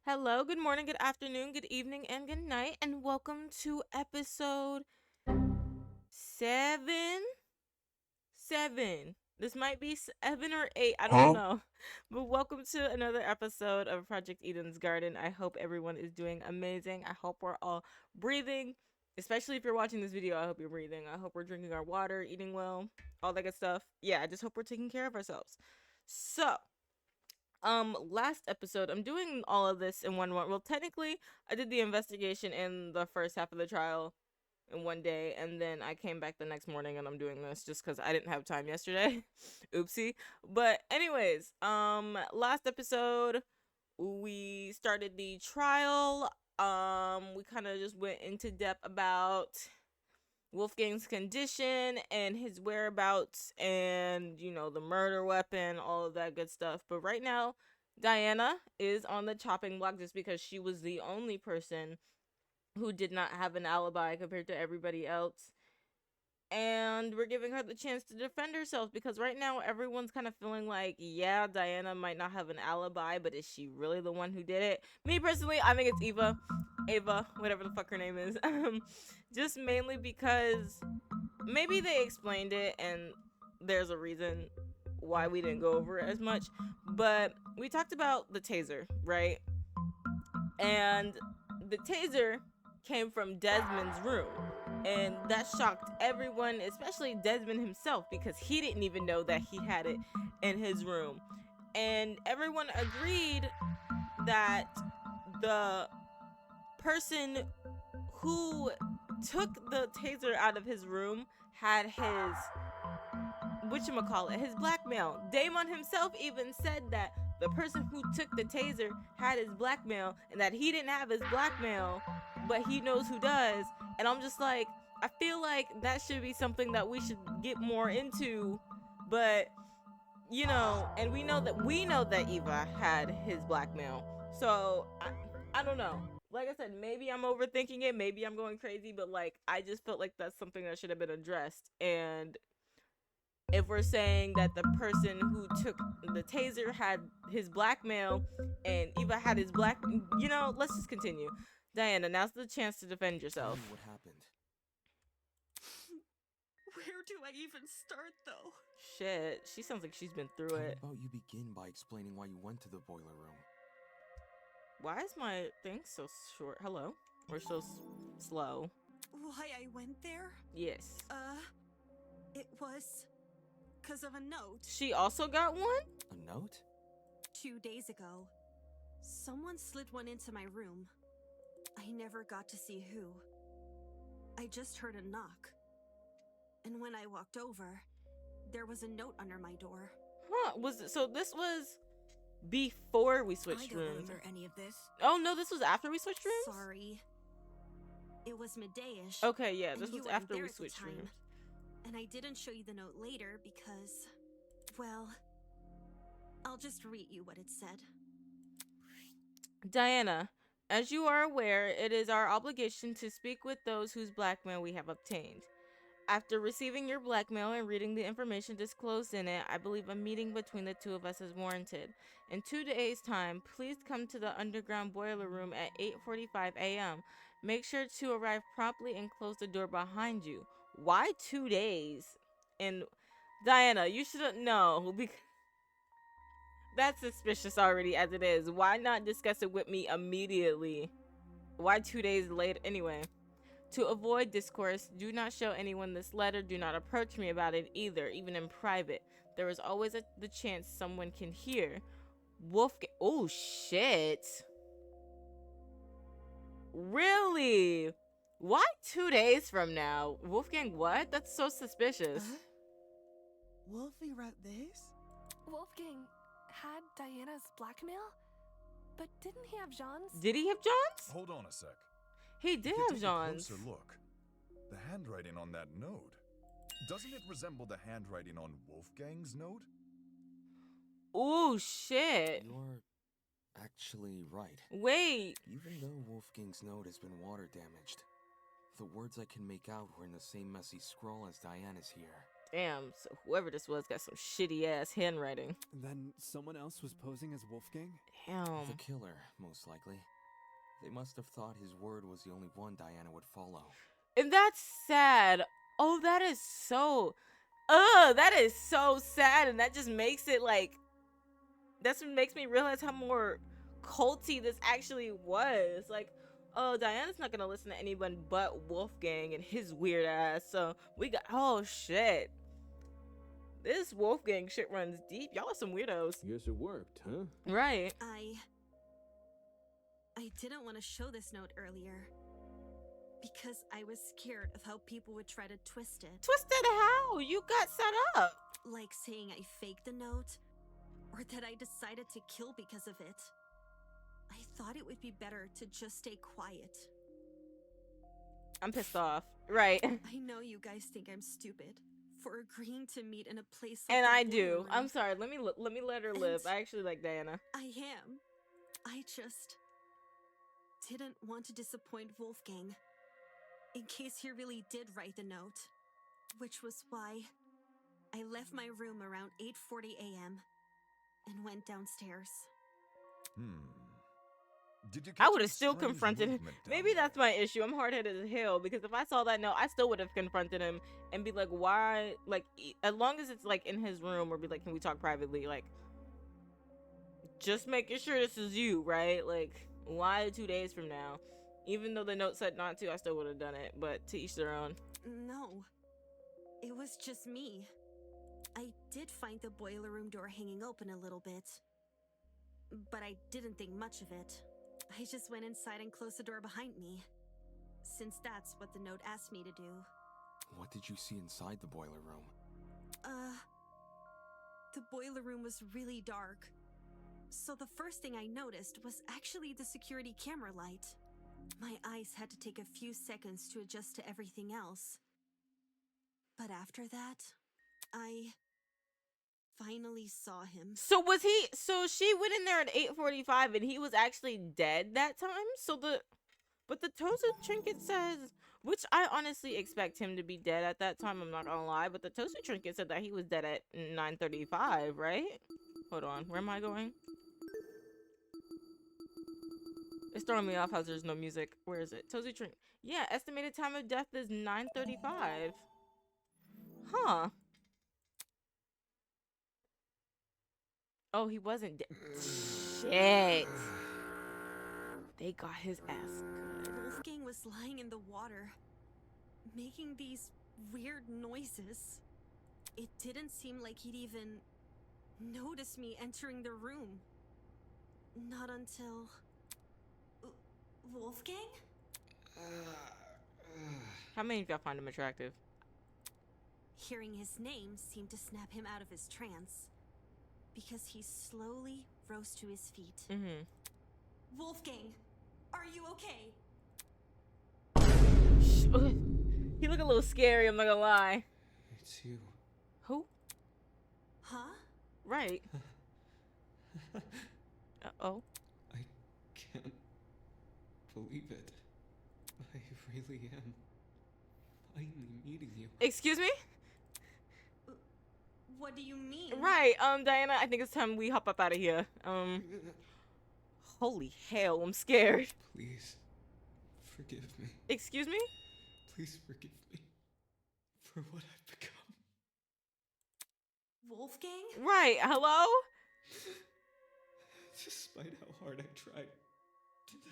Hello, good morning, good afternoon, good evening, and good night, and welcome to episode seven. Seven. This might be 7 or 8. I don't know. But welcome to another episode of Project Eden's Garden. I hope everyone is doing amazing. I hope we're all breathing. Especially if you're watching this video, I hope you're breathing. I hope we're drinking our water, eating well, all that good stuff. Yeah, I just hope we're taking care of ourselves. So, last episode, I'm doing all of this in one. Well, technically I did the investigation in the first half of the trial in one day, and then I came back the next morning and I'm doing this just because I didn't have time yesterday. Oopsie. But anyways, last episode we started the trial. We kind of just went into depth about Wolfgang's condition and his whereabouts and, the murder weapon, all of that good stuff. But right now, Diana is on the chopping block just because she was the only person who did not have an alibi compared to everybody else. And we're giving her the chance to defend herself because right now everyone's kind of feeling like, yeah, Diana might not have an alibi, but is she really the one who did it? Me personally, I think it's Ava, whatever the fuck her name is. Just mainly because maybe they explained it and there's a reason why we didn't go over it as much. But we talked about the taser, right? And the taser came from Desmond's room. And that shocked everyone, especially Desmond himself, because he didn't even know that he had it in his room. And everyone agreed that the person who took the taser out of his room had his his blackmail. Damon himself even said that the person who took the taser had his blackmail and that he didn't have his blackmail, but he knows who does. And I'm just like, I feel like that should be something that we should get more into. But and we know that Eva had his blackmail. So I don't know. Like I said, maybe I'm overthinking it, maybe I'm going crazy, but like I just felt like that's something that should have been addressed. And if we're saying that the person who took the taser had his blackmail and Eva had his let's just continue. Diana, now's the chance to defend yourself. Tell me what happened. Where do I even start, though? Shit, she sounds like she's been through How it. about you begin by explaining why you went to the boiler room? Why is my thing so short? Hello? Or so slow? Why I went there? Yes. It was because of a note. She also got one? A note? 2 days ago, someone slid one into my room. I never got to see who. I just heard a knock. And when I walked over, there was a note under my door. Huh, so this was before we switched I don't rooms? remember any of this. Oh no, this was after we switched rooms? Sorry. It was midday-ish. Okay, yeah, this and was you weren't after there we at the switched time. rooms. And I didn't show you the note later because, well, I'll just read you what it said. Diana, as you are aware, it is our obligation to speak with those whose blackmail we have obtained. After receiving your blackmail and reading the information disclosed in it, I believe a meeting between the two of us is warranted. In 2 days' time, please come to the underground boiler room at 8:45 a.m. Make sure to arrive promptly and close the door behind you. Why 2 days? And Diana, you shouldn't know because that's suspicious already as it is. Why not discuss it with me immediately? Why 2 days later? Anyway. To avoid discourse, do not show anyone this letter. Do not approach me about it either, even in private. There is always the chance someone can hear. Wolfgang. Oh, shit. Really? Why 2 days from now? Wolfgang, what? That's so suspicious. Wolfie wrote this? Wolfgang had Diana's blackmail? But didn't he have Jean's? Did he have John's? Hold on a sec. He did If you have take a John's. closer look, the handwriting on that note, doesn't it resemble the handwriting on Wolfgang's note? Oh, shit. You're actually right. Wait. Even though Wolfgang's note has been water damaged, the words I can make out were in the same messy scroll as Diana's here. Damn, so whoever this was got some shitty ass handwriting. Then someone else was posing as Wolfgang? Damn. The killer, most likely. They must have thought his word was the only one Diana would follow. And that's sad. Oh, that is so sad. And that just makes it like, that's what makes me realize how more culty this actually was. Like, oh, Diana's not gonna listen to anyone but Wolfgang and his weird ass. So we got, oh shit. This Wolfgang shit runs deep. Y'all are some weirdos. Guess it worked, huh? Right. I didn't want to show this note earlier because I was scared of how people would try to twist it. Twisted how? You got set up. Like saying I faked the note or that I decided to kill because of it. I thought it would be better to just stay quiet. I'm pissed off. Right. I know you guys think I'm stupid for agreeing to meet in a place like And the I boiler do. room. I'm sorry. Let me let her live. I actually like Diana. I am. I just didn't want to disappoint Wolfgang in case he really did write the note, which was why I left my room around 8:40 a.m. and went downstairs. Did you I catch would any have still strange confronted him. movement down Maybe that's there? my issue. I'm hard-headed as hell because if I saw that note, I still would have confronted him and be like, why? Like, as long as it's like in his room or be like, can we talk privately? Like, just making sure this is you, right? Like, why 2 days from now? Even though the note said not to, I still would have done it. But to each their own. No, it was just me. I did find the boiler room door hanging open a little bit, but I didn't think much of it. I just went inside and closed the door behind me, since that's what the note asked me to do. What did you see inside the boiler room? The boiler room was really dark, so the first thing I noticed was actually the security camera light. My eyes had to take a few seconds to adjust to everything else. But after that, I finally saw him. So was he? So she went in there at 8:45, and he was actually dead that time. But the Tozu trinket says, which I honestly expect him to be dead at that time. I'm not gonna lie, but the Tozu trinket said that he was dead at 9:35, right? Hold on, where am I going? It's throwing me off how there's no music. Where is it? Tozu trinket. Yeah, estimated time of death is 9:35. Huh. Oh, he wasn't dead. Shit. They got his ass good. Wolfgang was lying in the water, making these weird noises. It didn't seem like he'd even notice me entering the room. Not until... Wolfgang? How many of y'all find him attractive? Hearing his name seemed to snap him out of his trance, because he slowly rose to his feet. Mm-hmm. Wolfgang, are you okay? He look a little scary, I'm not gonna lie. It's you. Who? Huh? Right. Uh-oh. I can't believe it. I really am finally meeting you. Excuse me? What do you mean? Right, Diana, I think it's time we hop up out of here. Holy hell, I'm scared. Please, forgive me. Excuse me? Please forgive me for what I've become. Wolfgang? Right, hello? Despite how hard I tried,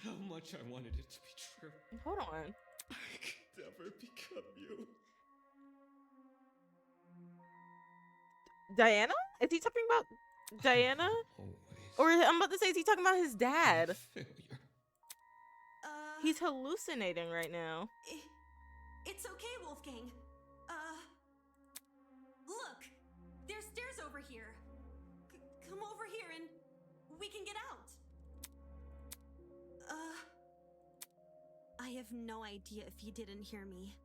how much I wanted it to be true, Hold on. I could never become you. Diana? Is he talking about Diana? Always. Or I'm about to say, is he talking about his dad? Failure. He's hallucinating right now. It's okay, Wolfgang. Look, there's stairs over here. Come over here and we can get out. I have no idea if he didn't hear me,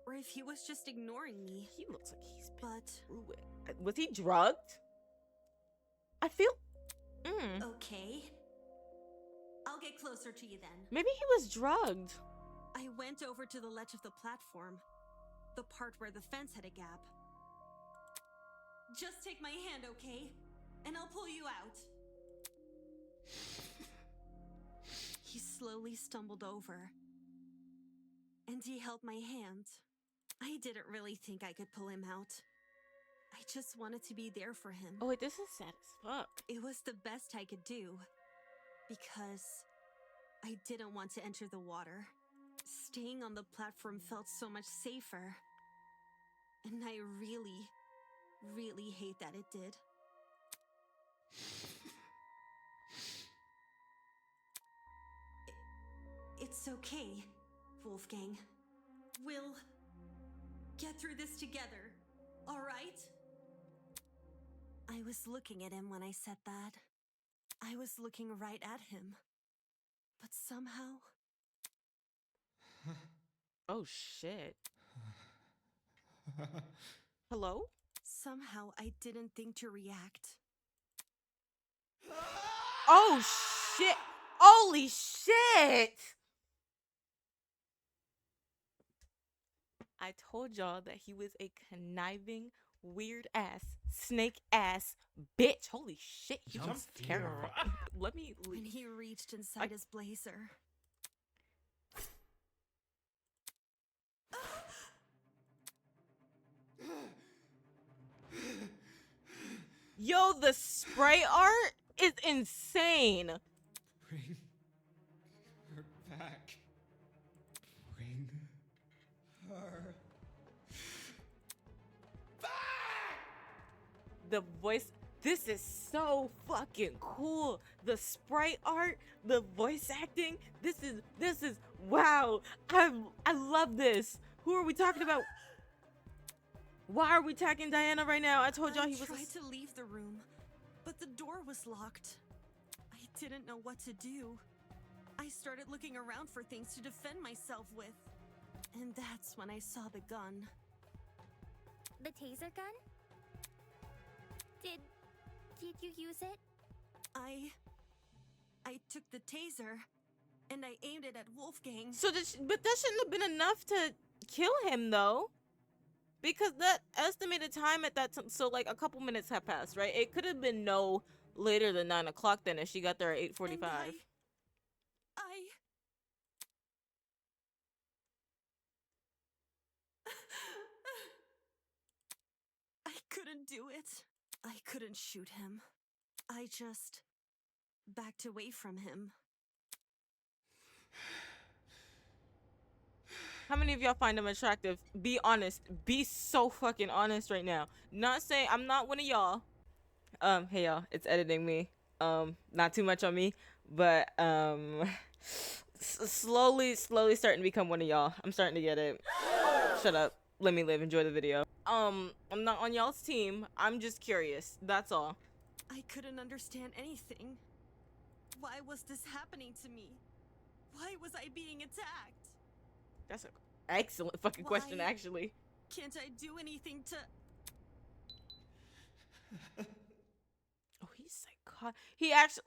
or if he was just ignoring me. He looks like he's been But through it. Was he drugged? I feel... okay, I'll get closer to you then. Maybe he was drugged. I went over to the ledge of the platform, the part where the fence had a gap. Just take my hand, okay? And I'll pull you out. He slowly stumbled over, and he held my hand. I didn't really think I could pull him out. I just wanted to be there for him. Oh wait, this is sad as fuck. It was the best I could do, because I didn't want to enter the water. Staying on the platform felt so much safer. And I really, really hate that it did. It's okay, Wolfgang. We'll get through this together, all right? I was looking at him when I said that. I was looking right at him. But somehow... Oh shit. Hello? Somehow I didn't think to react. Oh shit. Holy shit. I told y'all that he was a conniving, weird ass, snake ass bitch. Holy shit, he was terrible. Let me When leave. he reached inside his blazer. Yo, the spray art is insane. Bring her back. Bring her back! The voice, this is so fucking cool. The sprite art, the voice acting, this is wow. I love this. Who are we talking about? Why are we attacking Diana right now? I told y'all he was tried to leave the room, but the door was locked. I didn't know what to do. I started looking around for things to defend myself with. And that's when I saw the gun. The taser gun? Did you use it? I took the taser and I aimed it at Wolfgang. So but that shouldn't have been enough to kill him though. Because that estimated time at that so like a couple minutes have passed, right? It could have been no later than 9 o'clock then if she got there at 8:45. I couldn't do it. I couldn't shoot him. I just backed away from him. How many of y'all find him attractive? Be honest. Be so fucking honest right now. Not saying I'm not one of y'all. Hey y'all, it's editing me. Not too much on me, but slowly starting to become one of y'all. I'm starting to get it. Shut up. Let me live. Enjoy the video. I'm not on y'all's team. I'm just curious. That's all. I couldn't understand anything. Why was this happening to me? Why was I being attacked? That's an excellent fucking question, actually. Can't I do anything to... Oh, he's psychotic. He actually...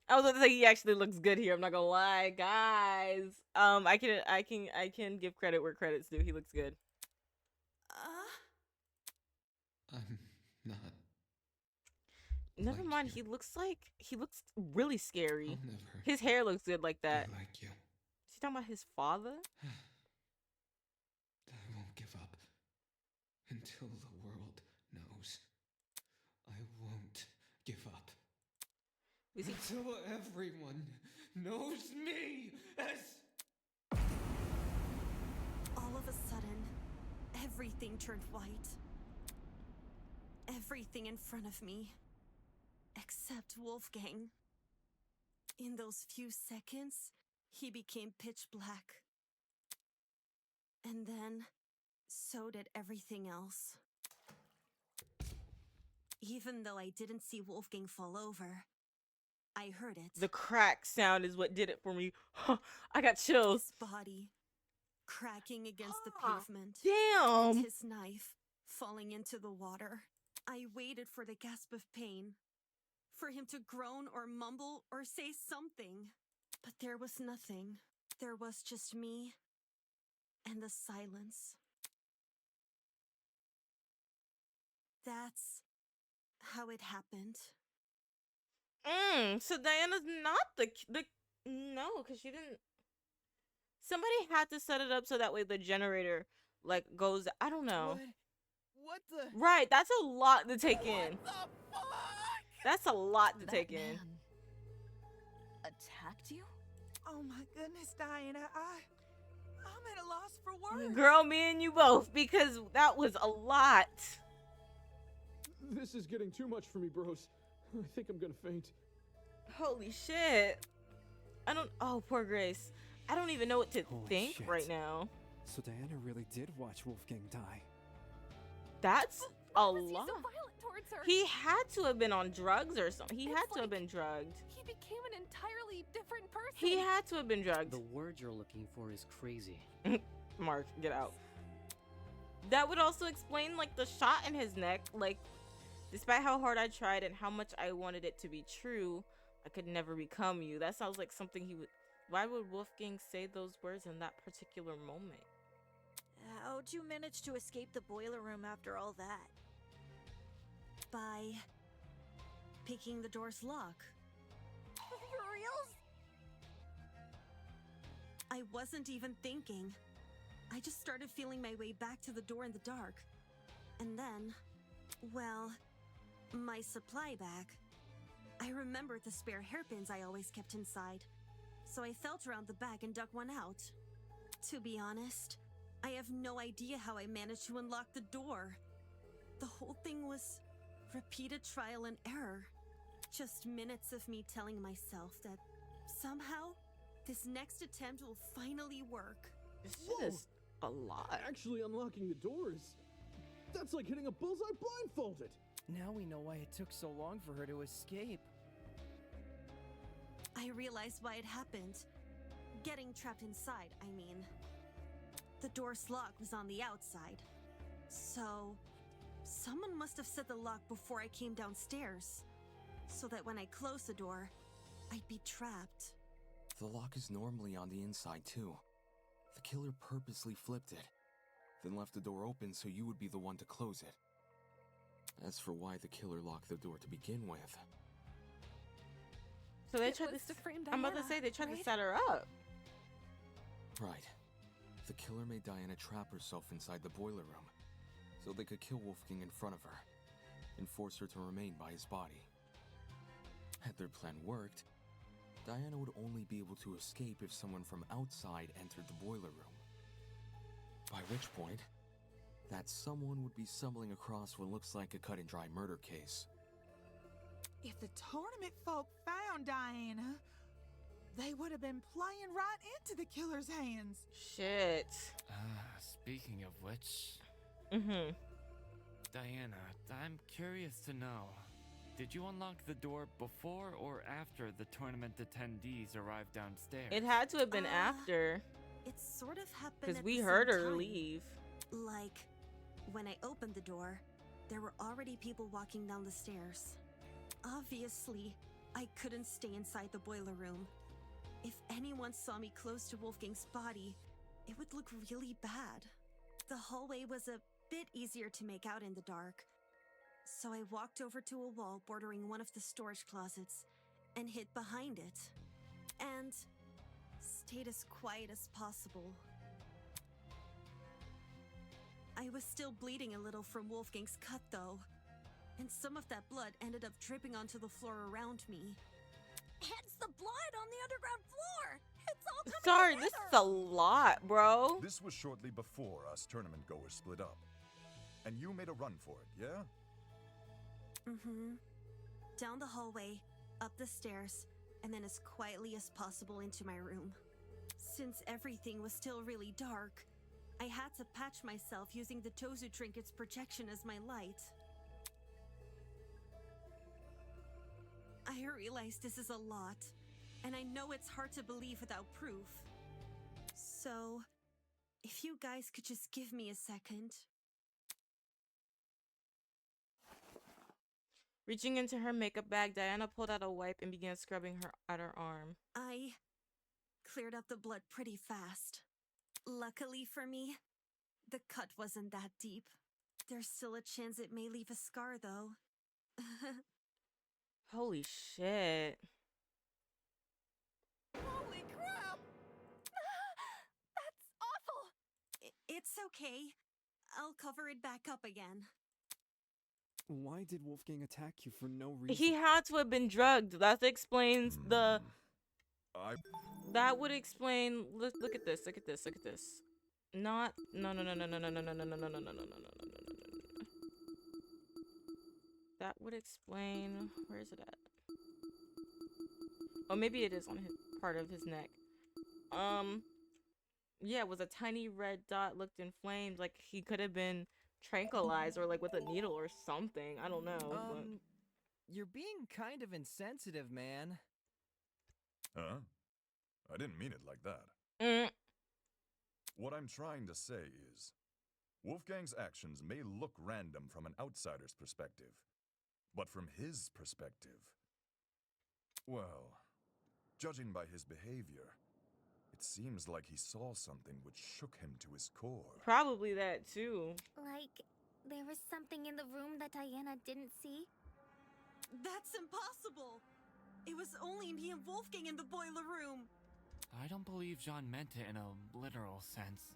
I was about to say he actually looks good here. I'm not gonna lie, guys. I can give credit where credit's due. He looks good. I'm not. Never like mind. you. He looks really scary. I'll never His hair looks good like that. be like you. Is he talking about his father? I won't give up until the world knows. I won't give up until everyone knows me as... All of a sudden, everything turned white. Everything in front of me. Except Wolfgang. In those few seconds, he became pitch black. And then, so did everything else. Even though I didn't see Wolfgang fall over, I heard it. The crack sound is what did it for me. I got chills. His body cracking against the pavement. Damn. And his knife falling into the water. I waited for the gasp of pain. For him to groan or mumble or say something. But there was nothing. There was just me and the silence. That's how it happened. So Diana's not the no, because she didn't. Somebody had to set it up so that way the generator like goes. I don't know. What the? Right, that's a lot to take in. What the fuck? That's a lot to That take man in. attacked you? Oh my goodness, Diana, I'm at a loss for words. Girl, me and you both, because that was a lot. This is getting too much for me, bros. I think I'm gonna faint. Holy shit. I don't. Oh, poor Grace. I don't even know what to Holy think shit. right now. So Diana really did watch Wolfgang die. That's Why a was he so lot. violent towards her? He had to have been on drugs or something. He It's had to have like- been drugged. He became an entirely different person. He had to have been drugged. The word you're looking for is crazy. Mark, get out. That would also explain like the shot in his neck. Like, despite how hard I tried and how much I wanted it to be true, I could never become you. That sounds like something he would. Why would Wolfgang say those words in that particular moment? How'd you manage to escape the boiler room after all that? By picking the door's lock. For reals? I wasn't even thinking. I just started feeling my way back to the door in the dark. And then, well, my supply bag. I remembered the spare hairpins I always kept inside. So I felt around the bag and dug one out. To be honest, I have no idea how I managed to unlock the door. The whole thing was repeated trial and error. Just minutes of me telling myself that somehow this next attempt will finally work. This shit is a lot. Actually unlocking the doors. That's like hitting a bullseye blindfolded. Now we know why it took so long for her to escape. I realized why it happened. Getting trapped inside, I mean. The door's lock was on the outside. So, someone must have set the lock before I came downstairs. So that when I closed the door, I'd be trapped. The lock is normally on the inside too. The killer purposely flipped it, then left the door open so you would be the one to close it. As for why the killer locked the door to begin with, So they It tried was to. to frame I'm about to Diana, say they tried to right? set her up. right, the killer made Diana trap herself inside the boiler room so they could kill Wolfgang in front of her and force her to remain by his body. Had their plan worked, Diana would only be able to escape if someone from outside entered the boiler room. By which point, that someone would be stumbling across what looks like a cut-and-dry murder case. If the tournament folk found Diana, they would have been playing right into the killer's hands. Shit. Speaking of which, Diana, I'm curious to know, did you unlock the door before or after the tournament attendees arrived downstairs? It had to have been after, It sort of happened because at we the heard same her time. leave. Like, when I opened the door, there were already people walking down the stairs. Obviously, I couldn't stay inside the boiler room. If anyone saw me close to Wolfgang's body, it would look really bad. The hallway was a bit easier to make out in the dark, so I walked over to a wall bordering one of the storage closets and hid behind it, and stayed as quiet as possible. I was still bleeding a little from Wolfgang's cut, though, and some of that blood ended up dripping onto the floor around me. Hence the blood on the underground floor! It's all coming Sorry, together! this is a lot, bro. This was shortly before us tournament goers split up. And you made a run for it, yeah? Down the hallway, up the stairs, and then as quietly as possible into my room. Since everything was still really dark, I had to patch myself using the Tozu trinket's projection as my light. I realize this is a lot, and I know it's hard to believe without proof. So, if you guys could just give me a second. Reaching into her makeup bag, Diana pulled out a wipe and began scrubbing her at her arm. I cleared up the blood pretty fast. Luckily for me, the cut wasn't that deep. There's still a chance it may leave a scar, though. Holy shit. Holy crap! That's awful! It's okay. I'll cover it back up again. Why did Wolfgang attack you for no reason? He had to have been drugged. That explains the... That would explain... Look at this. Look at this. Look at this. Not... No. That would explain... Where is it at? Oh, maybe it is on his part of his neck. Yeah, it was a tiny red dot, looked inflamed. Like, he could have been tranquilized or, like, with a needle or something. I don't know. But... You're being kind of insensitive, man. Huh? I didn't mean it like that. Mm. What I'm trying to say is, Wolfgang's actions may look random from an outsider's perspective, but from his perspective, well, judging by his behavior, it seems like he saw something which shook him to his core. Probably that, too. Like, there was something in the room that Diana didn't see? That's impossible! It was only me and Wolfgang in the boiler room! I don't believe Jean meant it in a literal sense.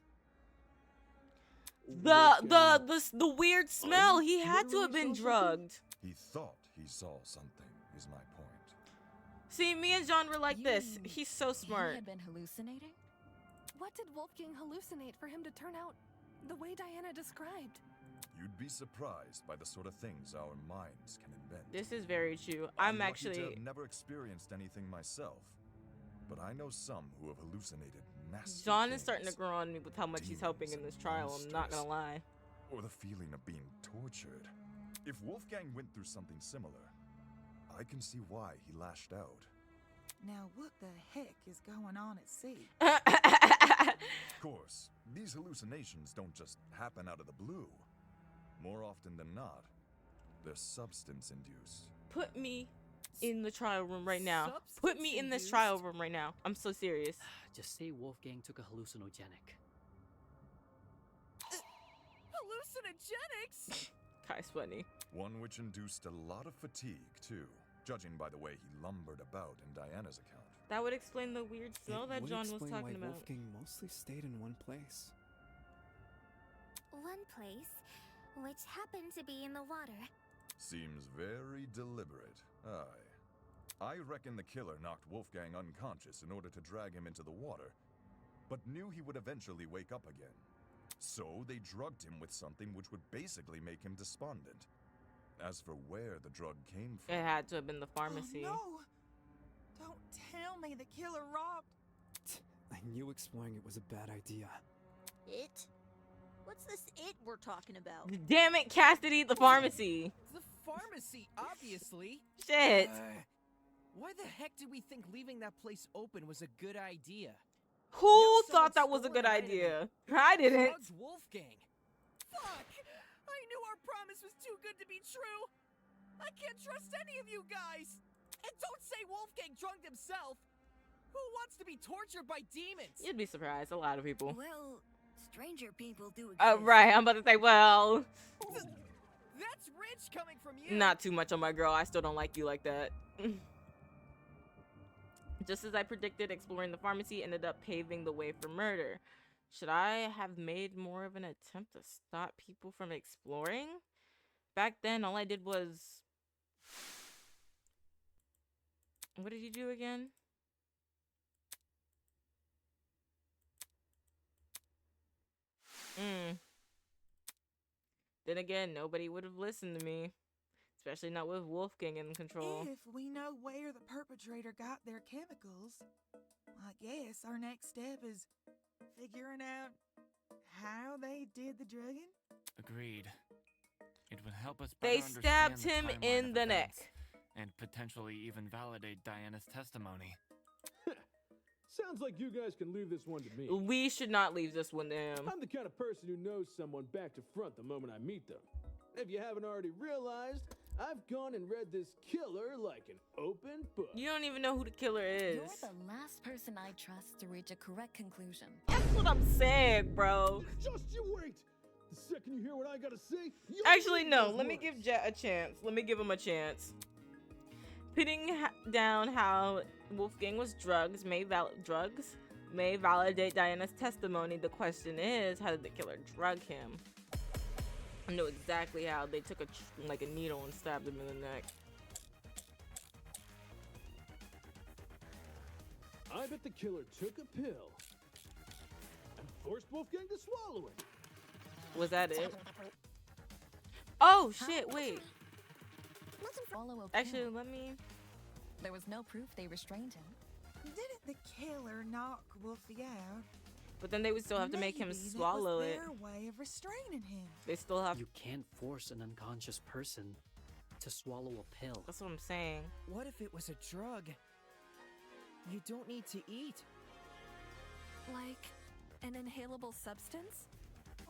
The weird smell, he had to have been drugged. He thought he saw something, is my point. See, me and John were like this. He's so smart. He had been hallucinating? What did Wolfgang hallucinate for him to turn out the way Diana described? You'd be surprised by the sort of things our minds can invent. This is very true. I'm lucky actually... to have never experienced anything myself, but I know some who have hallucinated massive John things. is starting to grow on me with how much he's helping in this trial. I'm not gonna lie. Or the feeling of being tortured. If Wolfgang went through something similar, I can see why he lashed out. Now, what the heck is going on at sea? Of course, these hallucinations don't just happen out of the blue. More often than not, they're substance-induced. Put me in the trial room right now. Put me in this trial room right now. I'm so serious. Just say Wolfgang took a hallucinogenic. Hallucinogenics? Kai's funny. One which induced a lot of fatigue, too, judging by the way he lumbered about in Diana's account. That would explain the weird smell that John was explain talking why about. Wolfgang mostly stayed in one place. One place, which happened to be in the water. Seems very deliberate. Aye. I reckon the killer knocked Wolfgang unconscious in order to drag him into the water, but knew he would eventually wake up again. So they drugged him with something which would basically make him despondent. As for where the drug came from... It had to have been the pharmacy. Oh, no! Don't tell me the killer robbed... I knew exploring it was a bad idea. It? What's this it we're talking about? Damn it, Cassidy, the pharmacy. The pharmacy, obviously. Shit. Why the heck did we think leaving that place open was a good idea? Who thought that was a good idea? I didn't. Drugs Wolfgang. Fuck! I knew our promise was too good to be true. I can't trust any of you guys. And don't say Wolfgang drugged himself. Who wants to be tortured by demons? You'd be surprised. A lot of people. Well, stranger people do exist. Right. I'm about to say, well... That's rich coming from you. Not too much on my girl. I still don't like you like that. Just as I predicted, exploring the pharmacy ended up paving the way for murder. Should I have made more of an attempt to stop people from exploring? Back then, all I did was... What did you do again? Then again, nobody would have listened to me. Especially not with Wolfgang in control. If we know where the perpetrator got their chemicals, I guess our next step is figuring out how they did the drugging. Agreed. It would help us better They stabbed him understand in timeline the of neck. events and potentially even validate Diana's testimony. Sounds like you guys can leave this one to me. We should not leave this one to him. I'm the kind of person who knows someone back to front the moment I meet them. If you haven't already realized, I've gone and read this killer like an open book. You don't even know who the killer is. You're the last person I trust to reach a correct conclusion. That's what I'm saying, bro. Just you wait. The second you hear what I gotta say, you'll Actually, believe no. those Let me words. give Jet a chance. Let me give him a chance. Putting down how Wolfgang was may validate Diana's testimony. The question is, how did the killer drug him? I know exactly how. They took a needle and stabbed him in the neck. I bet the killer took a pill and forced Wolfgang to swallow it. Was that it? Oh shit! Wait. Actually, let me. There was no proof they restrained him. Didn't the killer knock Wolfie out? But then they would still have to make him Maybe swallow that was it. their way of restraining him. They still have. You can't force an unconscious person to swallow a pill. That's what I'm saying. What if it was a drug? You don't need to eat. Like an inhalable substance?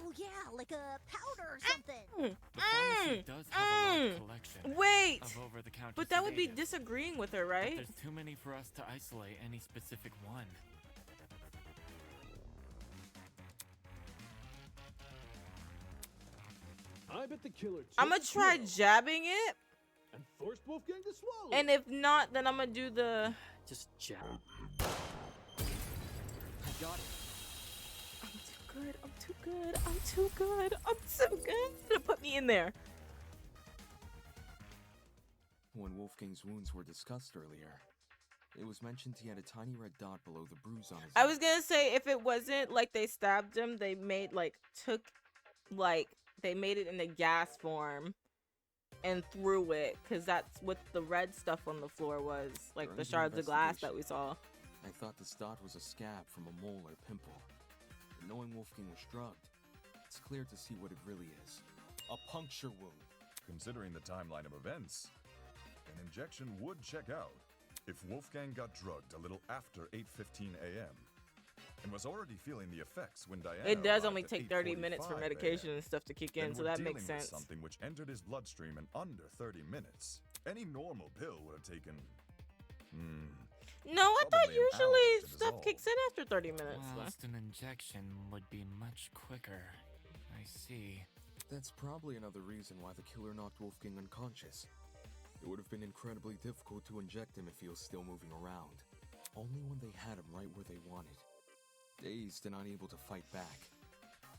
Oh yeah, like a powder or something. The pharmacy does have a large collection Wait! of over-the-counter But that would be sedatives, disagreeing with her, but right? there's too many for us to isolate any specific one. I bet the killer took I'm gonna a try pill jabbing it, and forced Wolfgang to swallow and it. if not, then I'm gonna do the. Just jab. I got it. I'm too good. I'm too good. I'm too good. I'm so good. Put me in there. When Wolfgang's wounds were discussed earlier, it was mentioned he had a tiny red dot below the bruise on his I neck. was gonna say if it wasn't like they stabbed him, they made they made it in a gas form and threw it, because that's what the red stuff on the floor was, like During the the shards of glass that we investigation, saw. I thought this dot was a scab from a mole or pimple. But knowing Wolfgang was drugged, it's clear to see what it really is. A puncture wound. Considering the timeline of events, an injection would check out. If Wolfgang got drugged a little after 8:15 a.m. and was already feeling the effects when Diana It does arrived only at take 30 minutes for 8:45 medication a.m., and stuff to kick then in, so we're that dealing makes with sense. something which entered his bloodstream in under 30 minutes. Any normal pill would have taken. No, I thought Probably an hour usually to stuff dissolve. kicks in after 30 minutes. Whilst an injection would be much quicker. I see. That's probably another reason why the killer knocked Wolfgang unconscious. It would have been incredibly difficult to inject him if he was still moving around. Only when they had him right where they wanted. Dazed and unable to fight back,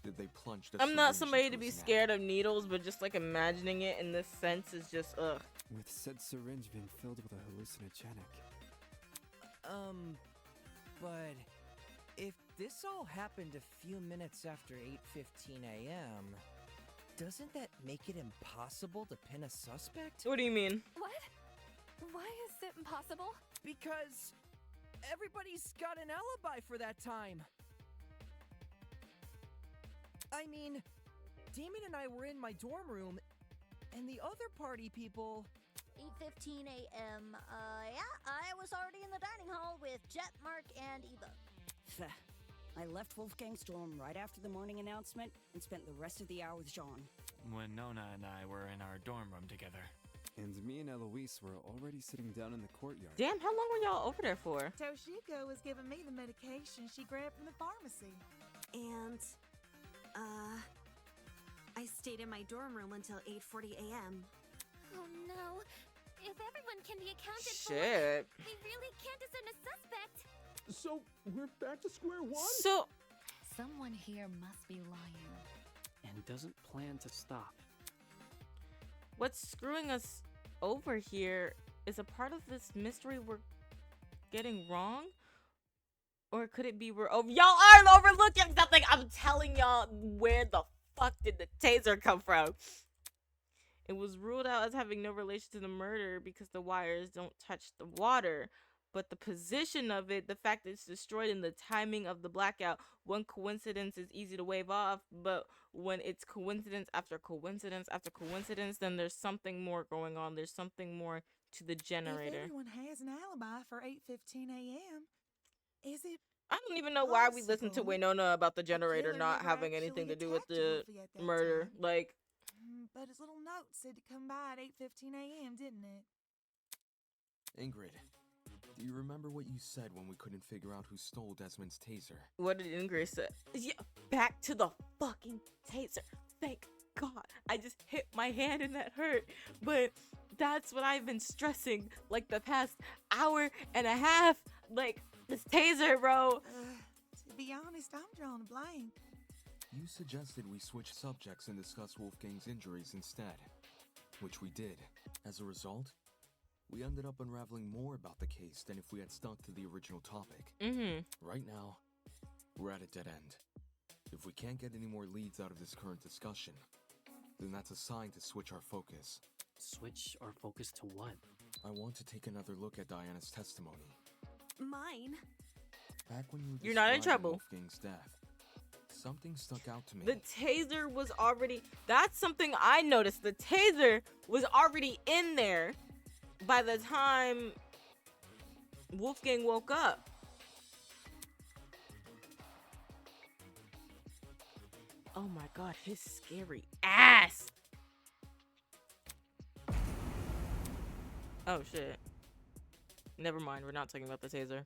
did they plunge the I'm not syringe somebody into to be his neck. scared of needles, but just like imagining it in this sense is just ugh. With said syringe being filled with a hallucinogenic. But if this all happened a few minutes after 8:15 a.m., doesn't that make it impossible to pin a suspect? What do you mean? What? Why is it impossible? Because everybody's got an alibi for that time. I mean, Damon and I were in my dorm room, and the other party people... 8:15 a.m. Yeah, I was already in the dining hall with Jet, Mark, and Eva. I left Wolfgang's dorm right after the morning announcement and spent the rest of the hour with Jean. When Nona and I were in our dorm room together. And me and Eloise were already sitting down in the courtyard. Damn, how long were y'all over there for? Toshiko was giving me the medication she grabbed from the pharmacy. And, I stayed in my dorm room until 8:40 a.m. Oh no. If everyone can be accounted Shit. for, we really can't discern a suspect. So we're back to square one? So, Someone here must be lying. And doesn't plan to stop. what's screwing us over here is a part of this mystery we're getting wrong? Or could it be y'all aren't overlooking something? I'm telling y'all, where the fuck did the taser come from? It was ruled out as having no relation to the murder because the wires don't touch the water. But the position of it, the fact that it's destroyed and the timing of the blackout, one coincidence is easy to wave off. But when it's coincidence after coincidence after coincidence, then there's something more going on. There's something more to the generator. If everyone has an alibi for 8:15 a.m., is it I don't even know why we listened to Waynona about the generator killer not never having anything to actually do with the attacked Wolfie at that murder. time? Like, But his little note said to come by at 8:15 a.m., didn't it? Ingrid, do you remember what you said when we couldn't figure out who stole Desmond's taser? what did Ingrid say? Yeah, back to the fucking taser. thank God. I just hit my hand and that hurt. But that's what I've been stressing like the past hour and a half. Like, this taser, bro. To be honest, I'm drawing a blank. You suggested we switch subjects and discuss Wolfgang's injuries instead, which we did. As a result, we ended up unraveling more about the case than if we had stuck to the original topic. Right now, we're at a dead end. If we can't get any more leads out of this current discussion, then that's a sign to switch our focus. Switch our focus to what? I want to take another look at Diana's testimony. Mine? Back when you were You're not in describing trouble. Wolfgang's death, something stuck out to me. The taser was already... That's something I noticed. The taser was already in there by the time Wolfgang woke up. Oh my God, his scary ass. Oh shit. Never mind, we're not talking about the taser.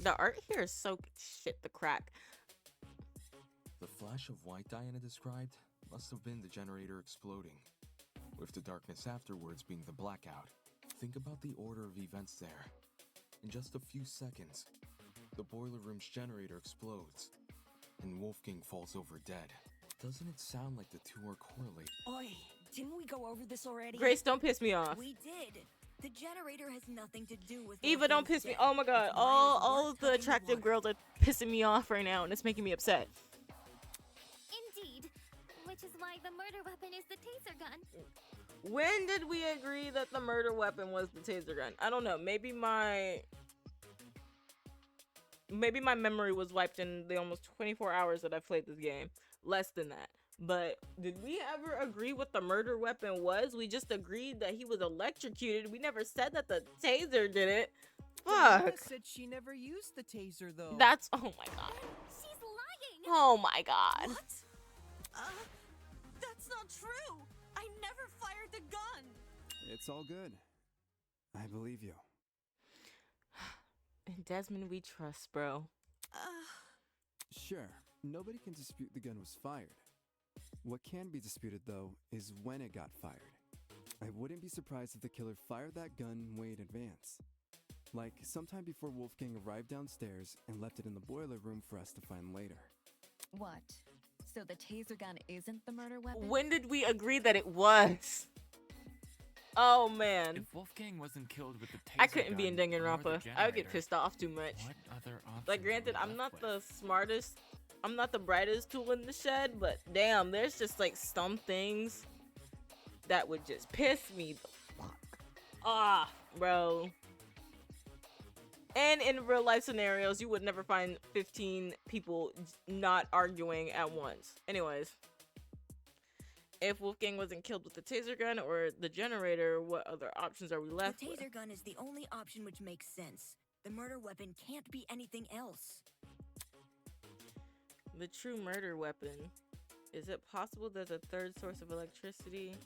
The art here is so shit the crack. The flash of white Diana described must have been the generator exploding, with the darkness afterwards being the blackout. Think about the order of events there. In just a few seconds, the boiler room's generator explodes, and Wolfgang falls over dead. Doesn't it sound like the two are correlated? Oi, didn't we go over this already? Grace, don't piss me off. We did. The generator has nothing to do with Eva, don't piss me. Oh my God, all of the attractive girls are pissing me off right now, and it's making me upset. Indeed. Which is why the murder weapon is the taser gun. When did we agree that the murder weapon was the taser gun? I don't know. Maybe my memory was wiped in the almost 24 hours that I've played this game. Less than that. But did we ever agree what the murder weapon was? We just agreed that he was electrocuted. We never said that the taser did it. Diana Fuck. said she never used the taser, though. That's... Oh my God. She's lying. Oh my God. What? That's not true. I never fired the gun. It's all good. I believe you. And Desmond, we trust, bro. Sure, nobody can dispute the gun was fired. What can be disputed, though, is when it got fired. I wouldn't be surprised if the killer fired that gun way in advance. Like, sometime before Wolfgang arrived downstairs and left it in the boiler room for us to find later. What? So the taser gun isn't the murder weapon? When did we agree that it was? Oh man. If Wolfgang wasn't killed with the taser I couldn't be in gun or the Danganronpa. I would get generator, pissed off too much. What other options Like, are granted, we I'm not left the with? smartest, I'm not the brightest tool in the shed, but damn, there's just like some things that would just piss me the fuck off, bro. And in real life scenarios, you would never find 15 people not arguing at once. Anyways, if Wolfgang wasn't killed with the taser gun or the generator, what other options are we left The with? taser gun is the only option which makes sense. The murder weapon can't be anything else. The true murder weapon. Is it possible there's a third source of electricity?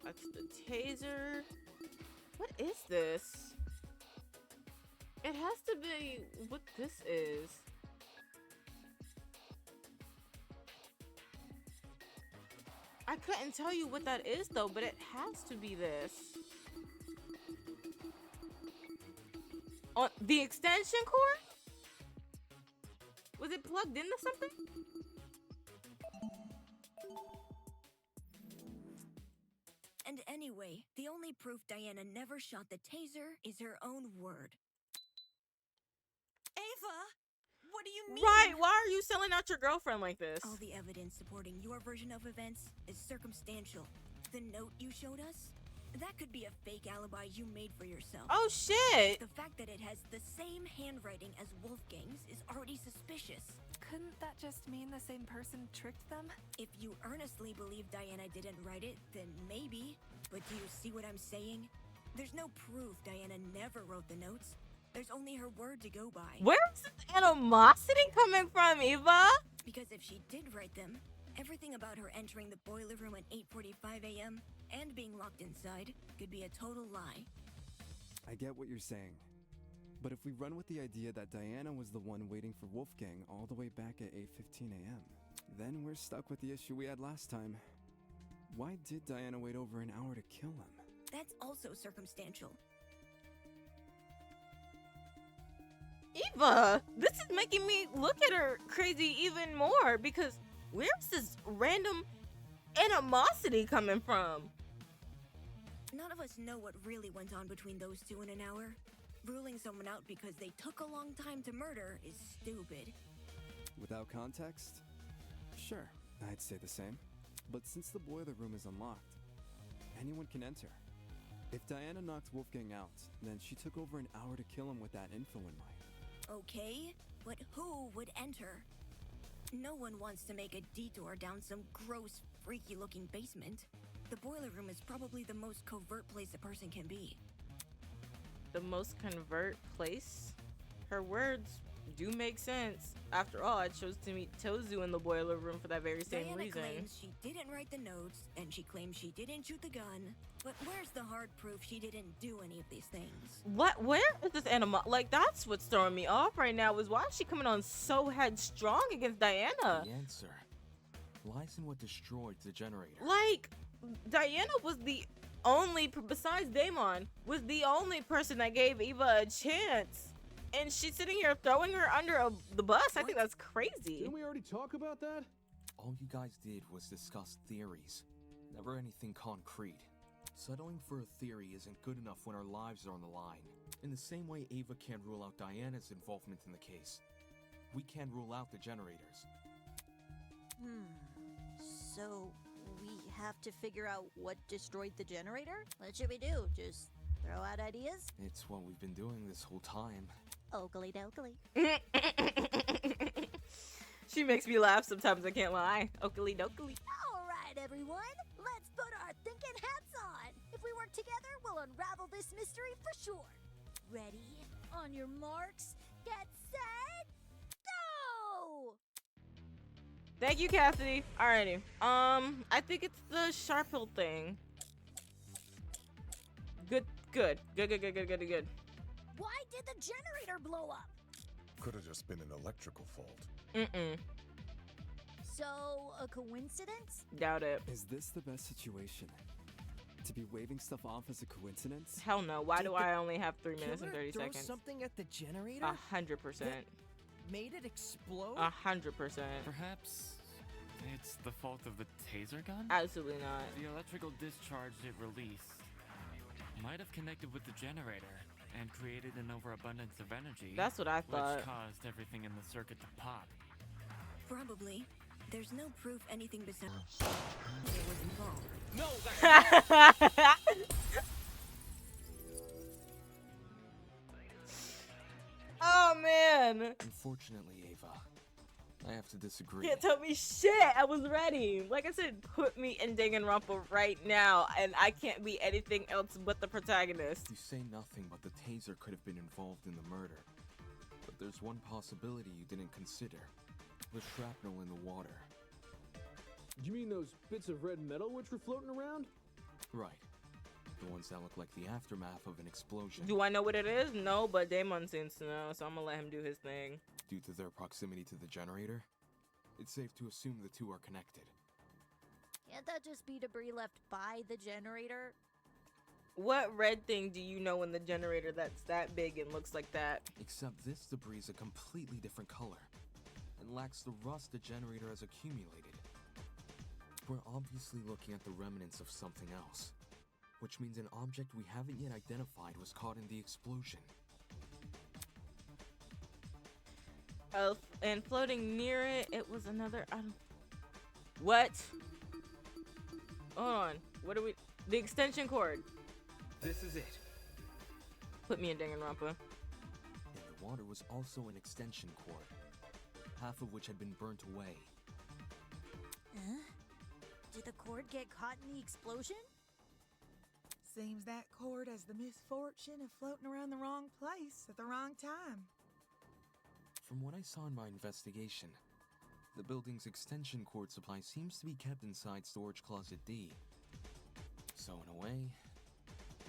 That's the taser. What is this? It has to be what this is. I couldn't tell you what that is though, but it has to be this. On the extension cord? Was it plugged into something? And anyway, the only proof Diana never shot the taser is her own word. Ava, what do you mean? Right, why are you selling out your girlfriend like this? All the evidence supporting your version of events is circumstantial. The note you showed us? That could be a fake alibi you made for yourself. Oh shit! The fact that it has the same handwriting as Wolfgang's is already suspicious. Couldn't that just mean the same person tricked them? If you earnestly believe Diana didn't write it, then maybe. But do you see what I'm saying? There's no proof Diana never wrote the notes. There's only her word to go by. Where's this animosity coming from, Eva? Because if she did write them, everything about her entering the boiler room at 8:45 a.m. and being locked inside could be a total lie. I get what you're saying. But if we run with the idea that Diana was the one waiting for Wolfgang all the way back at 8:15 a.m., then we're stuck with the issue we had last time. Why did Diana wait over an hour to kill him? That's also circumstantial. Eva, this is making me look at her crazy even more because where's this random animosity coming from? None of us know what really went on between those two in an hour. Ruling someone out because they took a long time to murder is stupid. Without context? Sure, I'd say the same. But since the boiler room is unlocked, anyone can enter. If Diana knocked Wolfgang out, then she took over an hour to kill him with that info in mind. Okay, but who would enter? No one wants to make a detour down some gross, freaky-looking basement. The boiler room is probably the most covert place a person can be. The most covert place? Her words do make sense. After all, I chose to meet Tozu in the boiler room for that very same Diana reason. claims she didn't write the notes, and she claims she didn't shoot the gun. But where's the hard proof she didn't do any of these things? What? Where is this animal? Like, that's what's throwing me off right now is why is she coming on so headstrong against Diana? The answer lies in what destroyed the generator. Like, Diana was the only, besides Daemon, was the only person that gave Eva a chance. And she's sitting here throwing her under the bus. I think that's crazy. Didn't we already talk about that? All you guys did was discuss theories, never anything concrete. Settling for a theory isn't good enough when our lives are on the line. In the same way Ava can't rule out Diana's involvement in the case, we can't rule out the generators. So, we have to figure out what destroyed the generator? What should we do? Just throw out ideas? It's what we've been doing this whole time. Oakley dokley. She makes me laugh sometimes, I can't lie. Oakley dokley. Alright, everyone. Let's put our thinking hats on. If we work together, we'll unravel this mystery for sure. Ready? On your marks, get set, go! Thank you, Cassidy. Alrighty. I think it's the sharp hill thing. Good. Why did the generator blow up? Could have just been an electrical fault. So, a coincidence? Doubt it. Is this the best situation? To be waving stuff off as a coincidence? Hell no. Why do I only have 3 minutes and Killer 30 throw seconds? something at the generator? 100%. Made it explode? 100%. Perhaps it's the fault of the taser gun? Absolutely not. The electrical discharge it released might have connected with the generator and created an overabundance of energy. That's what I thought. Which caused everything in the circuit to pop. Probably. There's no proof anything besides it was involved. No, Oh man. Unfortunately, Ava, I have to disagree. Can't tell me shit. I was ready. Like I said, put me in Danganronpa right now, and I can't be anything else but the protagonist. You say nothing, but the taser could have been involved in the murder. But there's one possibility you didn't consider. The shrapnel in the water. You mean those bits of red metal which were floating around? Right. The ones that look like the aftermath of an explosion. Do I know what it is? No, but Damon seems to know, so I'm gonna let him do his thing. Due to their proximity to the generator, it's safe to assume the two are connected. Can't that just be debris left by the generator? What red thing do you know in the generator that's that big and looks like that? Except this debris is a completely different color and lacks the rust the generator has accumulated. We're obviously looking at the remnants of something else, which means an object we haven't yet identified was caught in the explosion. And floating near it, it was another. What? Hold on. What are we? The extension cord. This is it. Put me in Danganronpa. In the water was also an extension cord, half of which had been burnt away. Did the cord get caught in the explosion? Seems that cord has the misfortune of floating around the wrong place at the wrong time. From what I saw in my investigation, the building's extension cord supply seems to be kept inside storage closet D. So in a way,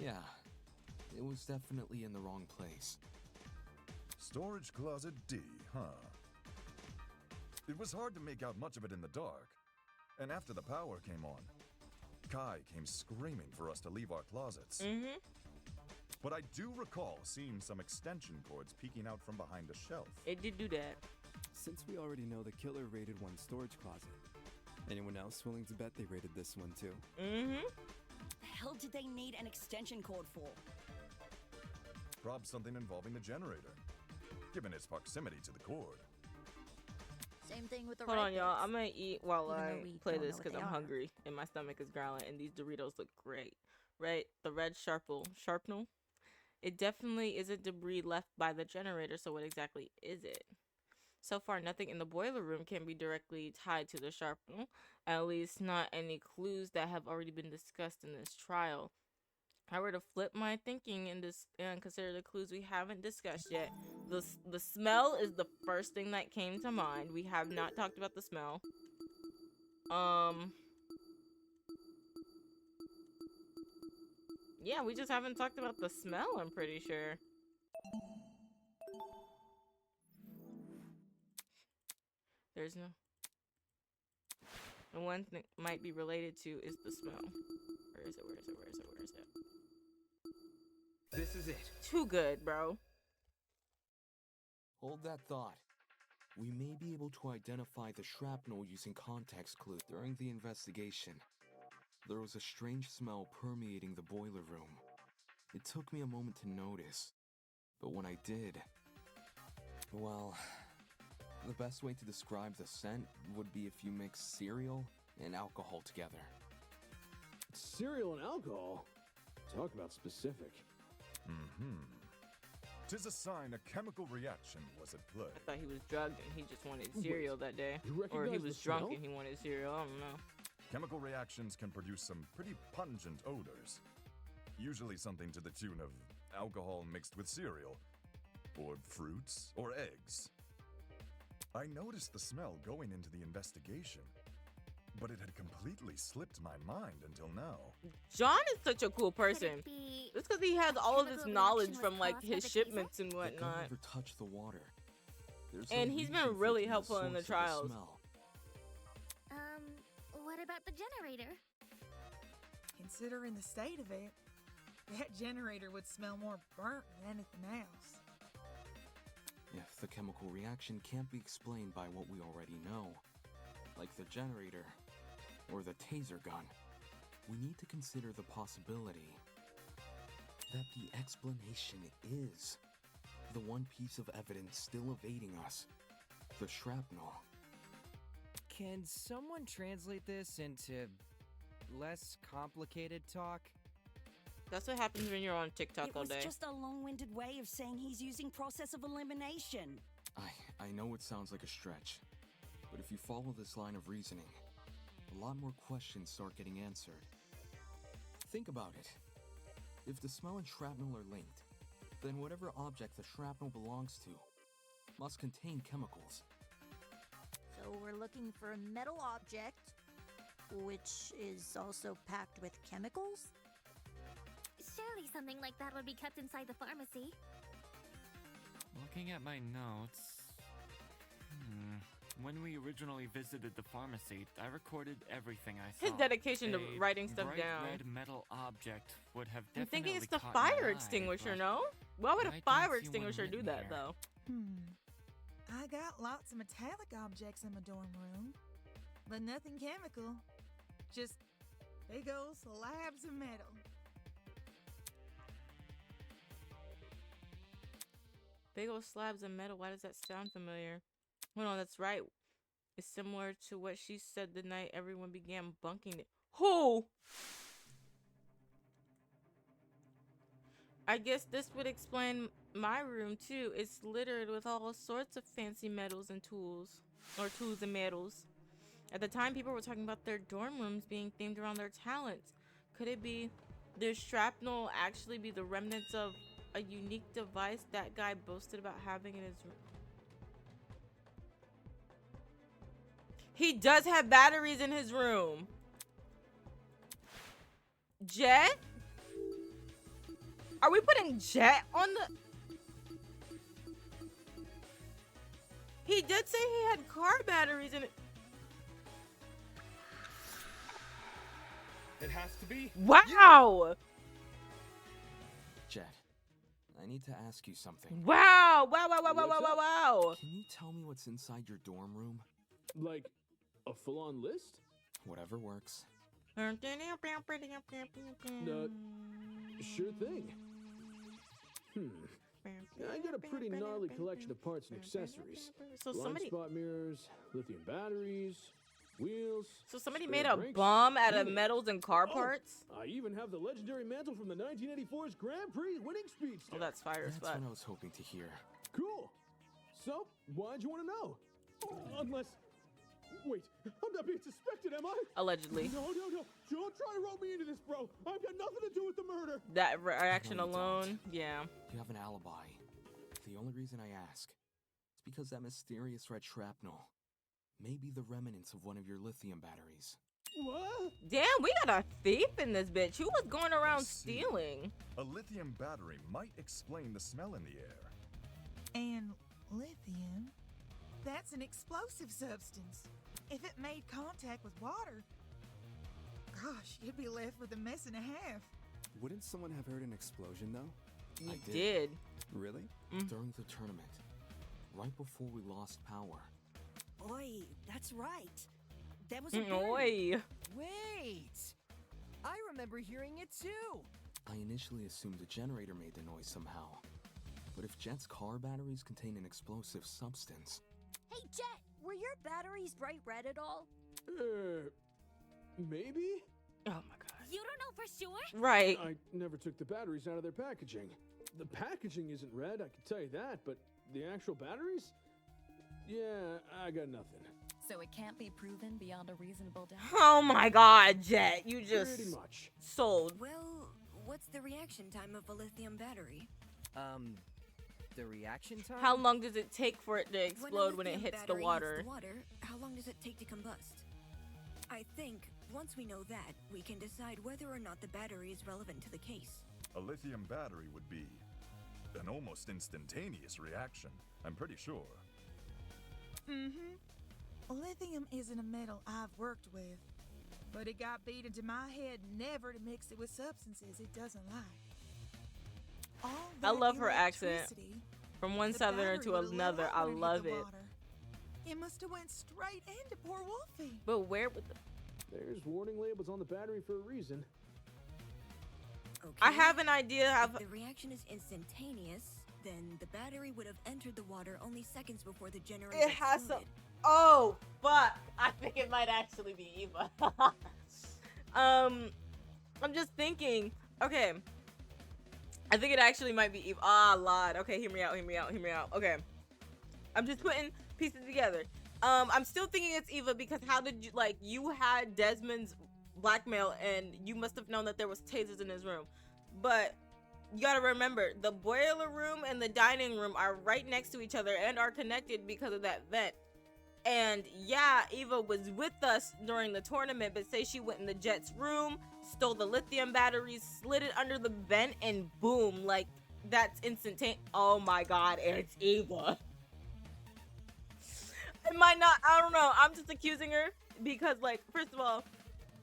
yeah, it was definitely in the wrong place. Storage closet D, huh? It was hard to make out much of it in the dark. And after the power came on, Kai came screaming for us to leave our closets. But I do recall seeing some extension cords peeking out from behind a shelf. It did do that. Since we already know the killer raided one storage closet, anyone else willing to bet they raided this one too? The hell did they need an extension cord for? Probably something involving the generator, given its proximity to the cord. Same thing with the Hold red on, y'all. bits. I'm gonna eat while Even though I we play don't know this what because they I'm are. hungry and my stomach is growling and these Doritos look great. Right? The red sharpnel. It definitely isn't debris left by the generator, so what exactly is it? So far, nothing in the boiler room can be directly tied to the sharpnel, at least not any clues that have already been discussed in this trial. If I were to flip my thinking in this and consider the clues we haven't discussed yet, the smell is the first thing that came to mind. We have not talked about the smell. Yeah, we just haven't talked about the smell, I'm pretty sure. There's no... The one thing might be related to is the smell. Where is it? Where is it? Where is it? Where is it? This is it. Too good, bro. Hold that thought. We may be able to identify the shrapnel using context clues during the investigation. There was a strange smell permeating the boiler room. It took me a moment to notice, but when I did, well, the best way to describe the scent would be if you mix cereal and alcohol together. Cereal and alcohol? Talk about specific. Tis a sign a chemical reaction was at play. I thought he was drugged and he just wanted cereal that day. You Or he recognize was the drunk smell? and he wanted cereal. I don't know. Chemical reactions can produce some pretty pungent odors. Usually something to the tune of alcohol mixed with cereal, or fruits, or eggs. I noticed the smell going into the investigation, but it had completely slipped my mind until now. John is such a cool person. Be Just because he has a all of this chemical knowledge reaction from was like caused by his the taser? shipments and The gun whatnot. never touched the water. There's And no he's been reason for really it to be helpful in the source of trials. smell. What about the generator? Considering the state of it, that generator would smell more burnt than anything else. If the chemical reaction can't be explained by what we already know, like the generator or the taser gun, we need to consider the possibility that the explanation is the one piece of evidence still evading us, the shrapnel. Can someone translate this into less complicated talk? That's what happens when you're on TikTok It all was day. just a long-winded way of saying he's using process of elimination. I know it sounds like a stretch, but if you follow this line of reasoning, a lot more questions start getting answered. Think about it. If the smell and shrapnel are linked, then whatever object the shrapnel belongs to must contain chemicals. So we're looking for a metal object, which is also packed with chemicals? Surely something like that would be kept inside the pharmacy. Looking at my notes. When we originally visited the pharmacy, I recorded everything I saw. His dedication to A writing stuff bright down. red metal object would have I'm definitely thinking it's the caught my fire eye, extinguisher, but no? Why would a I don't fire see one extinguisher do written that, here. though? I got lots of metallic objects in my dorm room, but nothing chemical. Just big old slabs of metal. Big old slabs of metal. Why does that sound familiar? Hold on, that's right. It's similar to what she said the night everyone began bunking it. Who? I guess this would explain my room too. It's littered with all sorts of fancy metals and tools. Or tools and metals. At the time, people were talking about their dorm rooms being themed around their talents. Could it be the shrapnel actually be the remnants of a unique device that guy boasted about having in his room? He does have batteries in his room. Jet? Are we putting Jet on the... He did say he had car batteries in it. It has to be. Wow! Jet, I need to ask you something. Wow! Wow, wow, wow, wow, wow, wow, wow! Can you tell me what's inside your dorm room? Like, a full-on list? Whatever works. Sure thing. I got a pretty gnarly collection of parts and accessories. So Blind somebody... spot mirrors, lithium batteries, wheels. So somebody spare made a brakes, bomb out of even- metals and car parts? I even have the legendary mantle from the 1984's Grand Prix winning speedster. Oh, that's fire as That's fuck. what I was hoping to hear. Cool. So, why'd you want to know? Unless... Wait, I'm not being suspected, am I? Allegedly. No. Don't try to rope me into this, bro. I've got nothing to do with the murder. That reaction No, you alone, don't. yeah. You have an alibi. The only reason I ask is because that mysterious red shrapnel may be the remnants of one of your lithium batteries. What? Damn, we got a thief in this bitch. Who was going around See. stealing? A lithium battery might explain the smell in the air. And lithium, that's an explosive substance. If it made contact with water, gosh, you'd be left with a mess and a half. Wouldn't someone have heard an explosion, though? You I did. Really? During the tournament, right before we lost power. Oi, that's right. That was a bird. Oi. Wait! I remember hearing it too! I initially assumed the generator made the noise somehow. But if Jet's car batteries contain an explosive substance... Hey, Jet, were your batteries bright red at all? Maybe? Oh my god. You don't know for sure? Right. I never took the batteries out of their packaging. The packaging isn't red, I can tell you that, but the actual batteries? Yeah, I got nothing. So it can't be proven beyond a reasonable doubt? Oh my god, Jet. You just Pretty much. sold. Well, what's the reaction time of a lithium battery? The reaction time? How long does it take for it to When a explode when it lithium hits the battery water? hits the water, how long does it take to combust? I think once we know that, we can decide whether or not the battery is relevant to the case. A lithium battery would be an almost instantaneous reaction, I'm pretty sure. Lithium isn't a metal I've worked with, but it got beat into my head never to mix it with substances it doesn't like. All I that love her accent. electricity, From one the southerner battery to would've let another. out I when hit love the it. water. It must have went straight into poor Wolfie. But where would the... There's warning labels on the battery for a reason. Okay. I have an idea of... If the reaction is instantaneous, then the battery would have entered the water only seconds before the generator It has some... exploded. Oh, fuck. I think it might actually be Eva. I'm just thinking. Okay. I think it actually might be Eva. Ah, lied. Okay, hear me out. Okay. I'm just putting pieces together. I'm still thinking it's Eva because how did you, like, you had Desmond's blackmail and you must have known that there was tasers in his room. But you gotta remember, the boiler room and the dining room are right next to each other and are connected because of that vent. And yeah, Eva was with us during the tournament, but say she went in the Jet's room, stole the lithium batteries, slid it under the vent, and boom, like, that's instantaneous. Oh my god, it's Eva. It might not, I don't know, I'm just accusing her because, like, first of all,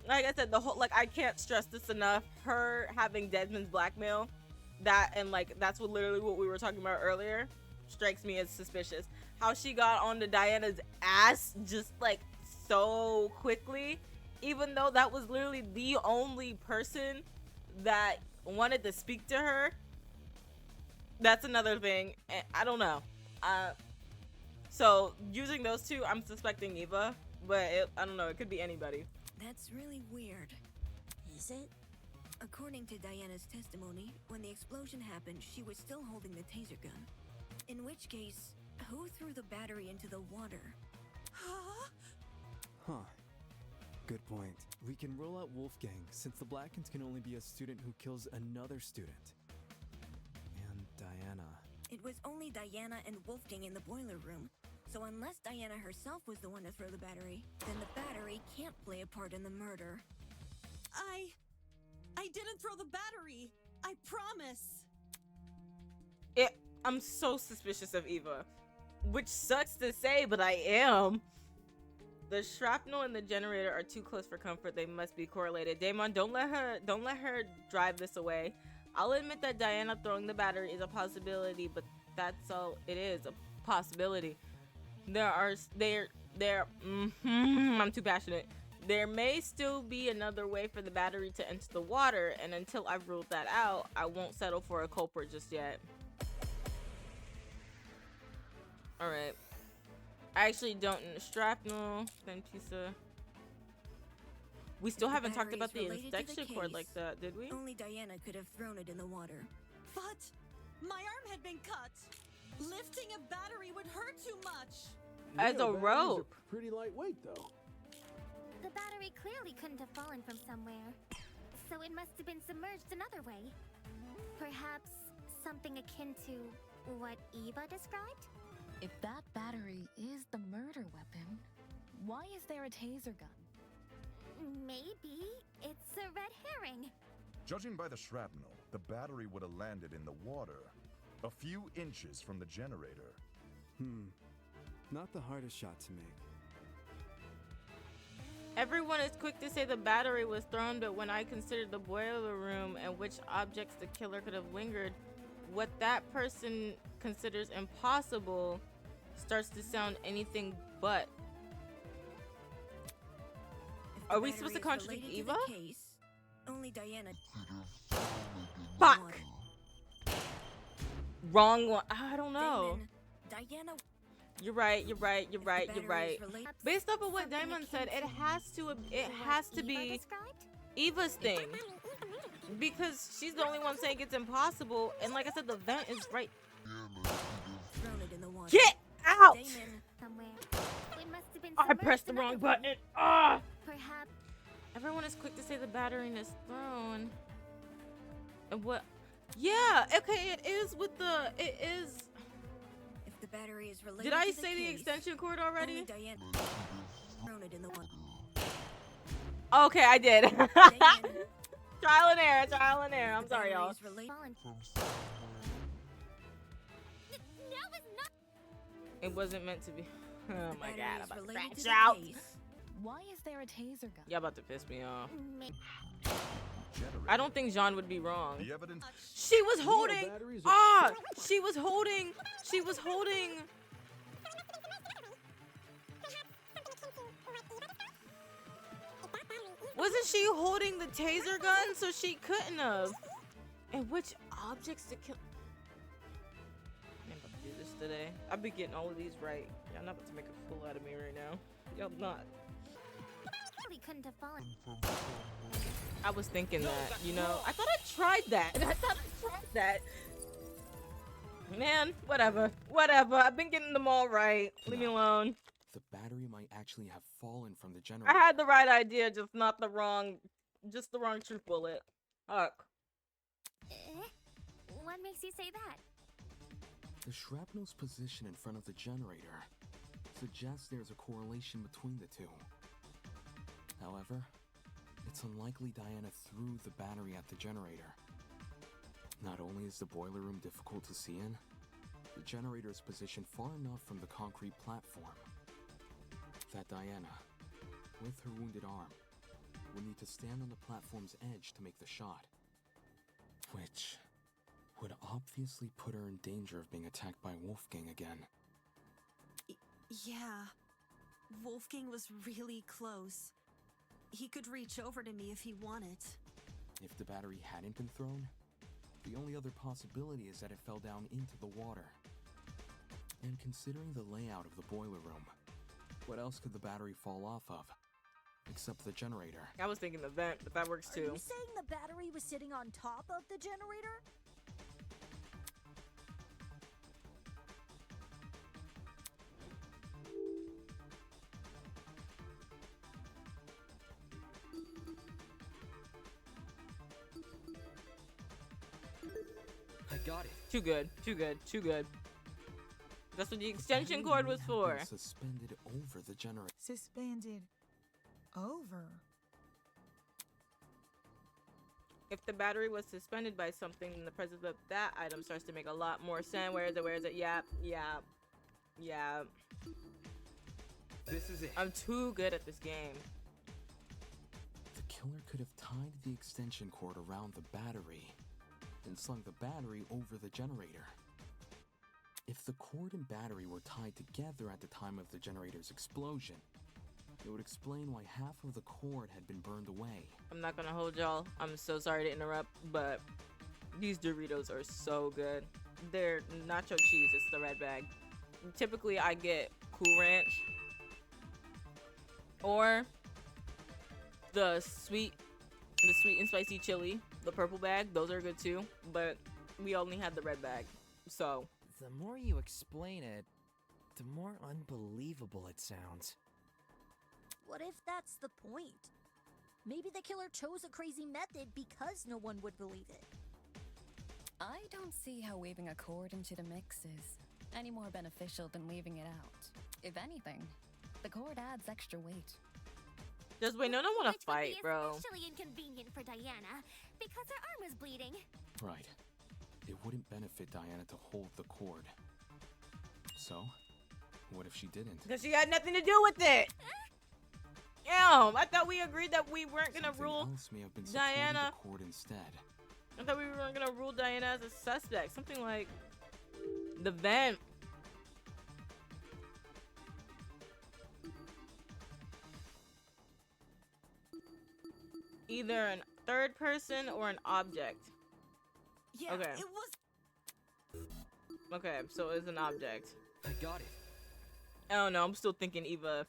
like I said, the whole, like, I can't stress this enough, her having Desmond's blackmail, that, and like, that's what literally what we were talking about earlier, strikes me as suspicious. How she got onto Diana's ass just like so quickly, even though that was literally the only person that wanted to speak to her. That's another thing. I don't know. So using those two, I'm suspecting Eva, but I don't know. It could be anybody. That's really weird. Is it? According to Diana's testimony, when the explosion happened, she was still holding the taser gun. In which case, who threw the battery into the water? Huh. Good point. We can rule out Wolfgang, since the Blackens can only be a student who kills another student. And Diana. It was only Diana and Wolfgang in the boiler room. So unless Diana herself was the one to throw the battery, then the battery can't play a part in the murder. I won't throw the battery. I promise. I'm so suspicious of Eva, which sucks to say, but I am. The shrapnel and the generator are too close for comfort. They must be correlated. Damon, don't let her drive this away. I'll admit that Diana throwing the battery is a possibility, but that's all it is, a possibility. I'm too passionate. There may still be another way for the battery to enter the water, and until I've ruled that out, I won't settle for a culprit just yet. Alright. I actually don't know. Shrapnel, then piece of... We still haven't talked about the extension cord like that, did we? Only Diana could have thrown it in the water. But my arm had been cut. Lifting a battery would hurt too much. As a rope. Pretty lightweight, though. The battery clearly couldn't have fallen from somewhere, so it must have been submerged another way. Perhaps something akin to what Eva described? If that battery is the murder weapon, why is there a taser gun? Maybe it's a red herring. Judging by the shrapnel, the battery would have landed in the water, a few inches from the generator. Not the hardest shot to make. Everyone is quick to say the battery was thrown, but when I considered the boiler room and which objects the killer could have lingered, what that person considers impossible starts to sound anything but. Are we supposed to contradict Eva? Only Diana. Fuck! Wrong one. I don't know. Diana. You're right. Based off of what Diamond said, it has to be Eva's thing. Because she's the only one saying it's impossible, and like I said, the vent is right. Get out! I pressed the wrong button. Ah! Perhaps Everyone is quick to say the battery is thrown. And what? Yeah. Okay. It is with the. It is. If the battery is related Did I to say the case, extension cord already? only Diana thrown it in the water. Okay, I did. Trial and error. Trial and error. I'm sorry, y'all. It wasn't meant to be. Oh my god, I'm about to crash out. Why is there a taser gun? Y'all about to piss me off. I don't think Jean would be wrong. The evidence. She was holding. She was holding. She was holding. Wasn't she holding the taser gun? So she couldn't have. And which objects to kill? I'm about to do this today. I've been getting all of these right. Y'all not about to make a fool out of me right now. Y'all not. Couldn't have fallen. I was thinking that, you know. I thought I tried that. Man, whatever. I've been getting them all right. Leave me alone. The battery might actually have fallen from the generator. I had the right idea, just the wrong truth bullet. Fuck. What makes you say that? The shrapnel's position in front of the generator suggests there's a correlation between the two. However, it's unlikely Diana threw the battery at the generator. Not only is the boiler room difficult to see in, the generator is positioned far enough from the concrete platform that Diana, with her wounded arm, would need to stand on the platform's edge to make the shot, which would obviously put her in danger of being attacked by Wolfgang again. Yeah, Wolfgang was really close. He could reach over to me if he wanted. If the battery hadn't been thrown, the only other possibility is that it fell down into the water. And considering the layout of the boiler room, what else could the battery fall off of? Except the generator. I was thinking the vent, but that works too. Are you saying the battery was sitting on top of the generator? I got it. Too good. That's what the extension cord was for. Suspended over the generator. Suspended over. If the battery was suspended by something, then the presence of that item starts to make a lot more sense. Where is it? Where is it? Yeah, yeah, yeah. This is it. I'm too good at this game. The killer could have tied the extension cord around the battery and slung the battery over the generator. If the cord and battery were tied together at the time of the generator's explosion, it would explain why half of the cord had been burned away. I'm not gonna hold y'all. I'm so sorry to interrupt, but these Doritos are so good. They're nacho cheese. It's the red bag. Typically, I get Cool Ranch or the sweet and spicy chili. The purple bag. Those are good too. But we only had the red bag, so. The more you explain it, the more unbelievable it sounds. What if that's the point? Maybe the killer chose a crazy method because no one would believe it. I don't see how weaving a cord into the mix is any more beneficial than leaving it out. If anything, the cord adds extra weight. Does Winona want to fight, bro? Especially inconvenient for Diana because her arm is bleeding. Right. It wouldn't benefit Diana to hold the cord. So, what if she didn't? Because she had nothing to do with it. Damn, I thought we agreed that we weren't gonna rule Diana. The cord instead. I thought we weren't gonna rule Diana as a suspect. Something like the vent. Either a third person or an object. Yeah, okay. It was. Okay, so it's an object. I got it. I don't know. I'm still thinking Eva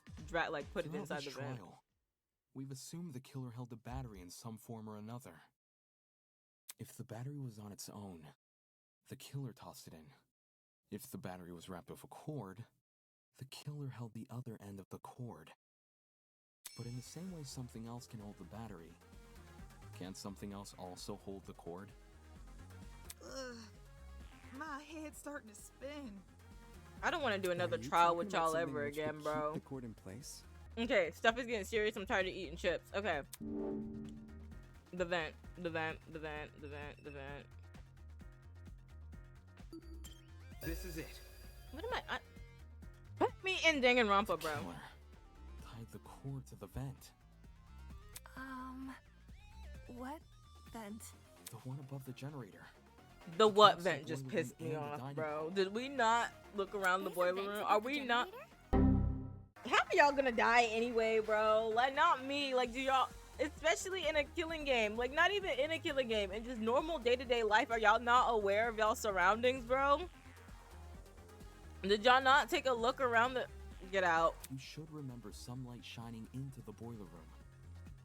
put it inside the vent. We've assumed the killer held the battery in some form or another. If the battery was on its own, the killer tossed it in. If the battery was wrapped with a cord, the killer held the other end of the cord. But in the same way something else can hold the battery, can't something else also hold the cord? Ugh, my head's starting to spin. I don't want to do another trial with y'all ever again, bro. Keep the cord in place? Okay, stuff is getting serious. I'm tired of eating chips. Okay. The vent. The vent. The vent. The vent. The vent. This is it. What am I? Put me in Danganronpa, bro. Killer tied the cord to the vent. What vent? The one above the generator. The what vent just pissed me off, bro. Did we not look around the boiler room? Are we not? Half of y'all gonna die anyway, bro. Like, not me. Like, do y'all, especially in a killing game, like, not even in a killing game, in just normal day-to-day life, are y'all not aware of y'all surroundings, bro? Did y'all not take a look around the... Get out. You should remember some light shining into the boiler room.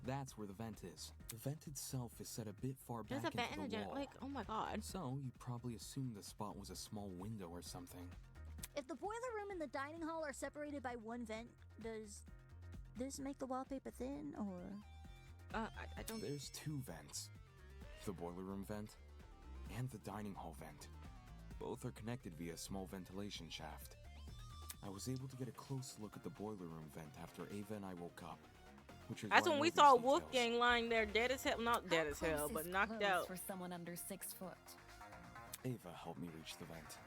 That's where the vent is. The vent itself is set a bit far back There's a vent into in the the wall. like, oh my god. So, you probably assumed the spot was a small window or something. If the boiler room and the dining hall are separated by one vent, does this make the wallpaper thin, or...? I don't... There's two vents. The boiler room vent and the dining hall vent. Both are connected via a small ventilation shaft. I was able to get a close look at the boiler room vent after Ava and I woke up. Which is That's why I when know we these saw details. Wolfgang lying there dead as hell. Not dead as hell, but knocked out. For someone under 6 foot. Ava helped me reach the vent.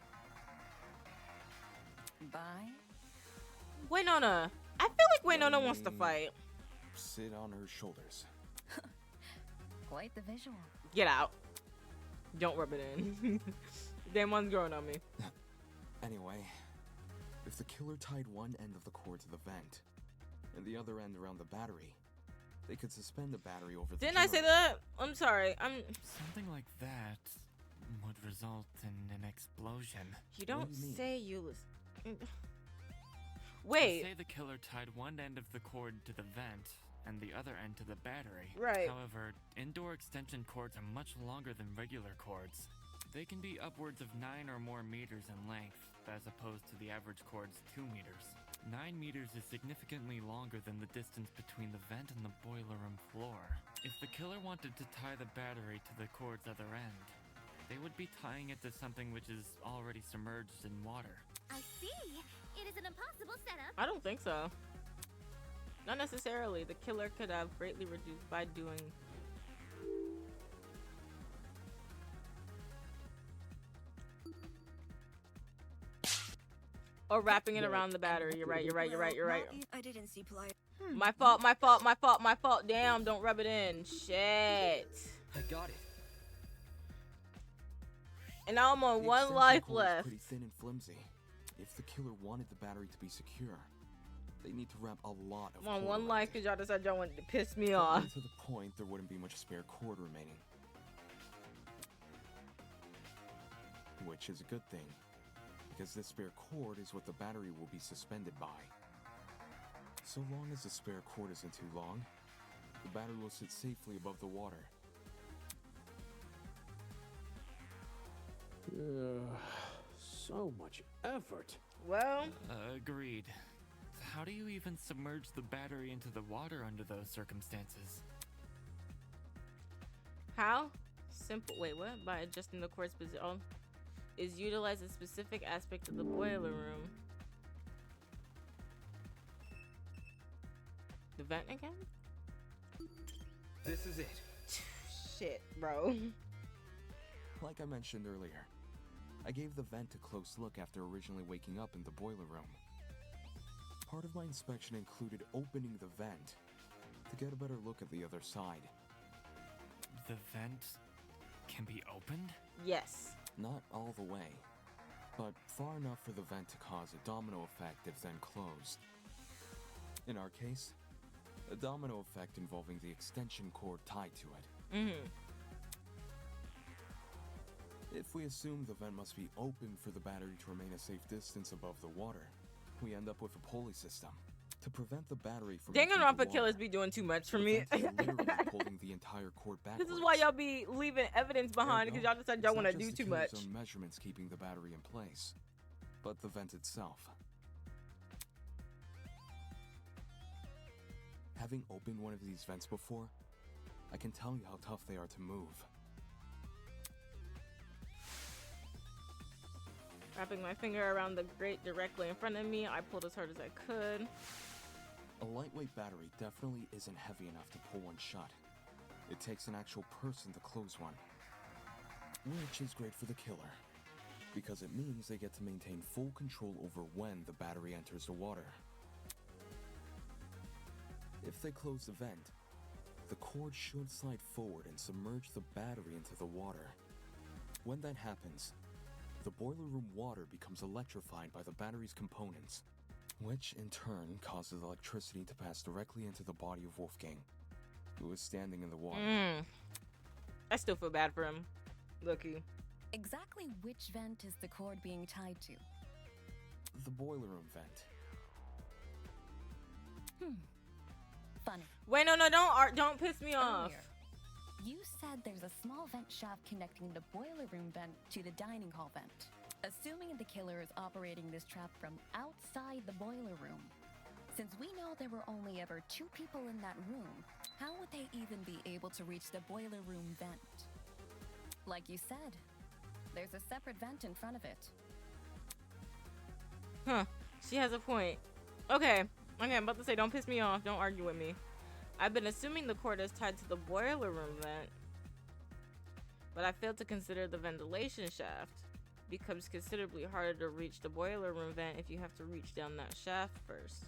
Bye. Winona. I feel like Winona wants to fight. Sit on her shoulders. Quite the visual. Get out. Don't rub it in. Damn one's growing on me. Anyway, if the killer tied one end of the cord to the vent and the other end around the battery, they could suspend the battery over the Didn't I say that? I'm sorry. Something like that would result in an explosion. You don't say you listen. Wait. Say the killer tied one end of the cord to the vent and the other end to the battery. Right. However, indoor extension cords are much longer than regular cords. They can be upwards of 9 or more meters in length, as opposed to the average cord's 2 meters. 9 meters is significantly longer than the distance between the vent and the boiler room floor. If the killer wanted to tie the battery to the cord's other end, they would be tying it to something which is already submerged in water. I see. It is an impossible setup. I don't think so. Not necessarily. The killer could have greatly reduced by doing... Or wrapping it around the battery. You're right, you're right, you're right, you're right. I didn't see pliers. My fault, my fault, my fault, my fault. Damn, don't rub it in. Shit. I got it. And now I'm on The one extension life cord is left. pretty thin and flimsy. If the killer wanted the battery to be secure, they need to wrap a lot of I'm on cord one around life it. because y'all decided y'all wanted to piss me But off. to the point, there wouldn't be much spare cord remaining. Which is a good thing, because this spare cord is what the battery will be suspended by. So long as the spare cord isn't too long, the battery will sit safely above the water. So much effort. Well, Agreed. How do you even submerge the battery into the water under those circumstances? how? Simple. Wait, what? By adjusting the cord's position is utilize a specific aspect of the boiler room. The vent again? This is it. Shit, bro. Like I mentioned earlier, I gave the vent a close look after originally waking up in the boiler room. Part of my inspection included opening the vent to get a better look at the other side. The vent can be opened? Yes. Not all the way, but far enough for the vent to cause a domino effect if then closed. In our case, a domino effect involving the extension cord tied to it. Mm-hmm. If we assume the vent must be open for the battery to remain a safe distance above the water, we end up with a pulley system. To prevent the battery from entering the Danganronpa water, killers be doing too much for the me. vent is literally pulling the entire cord backwards. This is why y'all be leaving evidence behind because y'all decided y'all want to do too much. It's not just the killer's own measurements keeping the battery in place, but the vent itself. Having opened one of these vents before, I can tell you how tough they are to move. Wrapping my finger around the grate directly in front of me, I pulled as hard as I could. A lightweight battery definitely isn't heavy enough to pull one shut. It takes an actual person to close one. Which is great for the killer, because it means they get to maintain full control over when the battery enters the water. If they close the vent, the cord should slide forward and submerge the battery into the water. When that happens, the boiler room water becomes electrified by the battery's components, which in turn causes electricity to pass directly into the body of Wolfgang, who is standing in the water. I still feel bad for him. Looky. Exactly which vent is the cord being tied to? The boiler room vent. Funny. Wait, no, don't piss me off. Earlier, you said there's a small vent shaft connecting the boiler room vent to the dining hall vent. Assuming the killer is operating this trap from outside the boiler room, since we know there were only ever 2 people in that room, how would they even be able to reach the boiler room vent? Like you said, there's a separate vent in front of it. Huh. She has a point. Okay, I'm about to say, don't piss me off. Don't argue with me. I've been assuming the cord is tied to the boiler room vent, but I failed to consider the ventilation shaft. Becomes considerably harder to reach the boiler room vent if you have to reach down that shaft first.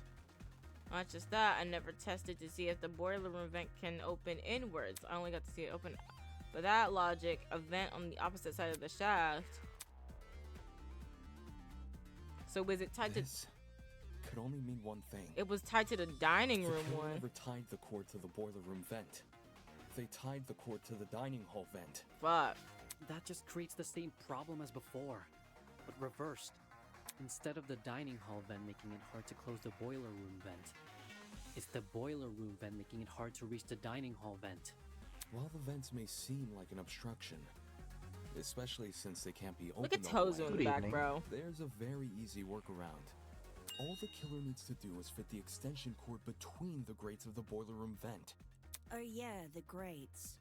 Not just that, I never tested to see if the boiler room vent can open inwards. I only got to see it open. By that logic, a vent on the opposite side of the shaft. So was it tied This could only mean one thing. It was tied to the dining room The killer one. never tied the cord to the boiler room vent. They tied the cord to the dining hall vent. Fuck. That just creates the same problem as before, but reversed. Instead of the dining hall vent making it hard to close the boiler room vent, it's the boiler room vent making it hard to reach the dining hall vent. While the vents may seem like an obstruction, especially since they can't be opened Look at all the Tozu way, in the back, bro. There's a very easy workaround. All the killer needs to do is fit the extension cord between the grates of the boiler room vent. Oh yeah, the grates.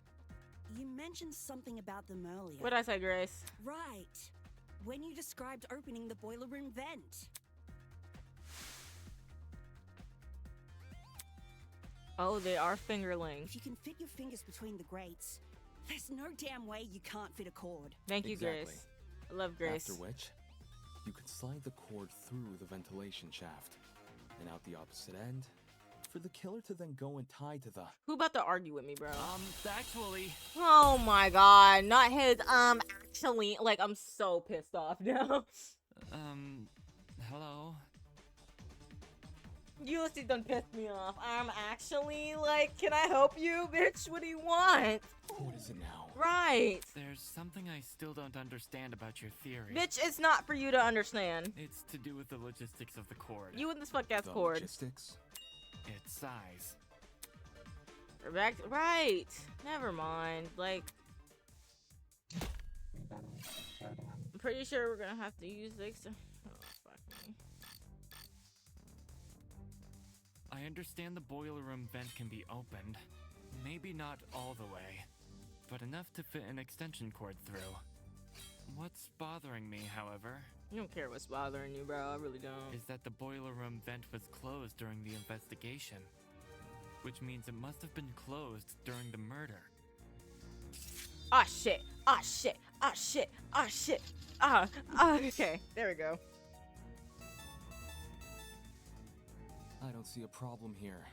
You mentioned something about them earlier. What'd I say, Grace? Right. When you described opening the boiler room vent. Oh, they are fingerlings. If you can fit your fingers between the grates, there's no damn way you can't fit a cord. Thank you, Exactly. Grace. I love Grace. After which, You could slide the cord through the ventilation shaft and out the opposite end for the killer to then go and tie to the... Who about to argue with me, bro? Actually... Oh my god, not his, actually. Like, I'm so pissed off now. Hello? Ulysses done pissed me off. Actually, like, can I help you, bitch? What do you want? What is it now? Right. There's something I still don't understand about your theory. Bitch, it's not for you to understand. It's to do with the logistics of the cord. You and this fuck-ass cord. Logistics? Its size. Right. Never mind. Like, I'm pretty sure we're gonna have to use this. Oh, fuck me. I understand the boiler room vent can be opened. Maybe not all the way, but enough to fit an extension cord through. What's bothering me, however... I don't care what's bothering you, bro. I really don't. ...is that the boiler room vent was closed during the investigation. Which means it must have been closed during the murder. Ah, shit. Ah, shit. Ah, shit. Ah, shit. Okay. There we go. I don't see a problem here.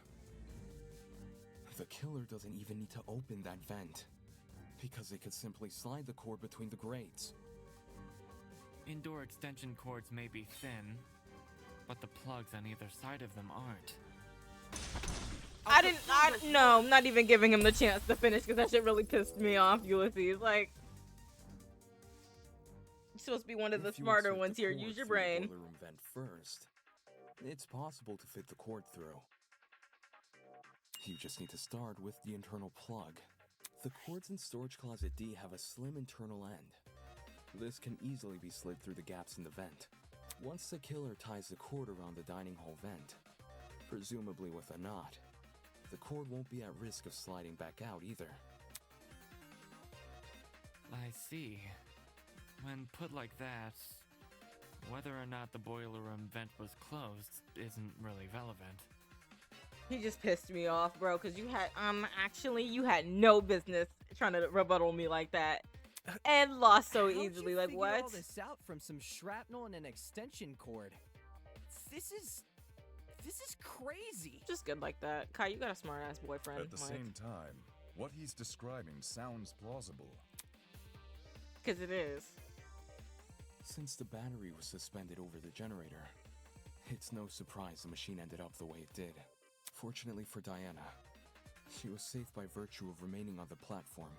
The killer doesn't even need to open that vent, because they could simply slide the cord between the grates. Indoor extension cords may be thin, but the plugs on either side of them aren't. No, I'm not even giving him the chance to finish because that shit really pissed me off, Ulysses. Like, you're supposed to be one of the smarter ones here. Use your brain. The boiler room vent first. It's possible to fit the cord through. You just need to start with the internal plug. The cords in storage closet D have a slim internal end. This can easily be slid through the gaps in the vent. Once the killer ties the cord around the dining hall vent, presumably with a knot, the cord won't be at risk of sliding back out either. I see. When put like that, whether or not the boiler room vent was closed isn't really relevant. He just pissed me off, bro, because you had, actually, you had no business trying to rebuttal me like that. And lost so easily, like, what? All this out from some shrapnel and an extension cord. This is crazy. Just good like that. Kai, you got a smart ass boyfriend. At the same time, what he's describing sounds plausible. Because it is. Since the battery was suspended over the generator, it's no surprise the machine ended up the way it did. Fortunately for Diana, she was safe by virtue of remaining on the platform.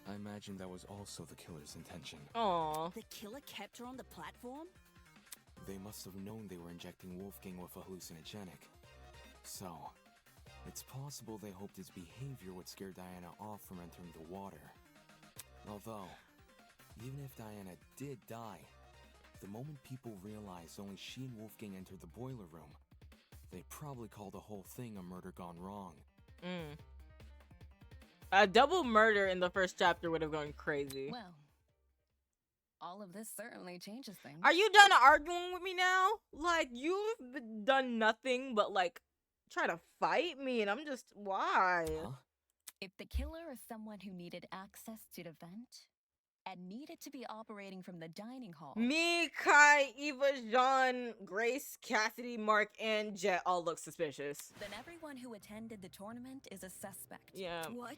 I imagine that was also the killer's intention. Aww. The killer kept her on the platform? They must have known they were injecting Wolfgang with a hallucinogenic. So, it's possible they hoped his behavior would scare Diana off from entering the water. Although, even if Diana did die, the moment people realized only she and Wolfgang entered the boiler room, they'd probably call the whole thing a murder gone wrong. A double murder in the first chapter would have gone crazy. Well, all of this certainly changes things. Are you done arguing with me now? Like, you've done nothing but, like, try to fight me, and I'm just, why? Huh? If the killer is someone who needed access to the vent, and needed to be operating from the dining hall. Me, Kai, Eva, Jean, Grace, Cassidy, Mark, and Jet all look suspicious. Then everyone who attended the tournament is a suspect. Yeah. What?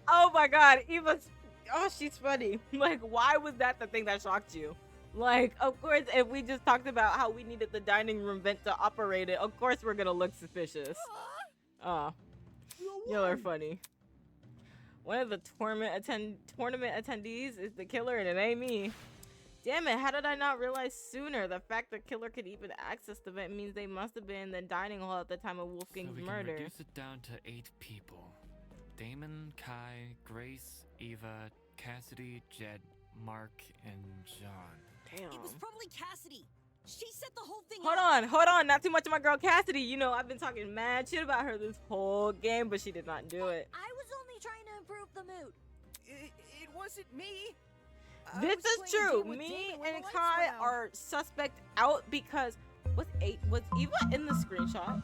Oh my god, Eva's... Oh, she's funny. Like, why was that the thing that shocked you? Like, of course, if we just talked about how we needed the dining room vent to operate it, of course we're gonna look suspicious. Oh, y'all are funny. One of the tournament attendees is the killer, and it ain't me. Damn it, how did I not realize sooner? The fact the killer could even access the vent means they must have been in the dining hall at the time of Wolfgang's murder. Can reduce it down to 8 people. Damon, Kai, Grace, Eva, Cassidy, Jed, Mark, and John. Damn. It was probably Cassidy. She set the whole thing Hold on, not too much of my girl Cassidy. You know, I've been talking mad shit about her this whole game, but she did not do it. I was only trying to improve the mood. It wasn't me. This is true. Me and Kai are suspect out because was Eva in the screenshot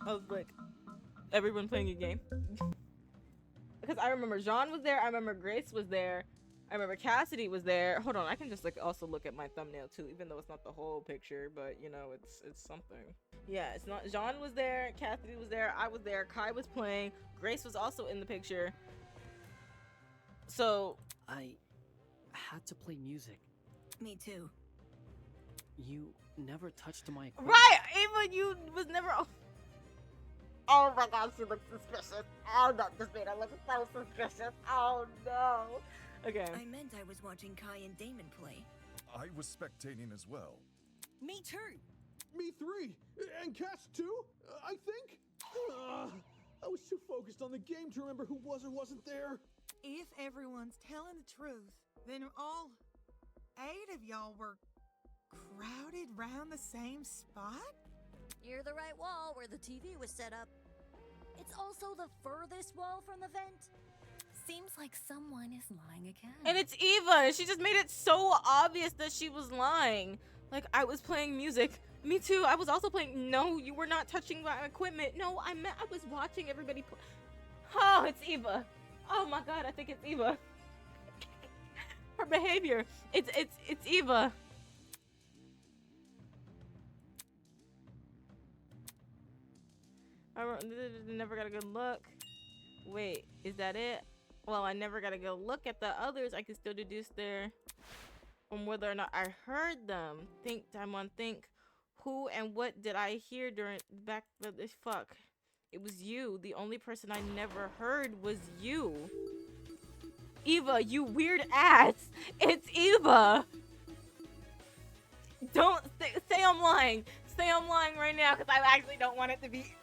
of like everyone playing a game? because I remember Jean was there. I remember Grace was there. I remember Cassidy was there. Hold on, I can just like also look at my thumbnail too, even though it's not the whole picture, but you know, it's something. Yeah, it's not. Jean was there. Cassidy was there. I was there. Kai was playing. Grace was also in the picture. So I had to play music. Me too. You never touched my equipment. right, Ava, you was never. Oh my God, she looks suspicious. Oh no, this made her look so suspicious. Oh no. Okay. I meant I was watching Kai and Damon play. I was spectating as well. Me too. Me 3. And Cass too, I think? I was too focused on the game to remember who was or wasn't there. If everyone's telling the truth, then all 8 of y'all were crowded round the same spot? Near the right wall where the TV was set up. It's also the furthest wall from the vent. Seems like someone is lying again. And it's Eva. She just made it so obvious that she was lying. Like, I was playing music. Me too. I was also playing. No, you were not touching my equipment. No, I was watching everybody play. Oh, it's Eva. Oh my God, I think it's Eva. Her behavior. It's Eva. I never got a good look. Wait, is that it? Well, I never got a good look at the others. I can still deduce there from whether or not I heard them. Think, Daimon, think. Who and what did I hear during back the this fuck? It was you. The only person I never heard was you. Eva, you weird ass. It's Eva. Don't say I'm lying. Say I'm lying right now because I actually don't want it to be.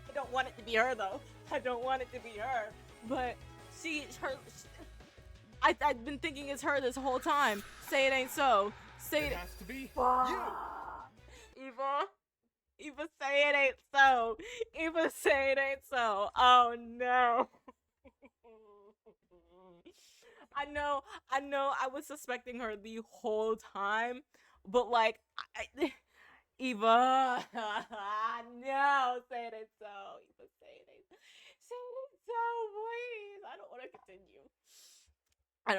I don't want it to be her though. I don't want it to be her. But I've been thinking it's her this whole time. Say it ain't so. Say it. It has to be you. Eva, say it ain't so. Eva, say it ain't so. Oh no. I know I was suspecting her the whole time, but like Eva, no, say it ain't so. Eva, say it ain't so, please. I don't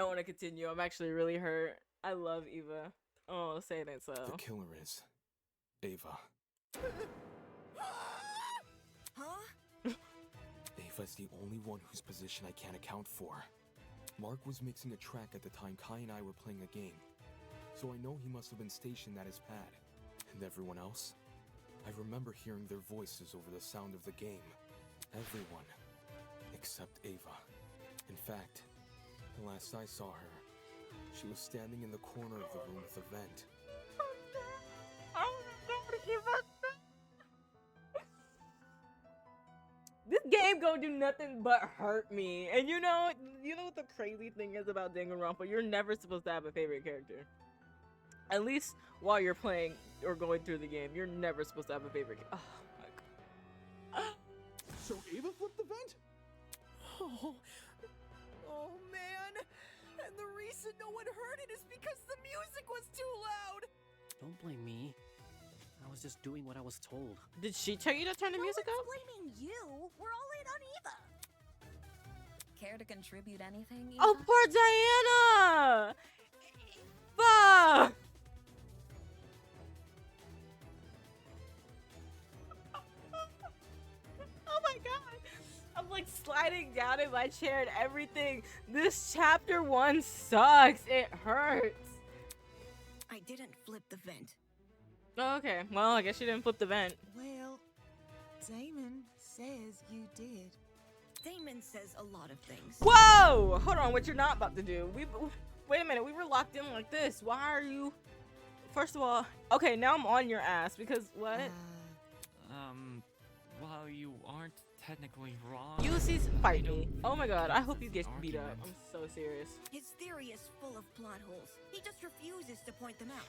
want to continue. I'm actually really hurt. I love Eva. Oh, say it ain't so. The killer is Ava. Huh? Ava's the only one whose position I can't account for. Mark was mixing a track at the time Kai and I were playing a game, so I know he must have been stationed at his pad. And everyone else? I remember hearing their voices over the sound of the game. Everyone. Except Ava. In fact, the last I saw her, she was standing in the corner of the room with the vent. Oh my God, Eva. This game gonna do nothing but hurt me. And you know what the crazy thing is about Danganronpa? You're never supposed to have a favorite character. At least while you're playing or going through the game, you're never supposed to have a favorite. Oh my God. So Ava flipped the vent? Oh man! And the reason no one heard it is because the music was too loud! Don't blame me. I was just doing what I was told. Did she tell you to turn the music up? Blaming you. We're all in on Eva. Care to contribute anything, Eva? Oh, poor Diana! Eva! Oh my God! I'm like sliding down in my chair and everything. This chapter 1 sucks. It hurts. I didn't flip the vent. Oh, okay. Well, I guess you didn't flip the vent. Well, Damon says you did. Damon says a lot of things. Whoa! Hold on, what you're not about to do. Wait a minute, we were locked in like this. Why are you... First of all, okay, now I'm on your ass because what? While you aren't technically wrong... Ulysses, fight me. Oh my God, I hope you get beat up. I'm so serious. His theory is full of plot holes. He just refuses to point them out.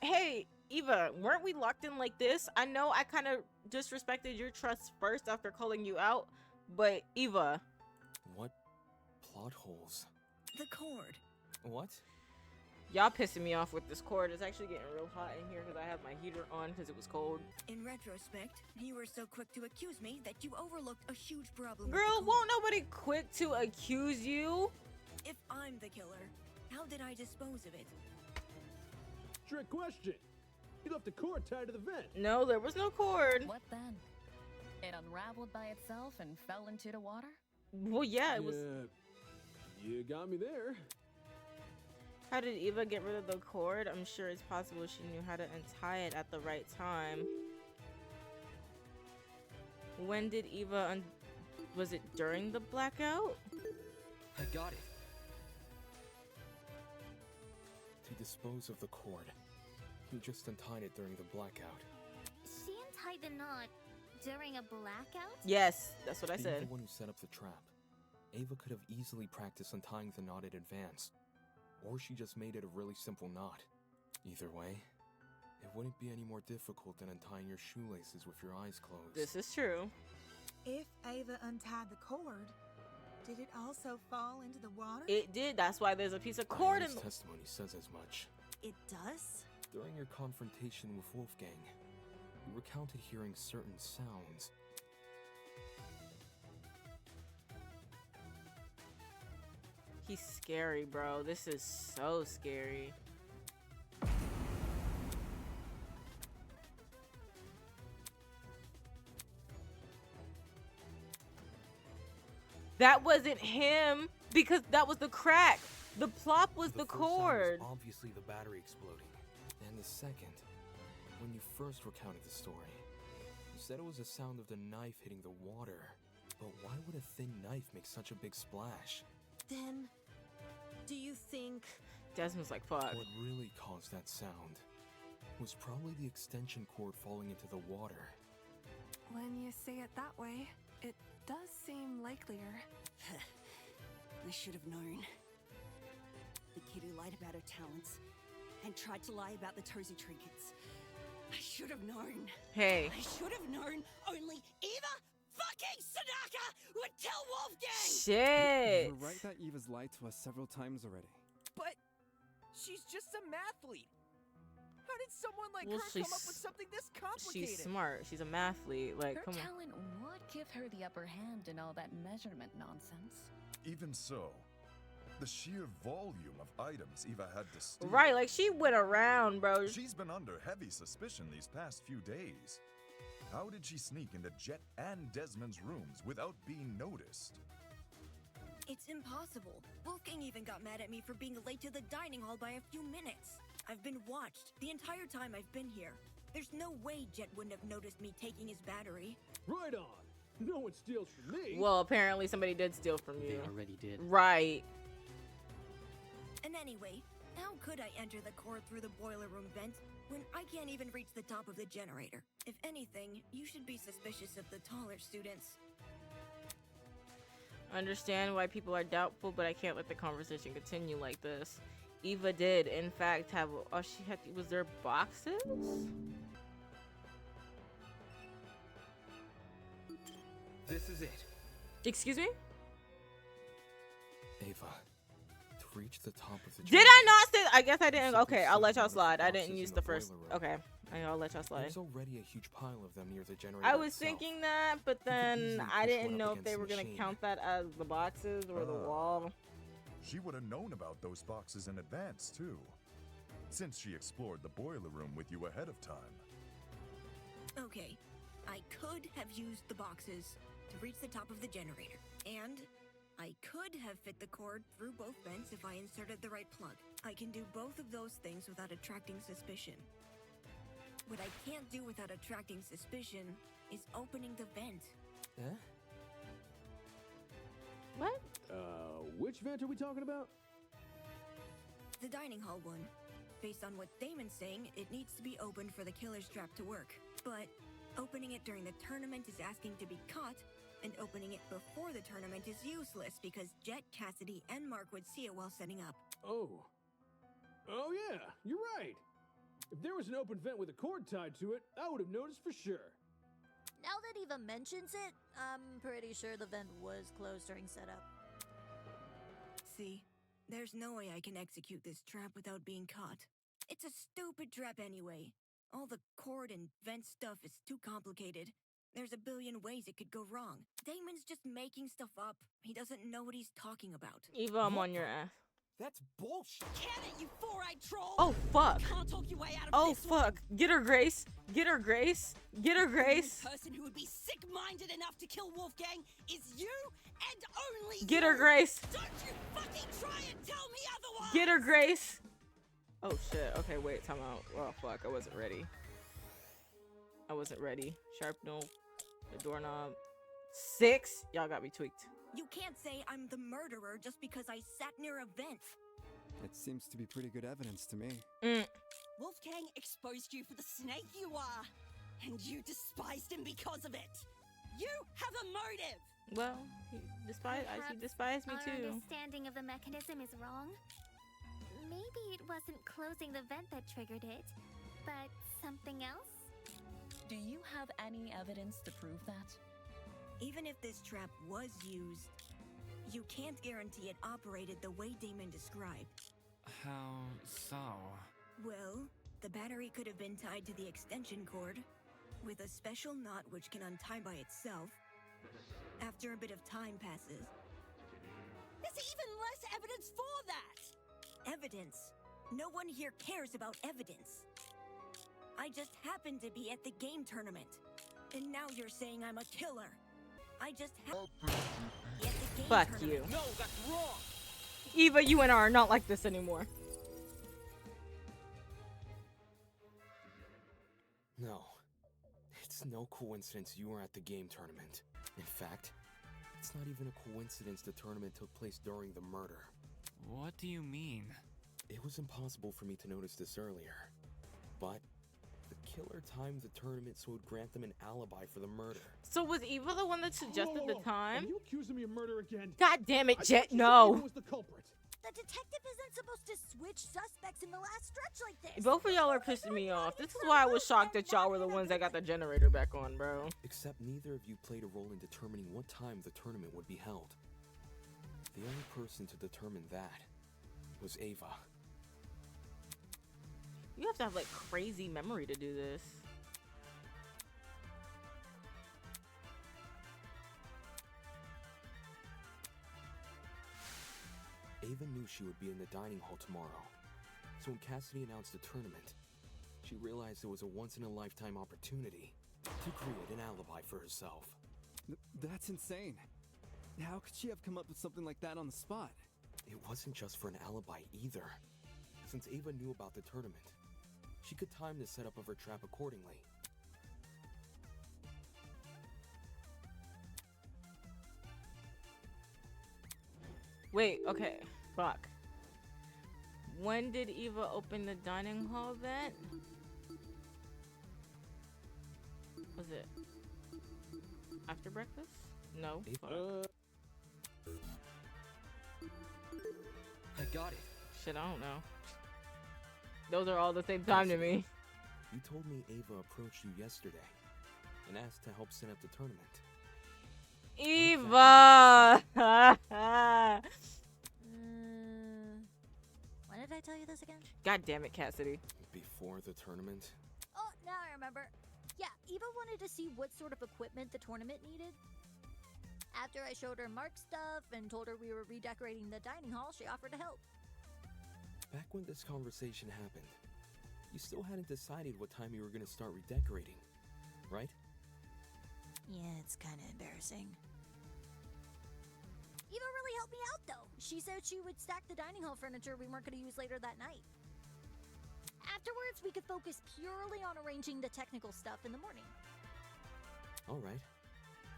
Hey, Eva, weren't we locked in like this? I know I kind of disrespected your trust first after calling you out, but Eva. What plot holes? The cord. What? Y'all pissing me off with this cord. It's actually getting real hot in here because I have my heater on because it was cold. In retrospect, you were so quick to accuse me that you overlooked a huge problem. Girl, won't nobody quick to accuse you? If I'm the killer, how did I dispose of it? Trick question. You left the cord tied to the vent. No, there was no cord. What then? It unraveled by itself and fell into the water? Well, yeah, it was. You got me there. How did Eva get rid of the cord? I'm sure it's possible she knew how to untie it at the right time. When did Eva was it during the blackout? I got it. To dispose of the cord, you just untied it during the blackout. She untied the knot during a blackout? Yes, that's what I said. Being the one who set up the trap, Ava could have easily practiced untying the knot in advance. Or she just made it a really simple knot. Either way, it wouldn't be any more difficult than untying your shoelaces with your eyes closed. This is true. If Ava untied the cord, did it also fall into the water? It did. That's why there's a piece of cord in the testimony says as much. It does? During your confrontation with Wolfgang, you recounted hearing certain sounds. He's scary, bro. This is so scary. That wasn't him because that was the crack. The plop was the first sound cord. was obviously the battery exploding. And the second, when you first recounted the story, you said it was the sound of the knife hitting the water. But why would a thin knife make such a big splash? Then, do you think... Desmond's like, fuck. What really caused that sound was probably the extension cord falling into the water. When you say it that way, it does seem likelier. I should have known. The kid who lied about her talents and tried to lie about the Tozy trinkets. I should have known. Hey. I should have known only Eva fucking Sadaka would tell Wolfgang! Shit! You're right that Eva's lied to us several times already. But she's just a mathlete. How did someone like Well, her come up with something this complicated? She's smart. She's a mathlete. Like, Her come on. talent would give her the upper hand in all that measurement nonsense. Even so, the sheer volume of items Eva had to steal. Right, like she went around, bro. She's been under heavy suspicion these past few days. How did she sneak into Jet and Desmond's rooms without being noticed? It's impossible. Wolfgang even got mad at me for being late to the dining hall by a few minutes. I've been watched the entire time I've been here. There's no way Jet wouldn't have noticed me taking his battery. Right on. No one steals from me. Well, apparently somebody did steal from you. They already did. Right. And anyway, how could I enter the core through the boiler room vent when I can't even reach the top of the generator? If anything, you should be suspicious of the taller students. I understand why people are doubtful, but I can't let the conversation continue like this. Eva did, in fact, have. Oh, she had. Was there boxes? This is it. Excuse me? Ava, to reach the top of the Did I not say? I guess I didn't. Okay, I'll let y'all slide. I didn't use the first. Okay, I'll let y'all slide. There's already a huge pile of them near the generator. I was itself. thinking that, but then easily I push didn't one know up if they were against the gonna machine. count that as the boxes or the wall. She would have known about those boxes in advance, too, since she explored the boiler room with you ahead of time. Okay, I could have used the boxes to reach the top of the generator, and I could have fit the cord through both vents if I inserted the right plug. I can do both of those things without attracting suspicion. What I can't do without attracting suspicion is opening the vent. Eh? What? Which vent are we talking about? The dining hall one. Based on what Damon's saying, it needs to be opened for the killer's trap to work. But opening it during the tournament is asking to be caught, and opening it before the tournament is useless because Jet, Cassidy, and Mark would see it while setting up. Oh yeah, you're right. If there was an open vent with a cord tied to it, I would have noticed for sure. Now that Eva mentions it, I'm pretty sure the vent was closed during setup. See, There's no way I can execute this trap without being caught. It's a stupid trap anyway. All the cord and vent stuff is too complicated. There's a billion ways it could go wrong. Damon's just making stuff up. He doesn't know what he's talking about. Eva, I'm on your ass. That's bullshit. Can it, you four-eyed troll? Oh, fuck. You can't talk your way out of Oh, this fuck. one. Get her, Grace. Get her, Grace. Get her, Grace. The only person who would be sick-minded enough to kill Wolfgang is you and only Get you. her, Grace. Don't you fucking try and tell me otherwise. Get her, Grace. Oh, shit. Okay, wait. Time out. Oh, fuck. I wasn't ready. I wasn't ready. Sharpnel. The doorknob. 6. Y'all got me tweaked. You can't say I'm the murderer just because I sat near a vent. It seems to be pretty good evidence to me. Wolfgang exposed you for the snake you are, and you despised him because of it. You have a motive. Well, he despised me Our too. understanding of the mechanism is wrong. Maybe it wasn't closing the vent that triggered it, but something else? Do you have any evidence to prove that? Even if this trap was used, you can't guarantee it operated the way Damon described. How so? Well, the battery could have been tied to the extension cord, with a special knot which can untie by itself. After a bit of time passes. There's even less evidence for that. Evidence? No one here cares about evidence. I just happened to be at the game tournament. And now you're saying I'm a killer. I just happened to be at the game Fuck tournament. you. No, that's wrong. Eva, you and I are not like this anymore. No. It's no coincidence you were at the game tournament. In fact, it's not even a coincidence the tournament took place during the murder. What do you mean? It was impossible for me to notice this earlier. But the killer timed the tournament so it would grant them an alibi for the murder. So was Eva the one that suggested the time? Are you accusing me of murder again? God damn it, I Jet, thought you said no. Eva was the culprit. The detective isn't supposed to switch suspects in the last stretch like this. Both of y'all are pissing me off. This is why I was shocked that y'all were the ones that got the generator back on, bro. Except neither of you played a role in determining what time the tournament would be held. The only person to determine that was Ava. You have to have like crazy memory to do this. Ava knew she would be in the dining hall tomorrow. So when Cassidy announced the tournament, she realized it was a once-in-a-lifetime opportunity to create an alibi for herself. That's insane. How could she have come up with something like that on the spot? It wasn't just for an alibi either. Since Ava knew about the tournament, she could time the setup of her trap accordingly. Wait, okay. Fuck. When did Eva open the dining hall vent? Was it after breakfast? No. Fuck. I got it. Shit, I don't know. Those are all the same time to me. You told me Ava approached you yesterday and asked to help set up the tournament. Eva! When did I tell you this again? God damn it, Cassidy. Before the tournament? Oh, now I remember. Yeah, Eva wanted to see what sort of equipment the tournament needed. After I showed her Mark's stuff and told her we were redecorating the dining hall, she offered to help. Back when this conversation happened, you still hadn't decided what time you were going to start redecorating, right? Yeah, it's kind of embarrassing. Eva really helped me out, though. She said she would stack the dining hall furniture we weren't going to use later that night. Afterwards, we could focus purely on arranging the technical stuff in the morning. All right.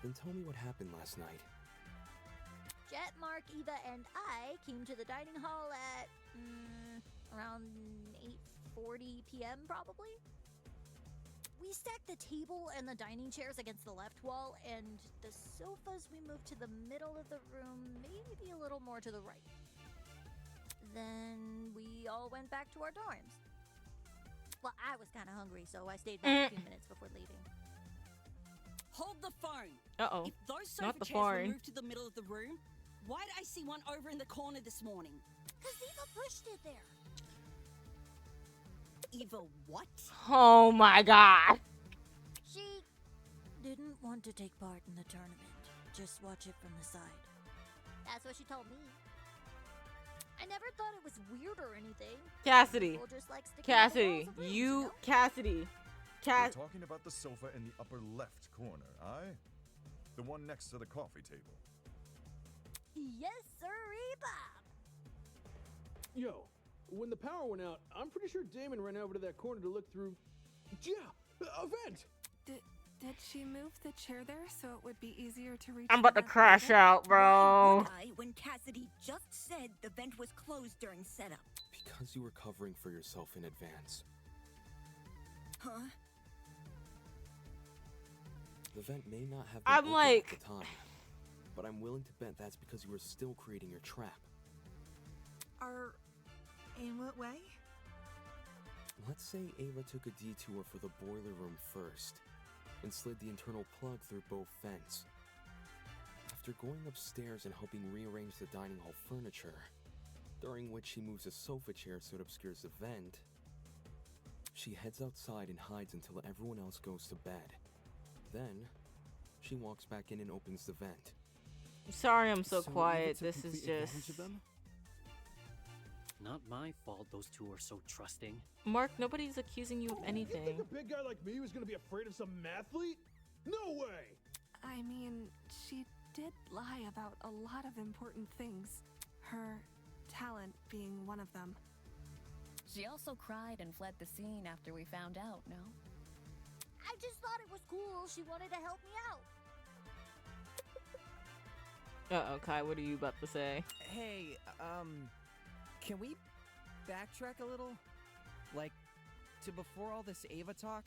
Then tell me what happened last night. Jet, Mark, Eva, and I came to the dining hall at around 8:40 p.m. probably. We stacked the table and the dining chairs against the left wall, and the sofas we moved to the middle of the room, maybe a little more to the right. Then we all went back to our dorms. Well, I was kind of hungry, so I stayed back a few minutes before leaving. Hold the phone. Uh-oh. If those Not sofa the chairs were phone. moved to the middle of the room, why did I see one over in the corner this morning? Because Eva pushed it there. Eva what? Oh my god. She didn't want to take part in the tournament. Just watch it from the side. That's what she told me. I never thought it was weird or anything. Cassidy. People just like sticking to the Cassidy. walls of rooms, You, know? Cassidy. We're talking about the sofa in the upper left corner, aye? The one next to the coffee table. Yes, sirree, Bob. Yo, when the power went out, I'm pretty sure Damon ran over to that corner to look through. Yeah, a vent. Did she move the chair there so it would be easier to reach? I'm about to crash out, bro. Would I, when Cassidy just said the vent was closed during setup? Because you were covering for yourself in advance. Huh? The vent may not have been I'm open like... at the time, but I'm willing to bet that's because you were still creating your trap. In what way? Let's say Ava took a detour for the boiler room first, and slid the internal plug through both vents. After going upstairs and helping rearrange the dining hall furniture, during which she moves a sofa chair so it obscures the vent, she heads outside and hides until everyone else goes to bed. Then, she walks back in and opens the vent. Sorry I'm so So quiet. Eva took This is complete just... advantage of them? Not my fault those two are so trusting. Mark, nobody's accusing you of You anything. think a big guy like me was gonna be afraid of some mathlete? No way! I mean, she did lie about a lot of important things. Her talent being one of them. She also cried and fled the scene after we found out, no? I just thought it was cool. She wanted to help me out. Uh-oh, Kai, what are you about to say? Hey, can we backtrack a little? Like, to before all this Ava talk?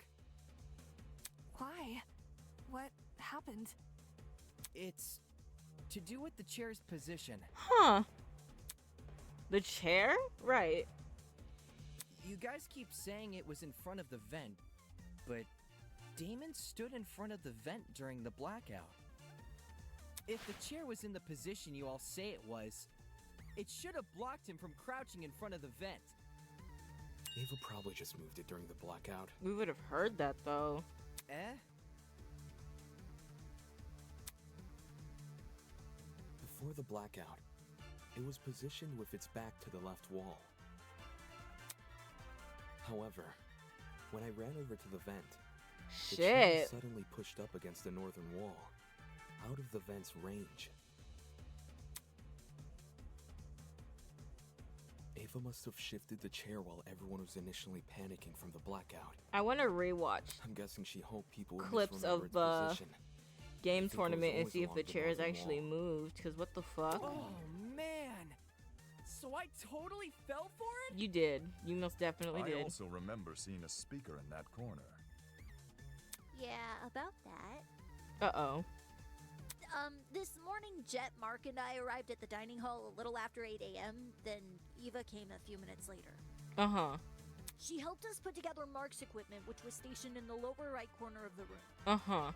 Why? What happened? It's to do with the chair's position. Huh. The chair? Right. You guys keep saying it was in front of the vent, but Damon stood in front of the vent during the blackout. If the chair was in the position you all say it was, it should have blocked him from crouching in front of the vent. Ava probably just moved it during the blackout. We would have heard that, though. Eh? Before the blackout, it was positioned with its back to the left wall. However, when I ran over to the vent, the chair was suddenly pushed up against the northern wall, out of the vent's range. Ava must have shifted the chair while everyone was initially panicking from the blackout. I want to rewatch I'm guessing she hoped people would clips misremember of its the position. game I think it was tournament and always see if along the the chairs northern actually wall. moved. Because what the fuck? Oh, man! So I totally fell for it? You did. You most definitely I did. also remember seeing a speaker in that corner. Yeah, about that. Uh-oh. This morning, Jet, Mark, and I arrived at the dining hall a little after 8 a.m. Then Eva came a few minutes later. Uh-huh. She helped us put together Mark's equipment, which was stationed in the lower right corner of the room. Uh-huh.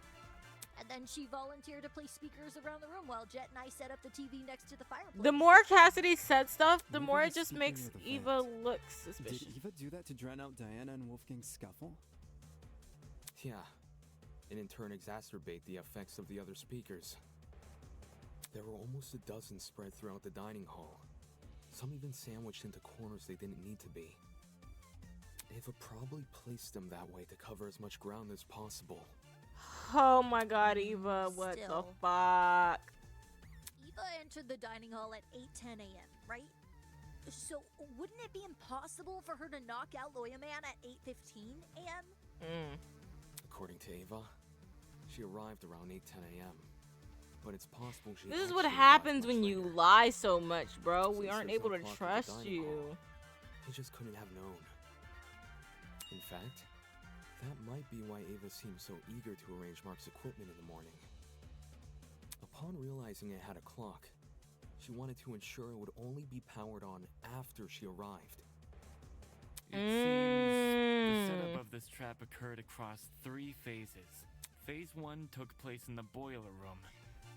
And then she volunteered to place speakers around the room while Jet and I set up the TV next to the fireplace. The more Cassidy said stuff, the Maybe more the it just speaker makes near the Eva vent. look suspicious. Did Eva do that to drown out Diana and Wolfgang's scuffle? Yeah, and in turn exacerbate the effects of the other speakers. There were almost a dozen spread throughout the dining hall, some even sandwiched into corners they didn't need to be. Ava probably placed them that way to cover as much ground as possible. Oh my god, Eva, what the Still. fuck? Eva entered the dining hall at 8:10 a.m., right? So wouldn't it be impossible for her to knock out Lawyer Man at 8:15 a.m.? According to Ava, she arrived around 8:10 a.m. But it's possible she This is what actually happens arrived when much you later. lie so much, bro. We Since aren't there's able no to clock at the trust dining you. hall, he just couldn't have known. In fact, that might be why Ava seemed so eager to arrange Mark's equipment in the morning. Upon realizing it had a clock, she wanted to ensure it would only be powered on after she arrived. It seems the setup of this trap occurred across 3 phases. Phase 1 took place in the boiler room.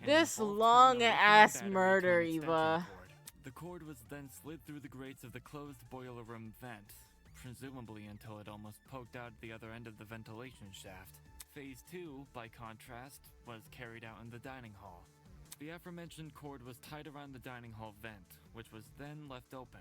and This involved long turning a lithium ass battery to murder, an extension Eva. cord. The cord was then slid through the grates of the closed boiler room vent, presumably until it almost poked out the other end of the ventilation shaft. Phase 2, by contrast, was carried out in the dining hall. The aforementioned cord was tied around the dining hall vent, which was then left open.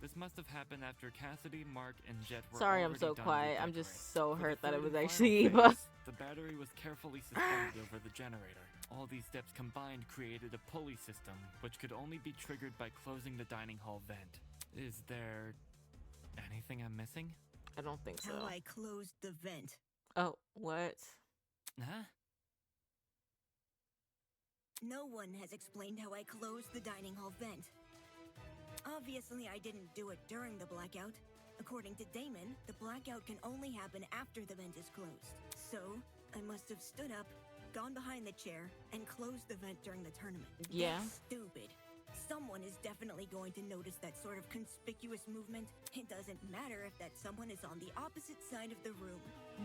This must have happened after Cassidy, Mark, and Jet were Sorry, I'm already so done quiet. I'm redecorating. just so For the hurt that it third was and actually final Eva. phase, the battery was carefully suspended over the generator. All these steps combined created a pulley system, which could only be triggered by closing the dining hall vent. Is there anything I'm missing? I don't think so. How I closed the vent. Oh, what? Huh? No one has explained how I closed the dining hall vent. Obviously, I didn't do it during the blackout. According to Damon, the blackout can only happen after the vent is closed. So, I must have stood up, gone behind the chair, and closed the vent during the tournament. Yeah. That's stupid. Someone is definitely going to notice that sort of conspicuous movement. It doesn't matter if that someone is on the opposite side of the room.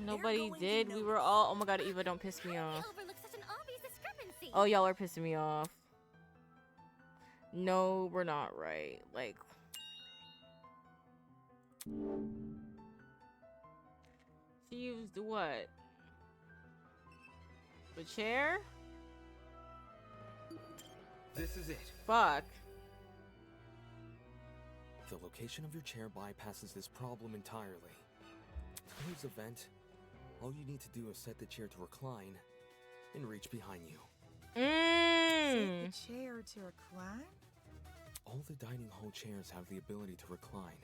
Nobody did. We were all. Oh my god, Eva, don't piss me off. Overlook such an obvious discrepancy. Oh, y'all are pissing me off. No, we're not right. Like. She used what? The chair? This is it. Fuck. The location of your chair bypasses this problem entirely. To close the vent, all you need to do is set the chair to recline and reach behind you. Set the chair to recline? All the dining hall chairs have the ability to recline.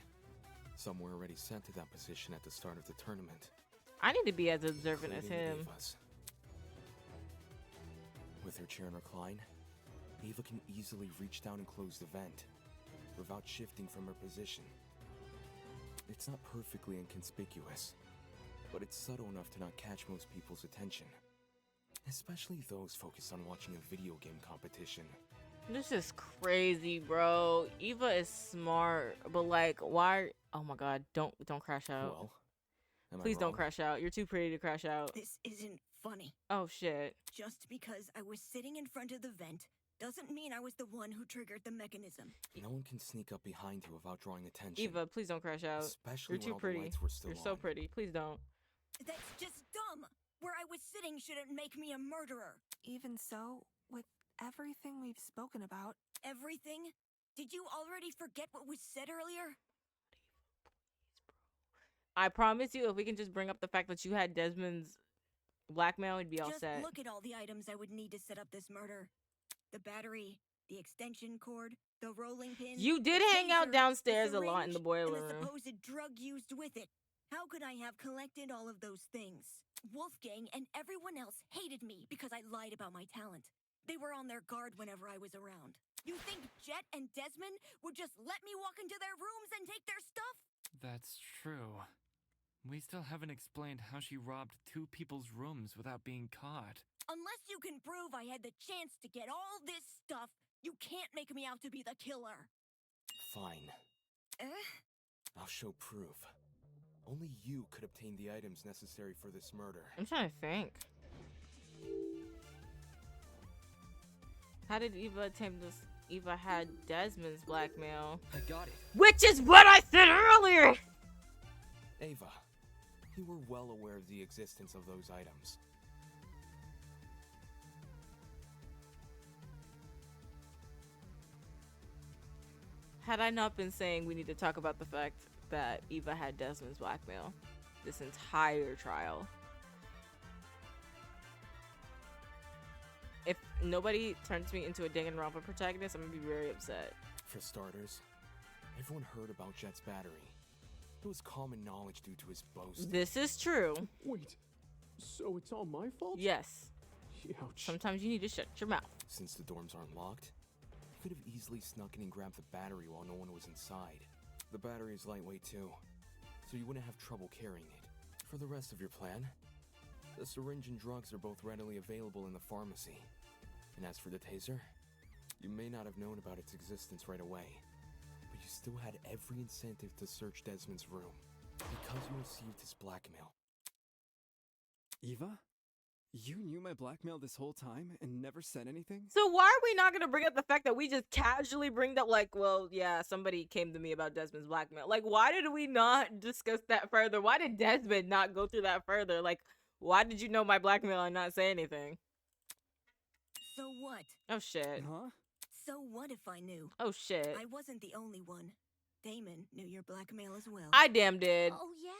Some were already set to that position at the start of the tournament. I need to be as observant as including him. Eva's. With her chair in recline, Eva can easily reach down and close the vent without shifting from her position. It's not perfectly inconspicuous, but it's subtle enough to not catch most people's attention, especially those focused on watching a video game competition. This is crazy, bro. Eva is smart, but like, why? Oh my god, don't crash out. Well, am I Please don't wrong? crash out. You're too pretty to crash out. This isn't funny. Oh shit. Just because I was sitting in front of the vent doesn't mean I was the one who triggered the mechanism. No one can sneak up behind you without drawing attention. Eva, please don't crash out. Especially You're too when all the pretty. lights were still You're so on. pretty. Please don't. That's just dumb. Where I was sitting shouldn't make me a murderer. Even so, with everything we've spoken about, Everything? Did you already forget what was said earlier? I promise you, if we can just bring up the fact that you had Desmond's blackmail, we'd be all Just set. look at all the items I would need to set up this murder. The battery, the extension cord, the rolling pin. You did the hang out taser, downstairs the a lot in the syringe, boiler and the room. supposed drug used with it. How could I have collected all of those things? Wolfgang and everyone else hated me because I lied about my talent. They were on their guard whenever I was around. You think Jet and Desmond would just let me walk into their rooms and take their stuff? That's true. We still haven't explained how she robbed two people's rooms without being caught. Unless you can prove I had the chance to get all this stuff, you can't make me out to be the killer. Fine. I'll show proof. Only you could obtain the items necessary for this murder. I'm trying to think. How did Eva attain this? Eva had Desmond's blackmail. I got it. Which is what I said earlier! Ava, you were well aware of the existence of those items. Had I not been saying we need to talk about the fact that Eva had Desmond's blackmail this entire trial, if nobody turns me into a Danganronpa protagonist, I'm gonna be very upset. For starters, everyone heard about Jet's battery. It was common knowledge due to his boast. This is true. Wait, so it's all my fault? Yes. Ouch. Sometimes you need to shut your mouth. Since the dorms aren't locked, you could have easily snuck in and grabbed the battery while no one was inside. The battery is lightweight too, so you wouldn't have trouble carrying it. For the rest of your plan, the syringe and drugs are both readily available in the pharmacy. And as for the taser, you may not have known about its existence right away, but you still had every incentive to search Desmond's room, because you received his blackmail. Eva? You knew my blackmail this whole time and never said anything? So why are we not gonna bring up the fact that we just casually bring up, like, well, yeah, somebody came to me about Desmond's blackmail. Like, why did we not discuss that further? Why did Desmond not go through that further? Like, why did you know my blackmail and not say anything? So what? Oh shit. Huh? So what if I knew? Oh shit. I wasn't the only one. Damon knew your blackmail as well. I damn did. Oh, yeah.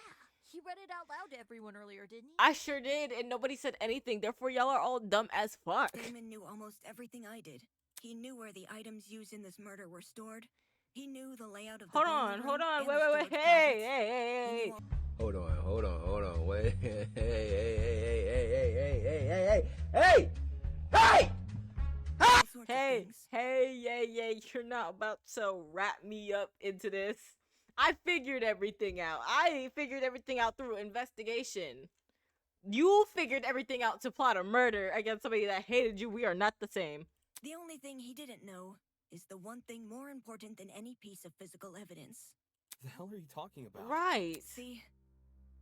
He read it out loud to everyone earlier, didn't he? I sure did, and nobody said anything. Therefore, y'all are all dumb as fuck. Damon knew almost everything I did. He knew where the items used in this murder were stored. He knew the layout of the Hold boiler on, room hold on, and wait, the wait, wait, storage hey, closets. hey, hey, He hey. knew all Hold on, wait. Hey, hey! sorts of Hey, things. hey, you're not about to wrap me up into this. I figured everything out. I figured everything out through investigation. You figured everything out to plot a murder against somebody that hated you. We are not the same. The only thing he didn't know is the one thing more important than any piece of physical evidence. The hell are you talking about? Right. See,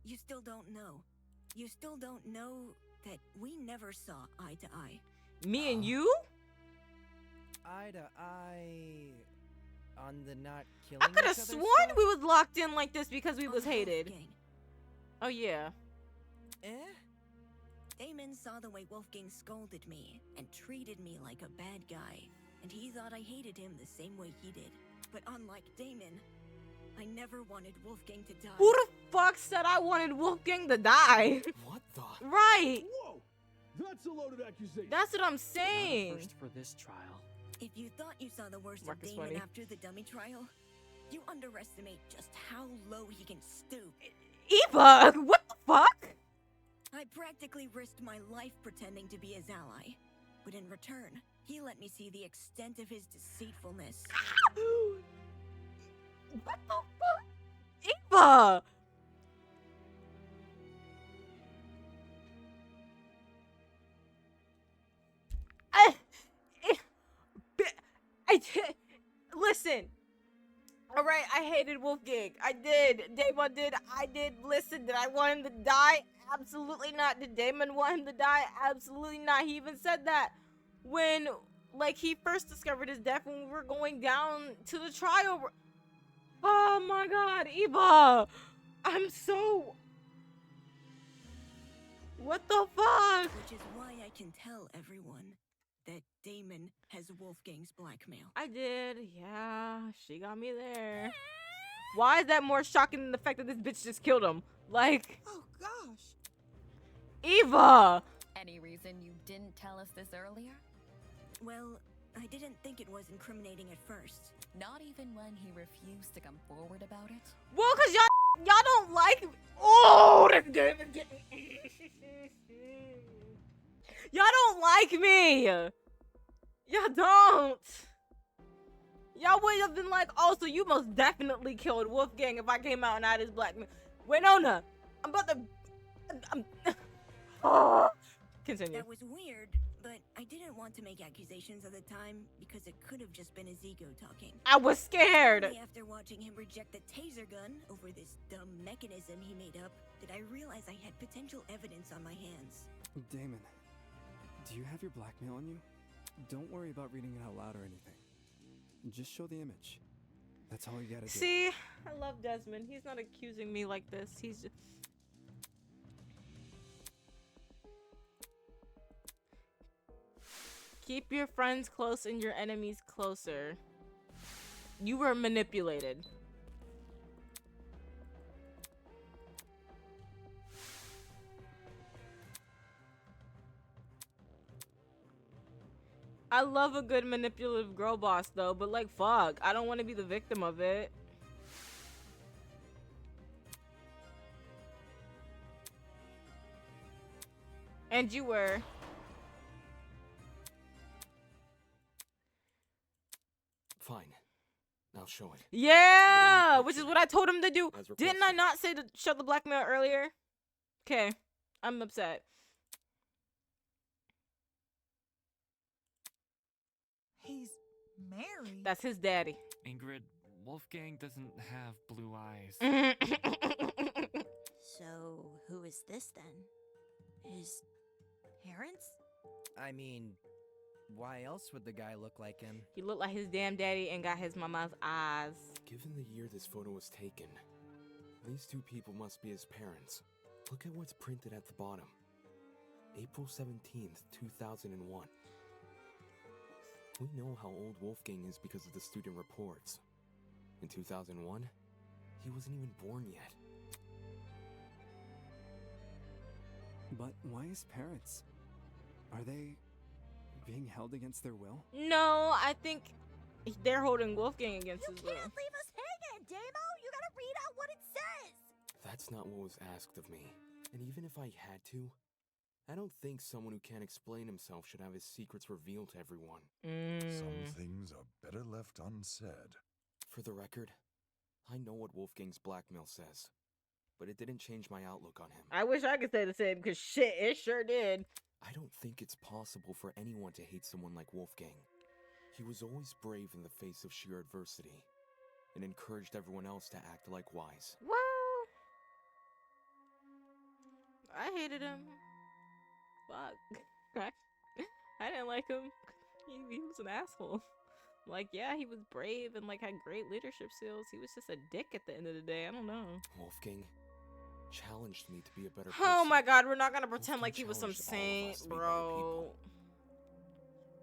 you still don't know. You still don't know that we never saw eye to eye. Me and you? Eye to eye on the not killing I could have each other sworn stuff? we was locked in like this because we On was hated. Wolfgang. Oh yeah. Damon saw the way Wolfgang scolded me and treated me like a bad guy, and he thought I hated him the same way he did. But unlike Damon, I never wanted Wolfgang to die. Who the fuck said I wanted Wolfgang to die? What the? Right. Whoa! That's a loaded accusation. That's what I'm Not a saying. first for this trial. If you thought you saw the worst Mark of is Damon funny. after the dummy trial, you underestimate just how low he can stoop. Eva, what the fuck? I practically risked my life pretending to be his ally. But in return, he let me see the extent of his deceitfulness. What the fuck? Eva! Listen. All right, I hated Wolfgang. I did. Damon did. I did. Listen, did I want him to die? Absolutely not. Did Damon want him to die? Absolutely not. He even said that when, like, he first discovered his death when we were going down to the trial. Oh my God, Eva! I'm so. What the fuck? Which is why I can tell everyone that Damon has Wolfgang's blackmail. I did. Yeah, she got me there. Why is that more shocking than the fact that this bitch just killed him? Like, Oh, gosh. Eva! Any reason you didn't tell us this earlier? Well, I didn't think it was incriminating at first. Not even when he refused to come forward about it? Well, cause y'all don't like. Oh, this David getting. Y'all don't like me. Y'all don't. Y'all would have been like, oh, so you most definitely killed Wolfgang if I came out and I had his black man. Winona, I'm about to. Oh. Continue. That was weird, but I didn't want to make accusations at the time because it could have just been his ego talking. I was scared. Only after watching him reject the taser gun over this dumb mechanism he made up did I realize I had potential evidence on my hands. Damon, do you have your blackmail on you? Don't worry about reading it out loud or anything. Just show the image. That's all you gotta do. See, I love Desmond. He's not accusing me like this. He's just. Keep your friends close and your enemies closer. You were manipulated. I love a good manipulative girl boss though, but like fuck, I don't want to be the victim of it. And you were. Fine. Now show it. Yeah, which is what I told him to do. As Didn't I not say to shut the blackmail earlier? Okay, I'm upset. He's married. That's his daddy. Ingrid, Wolfgang doesn't have blue eyes. So, who is this then? Is Parents? I mean, why else would the guy look like him? He looked like his damn daddy and got his mama's eyes. Given the year this photo was taken, these two people must be his parents. Look at what's printed at the bottom. April 17th, 2001. We know how old Wolfgang is because of the student reports. In 2001, he wasn't even born yet. But why his parents? Are they being held against their will? No, I think they're holding Wolfgang against his will. Can't leave us hanging, Damo! You gotta read out what it says! That's not what was asked of me. And even if I had to, I don't think someone who can't explain himself should have his secrets revealed to everyone. Some things are better left unsaid. For the record, I know what Wolfgang's blackmail says, but it didn't change my outlook on him. I wish I could say the same, because shit, it sure did. I don't think it's possible for anyone to hate someone like Wolfgang. He was always brave in the face of sheer adversity, and encouraged everyone else to act likewise. Well, I hated him. Fuck. I didn't like him. He was an asshole. Like, yeah, he was brave and like had great leadership skills. He was just a dick at the end of the day. I don't know. Wolfgang challenged me to be a better person. Oh my god, we're not gonna pretend like he was some challenged all of us saint, to be better bro. people.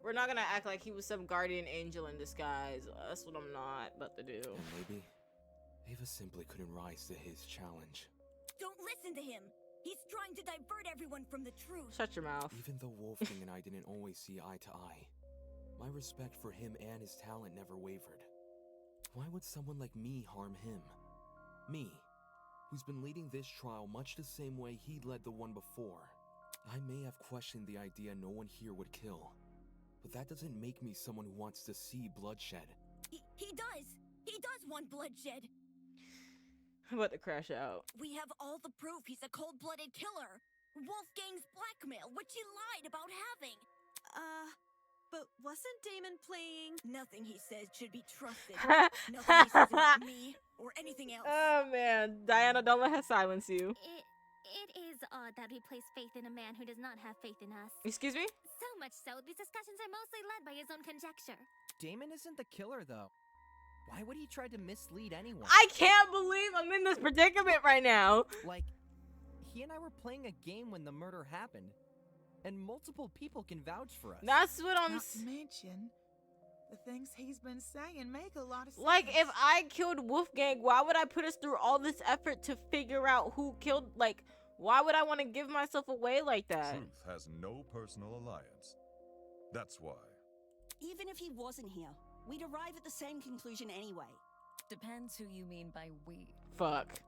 We're not gonna act like he was some guardian angel in disguise. That's what I'm not about to do. And maybe Ava simply couldn't rise to his challenge. Don't listen to him. He's trying to divert everyone from the truth. Shut your mouth. Even though Wolfgang and I didn't always see eye to eye, my respect for him and his talent never wavered. Why would someone like me harm him? Me, who's been leading this trial much the same way he led the one before. I may have questioned the idea no one here would kill, but that doesn't make me someone who wants to see bloodshed. He does. He does want bloodshed. I'm about to crash out. We have all the proof he's a cold-blooded killer. Wolfgang's blackmail, which he lied about having. But wasn't Damon playing? Nothing he says should be trusted. Nothing he says about me or anything else. Oh man, Diana, don't let her silence you. It is odd that we place faith in a man who does not have faith in us. Excuse me? So much so, these discussions are mostly led by his own conjecture. Damon isn't the killer, though. Why would he try to mislead anyone? I can't believe I'm in this predicament right now. Like, he and I were playing a game when the murder happened, and multiple people can vouch for us. That's what I'm Not to mention, the things he's been saying make a lot of sense. like. If I killed Wolfgang, why would I put us through all this effort to figure out who killed? Like, why would I want to give myself away like that? Truth has no personal alliance. That's why. Even if he wasn't here, we'd arrive at the same conclusion anyway. Depends who you mean by we. Fuck.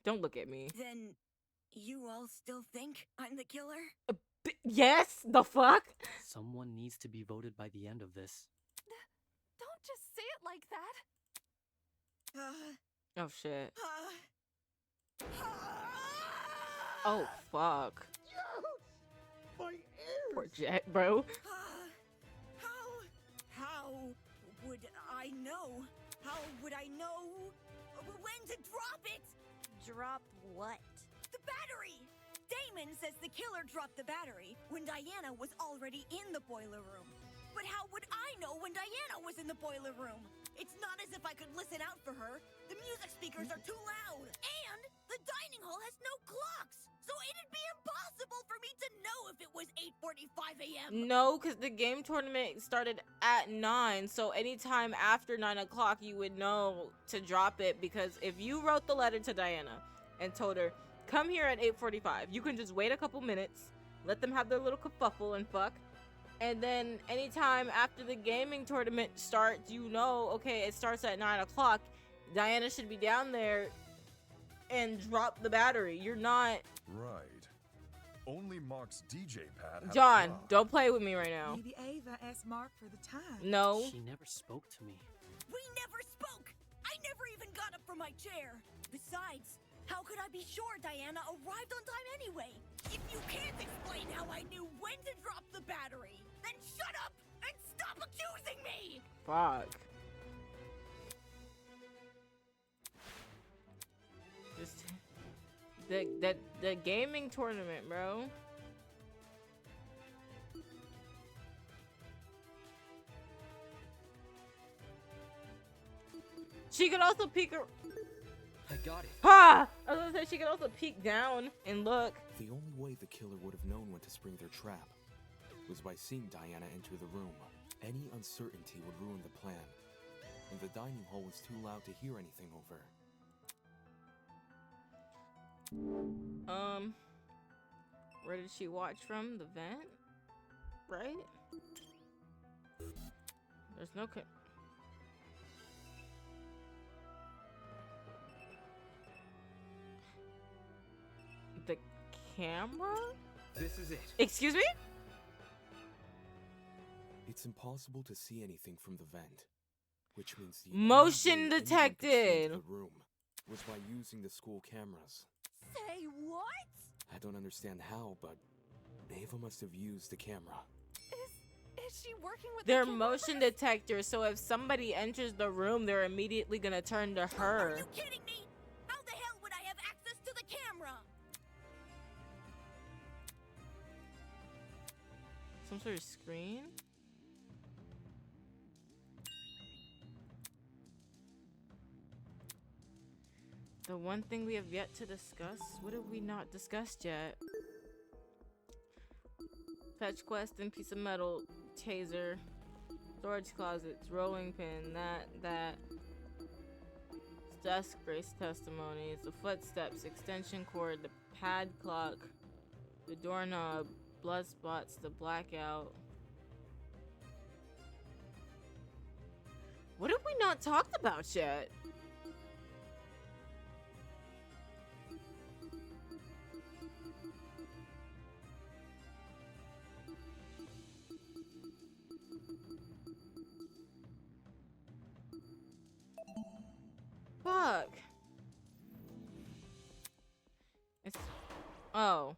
Don't look at me. Then, you all still think I'm the killer? Yes, the fuck? Someone needs to be voted by the end of this. Don't just say it like that. Oh shit. Oh fuck. My ears! Poor Jack, bro. How would I know? How would I know when to drop it? Drop what? The battery! Damon says the killer dropped the battery when Diana was already in the boiler room. But how would I know when Diana was in the boiler room? It's not as if I could listen out for her. The music speakers are too loud. And the dining hall has no clocks. So it'd be impossible for me to know if it was 8:45 a.m. No, because the game tournament started at 9. So anytime after 9 o'clock, you would know to drop it. Because if you wrote the letter to Diana and told her, come here at 8:45, you can just wait a couple minutes, let them have their little kerfuffle and fuck. And then anytime after the gaming tournament starts, you know, okay, it starts at 9 o'clock. Diana should be down there and drop the battery. You're not... Right. Only Mark's DJ pad had a John, clock. don't play with me right now. Maybe Ava asked Mark for the time. No. She never spoke to me. We never spoke! I never even got up from my chair! Besides, how could I be sure Diana arrived on time anyway? If you can't explain how I knew when to drop the battery, then shut up and stop accusing me! Fuck. The gaming tournament, bro. She could also peek her. I got it. Ha! I was gonna say she could also peek down and look. The only way the killer would have known when to spring their trap was by seeing Diana enter the room. Any uncertainty would ruin the plan, and the dining hall was too loud to hear anything over. Where did she watch from? The vent? Right? There's no the camera? This is it. Excuse me? It's impossible to see anything from the vent, which means the motion only way anyone could detected. see into the room was by using the school cameras. Say what? I don't understand how, but Ava must have used the camera. Is she working with They're the motion detectors, so if somebody enters the room, they're immediately gonna turn to her. Are you kidding me? How the hell would I have access to the camera? Some sort of screen? The one thing we have yet to discuss? What have we not discussed yet? Fetch quest and piece of metal, taser, storage closets, rolling pin, that. Desk grace testimonies, the footsteps, extension cord, the pad clock, the doorknob, blood spots, the blackout. What have we not talked about yet? Fuck. It's... Oh.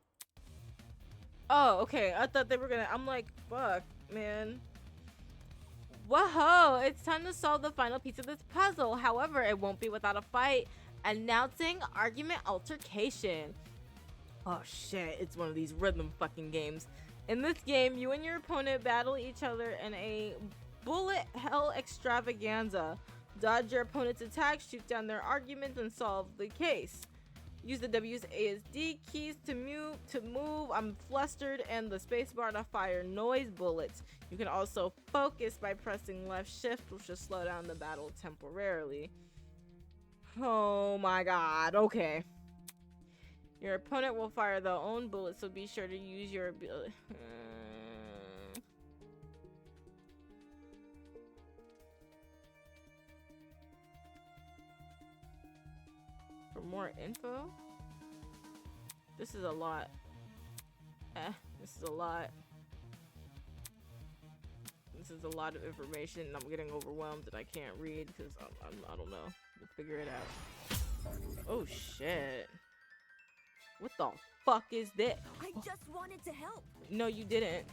Oh, okay. I thought they were gonna... I'm like, fuck, man. Whoa, it's time to solve the final piece of this puzzle. However, it won't be without a fight. Announcing argument altercation. Oh shit, it's one of these rhythm fucking games. In this game, you and your opponent battle each other in a bullet hell extravaganza. Dodge your opponent's attacks, shoot down their arguments, and solve the case. Use the WASD keys to move. I'm flustered, and the spacebar to fire noise bullets. You can also focus by pressing left shift, which will slow down the battle temporarily. Oh my god, okay. Your opponent will fire their own bullets, so be sure to use your ability. For more info? This is a lot. This is a lot. This is a lot of information, and I'm getting overwhelmed and I can't read because I don't know. We'll figure it out. Oh shit. What the fuck is that? I just wanted to help. No, you didn't.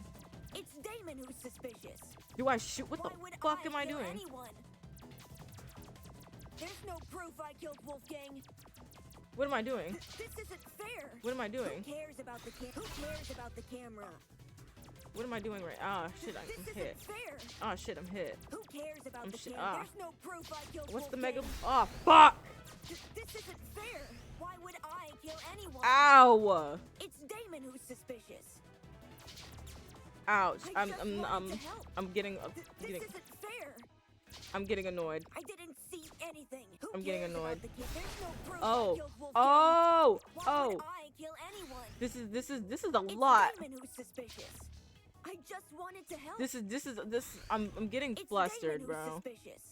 It's Damon who's suspicious. Do I shoot? What Why the would fuck I am I kill doing? anyone? There's no proof I killed Wolfgang. What am I doing? This isn't fair. What am I doing? Who cares about the camera? What am I doing right? Ah, shit, I'm hit. Fair. Ah, shit, I'm hit. Who cares about I'm the shit. camera? Ah. There's no proof I killed What's the Wolfgang. mega? Oh, fuck! This isn't fair. Why would I kill anyone? Ow! It's Damon who's suspicious. Ouch! I'm getting This isn't fair. I'm getting annoyed. I didn't see anything. Who I'm getting cares about annoyed. the kid? There's no proof Oh, I killed Wolfgang. oh, Why oh! would I kill anyone? This is a It's lot. Damon who's suspicious. I just wanted to help. This I'm getting It's flustered, Damon bro. who's suspicious.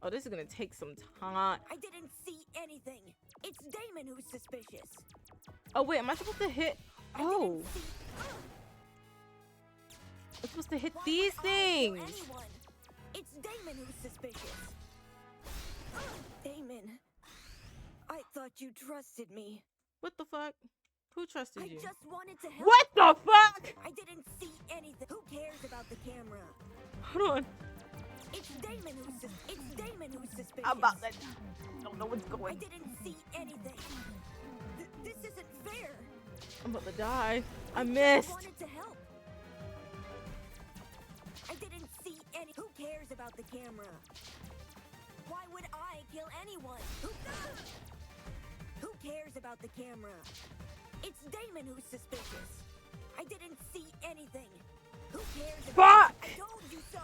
Oh, this is gonna take some time. I didn't see anything. It's Damon who's suspicious. Oh wait, am I supposed to hit? Oh, I'm supposed to hit these things. Anyone. It's Damon who's suspicious. Damon, I thought you trusted me. What the fuck? Who trusted you? I just wanted to help. What the fuck? I didn't see anything. Who cares about the camera? Hold on. It's Damon who's suspicious. I'm about to. I don't know what's I going. didn't see anything. This isn't fair. I'm about to die. I just missed. wanted to help. I didn't see any. Who cares about the camera? Why would I kill anyone? Who cares about the camera? It's Damon who's suspicious. I didn't see anything. Who cares about Fuck! I told you so.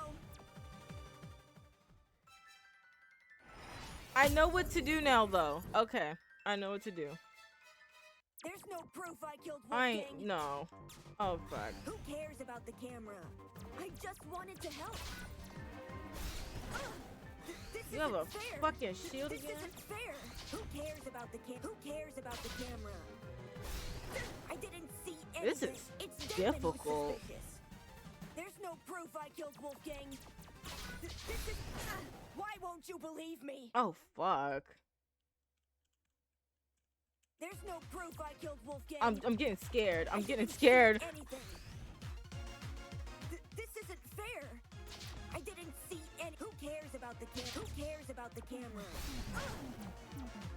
I know what to do now, though. Okay, I know what to do. There's no proof I killed I Wolfgang. ain't no. Oh fuck. Who cares about the camera? I just wanted to help. This You have a isn't fair. fucking shield This again? isn't fair. Who cares about the Who cares about the camera? I didn't see This anything. is It's Damon who's difficult. suspicious. There's no proof I killed Wolfgang. This is. Why won't you believe me? Oh fuck. There's no proof I killed Wolfgang. I'm getting scared. I'm I getting didn't see scared. anything. This isn't fair. I didn't see any. Who cares about the camera? Who cares about the camera?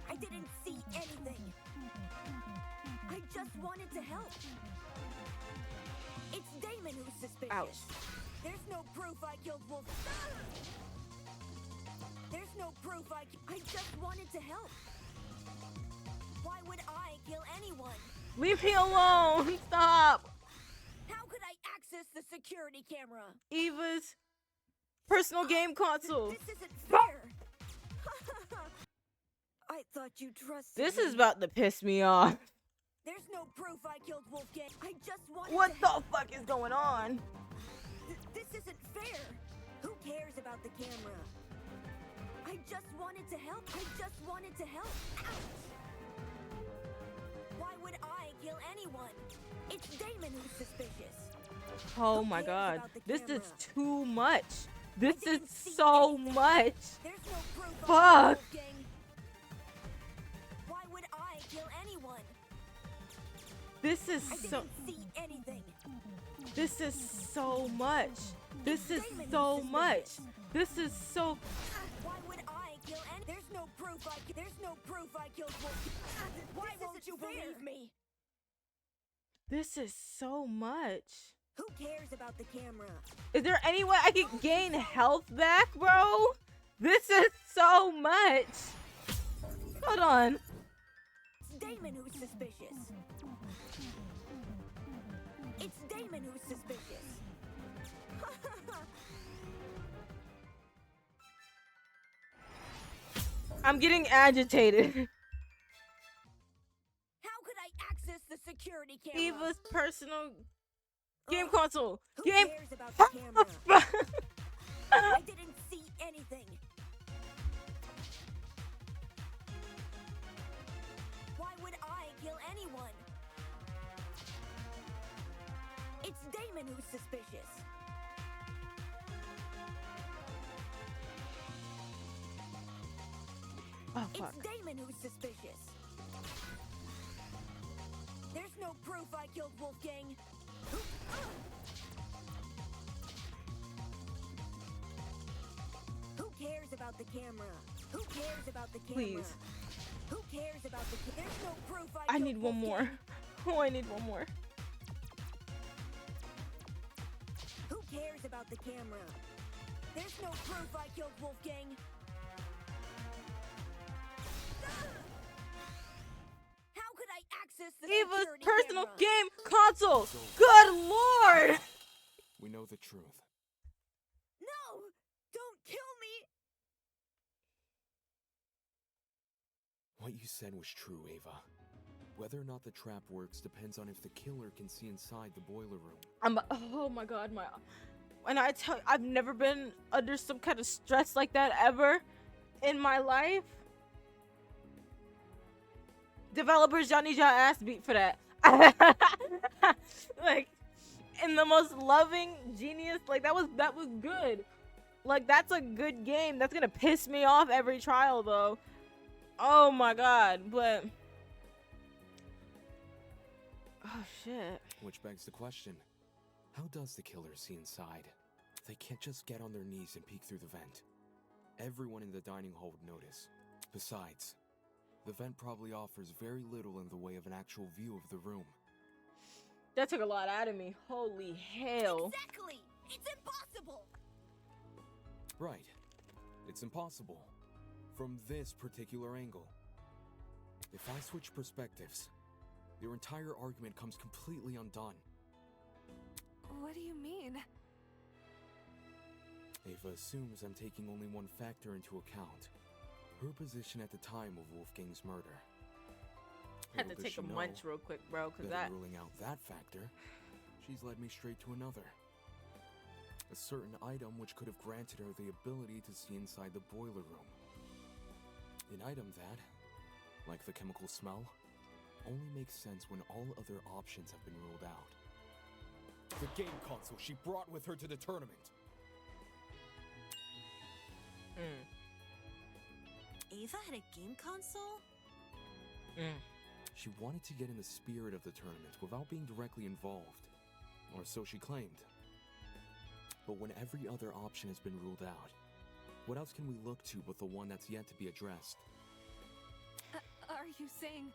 I didn't see anything. I just wanted to help. It's Damon who's suspicious. Ouch. There's no proof I killed Wolf. There's no proof I just wanted to help. Why would I kill anyone? Leave me alone. Stop. How could I access the security camera? Eva's personal game console. This isn't fair. I thought you trusted This me. is about to piss me off. There's no proof I killed Wolfgang. I just wanted What to the help. fuck is going on? This isn't fair. Who cares about the camera? I just wanted to help. I just wanted to help. Ouch. Why would I kill anyone? It's Damon who's suspicious. Oh my god. This is too much. This is so much. There's no proof I killed Fuck. Wolfgang. Why would I kill anyone? This is I so. didn't see anything. This is so much. This is so much. This is so. Why would I kill any? There's no proof I killed Wolfgang. Why won't you believe me? This is so much. Who cares about the camera? Is there any way I can gain health back, bro? This is so much. Hold on. It's Damon who's suspicious. It's Damon who's suspicious. I'm getting agitated. How could I access the security camera? Eva's personal game console. Who Game. cares about the camera? I didn't see anything. Why would I kill anyone? It's Damon who's suspicious. Oh fuck. It's Damon who's suspicious. There's no proof I killed Wolfgang. Who cares about the camera? Who cares about the camera? Please. Who cares about the camera? There's no proof I killed need one more. Wolfgang. Oh, I need one more. Who cares about the camera? There's no proof I killed Wolfgang. How could I access the Eva's security personal camera? game console. Good lord. We know the truth. No! Don't kill me! What you said was true, Ava. Whether or not the trap works depends on if the killer can see inside the boiler room. Oh my god, my. And I tell you, I've never been under some kind of stress like that ever in my life. Developers, y'all need y'all ass beat for that. Like, in the most loving genius, like that was good. Like that's a good game. That's gonna piss me off every trial though. Oh my god, but oh shit. Which begs the question, how does the killer see inside? They can't just get on their knees and peek through the vent. Everyone in the dining hall would notice. Besides, The vent probably offers very little in the way of an actual view of the room. That took a lot out of me. Holy hell. Exactly! It's impossible! Right. It's impossible. From this particular angle. If I switch perspectives, your entire argument comes completely undone. What do you mean? Ava assumes I'm taking only one factor into account. Her position at the time of Wolfgang's murder. Had to Little does take she a know munch real quick, bro, because that that... in ruling out that factor, she's led me straight to another. A certain item which could have granted her the ability to see inside the boiler room. An item that, like the chemical smell, only makes sense when all other options have been ruled out. The game console she brought with her to the tournament. Ava had a game console? She wanted to get in the spirit of the tournament without being directly involved, or so she claimed. But when every other option has been ruled out, what else can we look to but the one that's yet to be addressed? Are you saying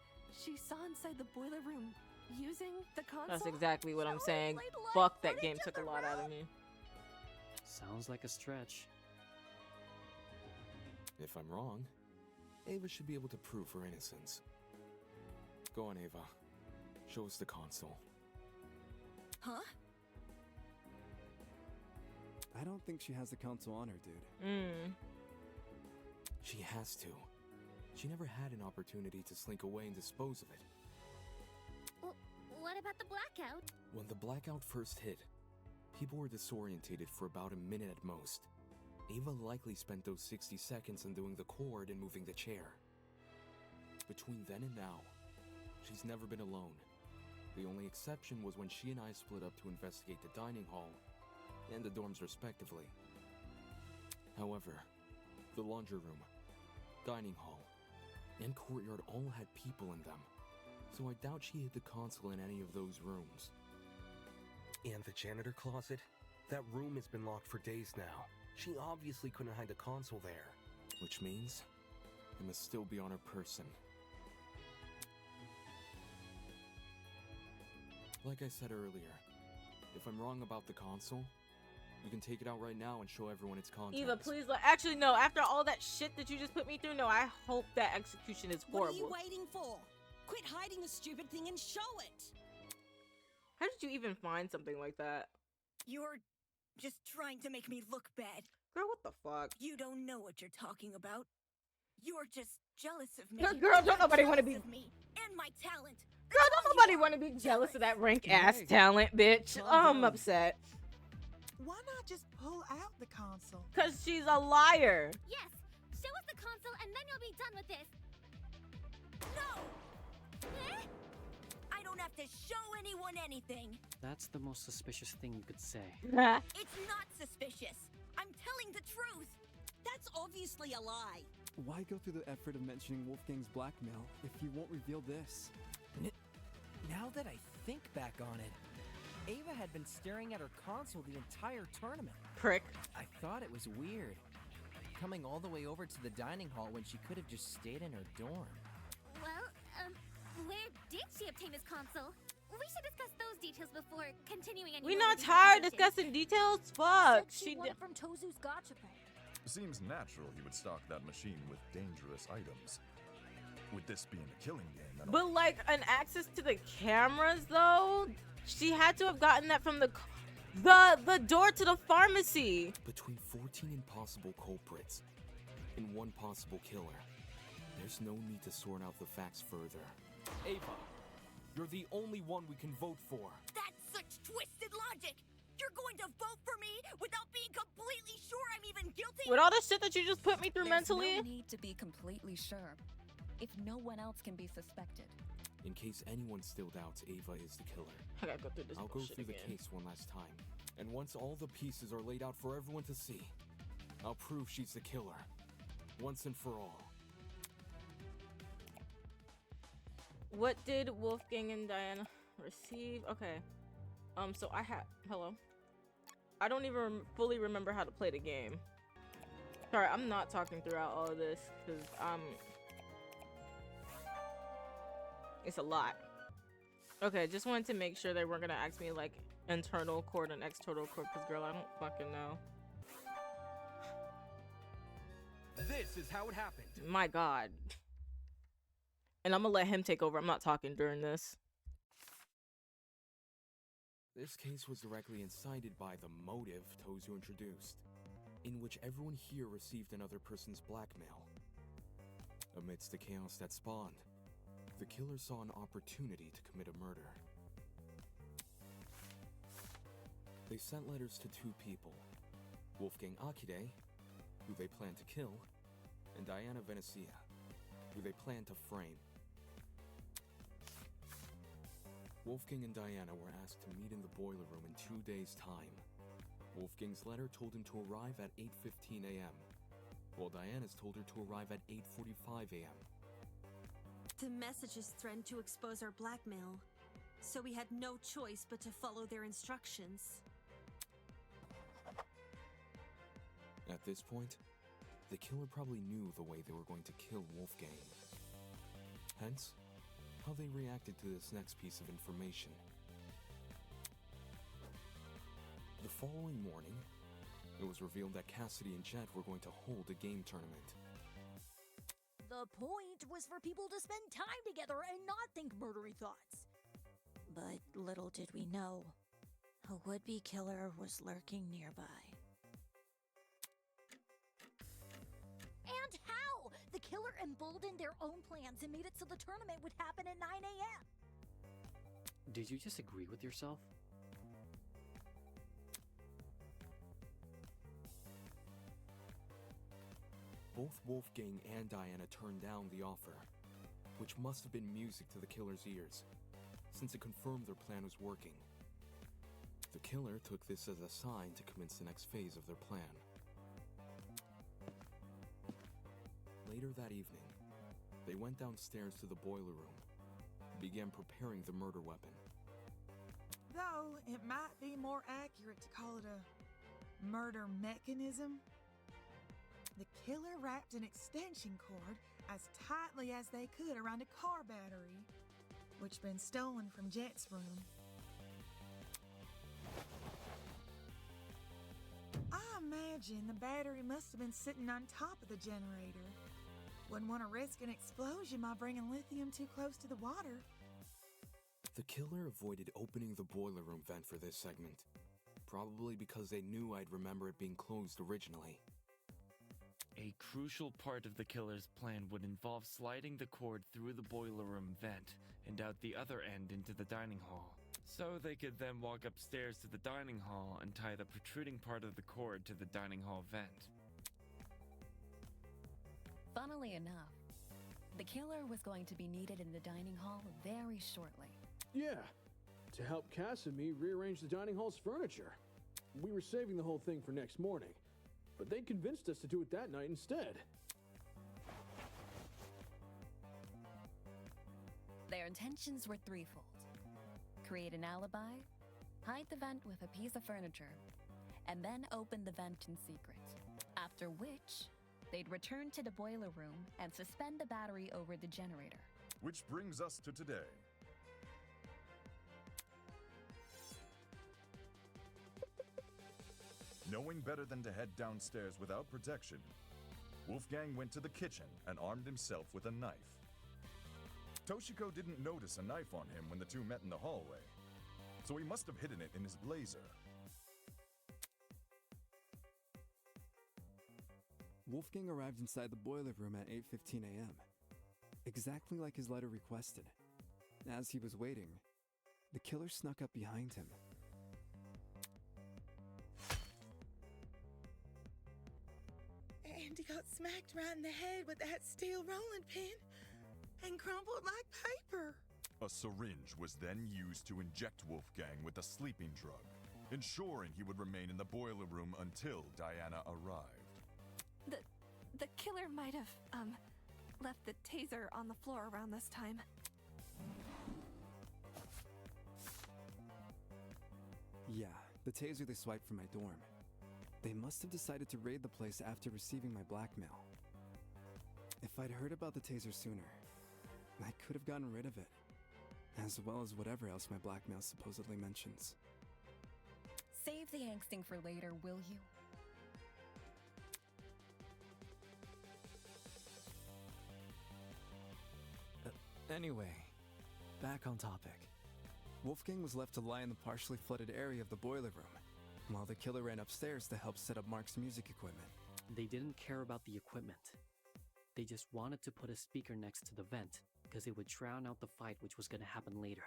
she saw inside the boiler room using the console? That's exactly what I'm saying. Fuck, that game took a lot out of me. Sounds like a stretch. If I'm wrong, Ava should be able to prove her innocence. Go on, Ava. Show us the console. Huh? I don't think she has the console on her, dude. She has to. She never had an opportunity to slink away and dispose of it. What about the blackout? When the blackout first hit, people were disorientated for about a minute at most. Ava likely spent those 60 seconds undoing the cord and moving the chair. Between then and now, she's never been alone. The only exception was when she and I split up to investigate the dining hall and the dorms respectively. However, the laundry room, dining hall, and courtyard all had people in them, so I doubt she hid the console in any of those rooms. And the janitor closet? That room has been locked for days now. She obviously couldn't hide the console there. Which means, it must still be on her person. Like I said earlier, if I'm wrong about the console, you can take it out right now and show everyone its contents. Eva, please, actually, no. After all that shit that you just put me through, no, I hope that execution is horrible. What are you waiting for? Quit hiding the stupid thing and show it! How did you even find something like that? You're just trying to make me look bad. Girl, what the fuck? You don't know what you're talking about. You're just jealous of me. Girl, don't nobody want to be... Jealous of me and my talent. Girl, don't nobody want to be jealous of that rank-ass talent, bitch. I'm upset. Why not just pull out the console? Because she's a liar. Yes, show us the console and then you'll be done with this. No! I don't have to show anyone anything. That's the most suspicious thing you could say. It's not suspicious. I'm telling the truth. That's obviously a lie. Why go through the effort of mentioning Wolfgang's blackmail if you won't reveal this? Now that I think back on it, Ava had been staring at her console the entire tournament. Prick. I thought it was weird. Coming all the way over to the dining hall when she could have just stayed in her dorm. Well, where did she obtain this console? We should discuss those details before continuing any We more not of these tired conversations. discussing details? Fuck. Said she won it from Tozu's gotcha pad. Seems natural he would stock that machine with dangerous items. With this being a killing game and But like an access to the cameras though, she had to have gotten that from the door to the pharmacy. Between 14 impossible culprits and one possible killer, there's no need to sort out the facts further. Ava, you're the only one we can vote for. That's such twisted logic. You're going to vote for me without being completely sure I'm even guilty? With all the shit that you just put me through There's mentally. no need to be completely sure if no one else can be suspected. In case anyone still doubts Ava is the killer, I gotta go through this I'll go bullshit through the again. case one last time. And once all the pieces are laid out for everyone to see, I'll prove she's the killer. Once and for all. What did Wolfgang and Diana receive? Okay. So I had... Hello? I don't even fully remember how to play the game. Sorry, I'm not talking throughout all of this, because It's a lot. Okay, just wanted to make sure they weren't gonna ask me like internal cord and external cord, because girl, I don't fucking know. This is how it happened. My God. And I'm gonna let him take over. I'm not talking during this. This case was directly incited by the motive Tozu introduced, in which everyone here received another person's blackmail. Amidst the chaos that spawned, the killer saw an opportunity to commit a murder. They sent letters to two people, Wolfgang Akide, who they planned to kill, and Diana Venezia, who they planned to frame. Wolfgang and Diana were asked to meet in the boiler room in 2 days' time. Wolfgang's letter told him to arrive at 8:15 a.m., while Diana's told her to arrive at 8:45 a.m. The messages threatened to expose our blackmail, so we had no choice but to follow their instructions. At this point, the killer probably knew the way they were going to kill Wolfgang. Hence, how they reacted to this next piece of information. The following morning, it was revealed that Cassidy and Jet were going to hold a game tournament. The point was for people to spend time together and not think murdery thoughts. But little did we know, a would-be killer was lurking nearby. And how? The killer emboldened their own plans and made it so the tournament would happen at 9 a.m. Did you just agree with yourself? Both Wolfgang and Diana turned down the offer, which must have been music to the killer's ears, since it confirmed their plan was working. The killer took this as a sign to commence the next phase of their plan. Later that evening, they went downstairs to the boiler room and began preparing the murder weapon. Though it might be more accurate to call it a murder mechanism. The killer wrapped an extension cord as tightly as they could around a car battery, which had been stolen from Jet's room. I imagine the battery must have been sitting on top of the generator. Wouldn't want to risk an explosion by bringing lithium too close to the water. The killer avoided opening the boiler room vent for this segment, probably because they knew I'd remember it being closed originally. A crucial part of the killer's plan would involve sliding the cord through the boiler room vent and out the other end into the dining hall. So they could then walk upstairs to the dining hall and tie the protruding part of the cord to the dining hall vent. Funnily enough, the killer was going to be needed in the dining hall very shortly. Yeah, to help Cass and me rearrange the dining hall's furniture. We were saving the whole thing for next morning, but they convinced us to do it that night instead. Their intentions were threefold. Create an alibi, hide the vent with a piece of furniture, and then open the vent in secret. After which, they'd return to the boiler room and suspend the battery over the generator. Which brings us to today. Knowing better than to head downstairs without protection, Wolfgang went to the kitchen and armed himself with a knife. Toshiko didn't notice a knife on him when the two met in the hallway, so he must have hidden it in his blazer. Wolfgang arrived inside the boiler room at 8:15 a.m., exactly like his letter requested. As he was waiting, the killer snuck up behind him. And he got smacked right in the head with that steel rolling pin and crumpled like paper. A syringe was then used to inject Wolfgang with a sleeping drug, ensuring he would remain in the boiler room until Diana arrived. The killer might have, left the taser on the floor around this time. Yeah, the taser they swiped from my dorm. They must have decided to raid the place after receiving my blackmail. If I'd heard about the taser sooner, I could have gotten rid of it. as well as whatever else my blackmail supposedly mentions. Save the angsting for later, will you? Anyway, back on topic. Wolfgang was left to lie in the partially flooded area of the boiler room, while the killer ran upstairs to help set up Mark's music equipment. They didn't care about the equipment. They just wanted to put a speaker next to the vent, because it would drown out the fight which was gonna happen later.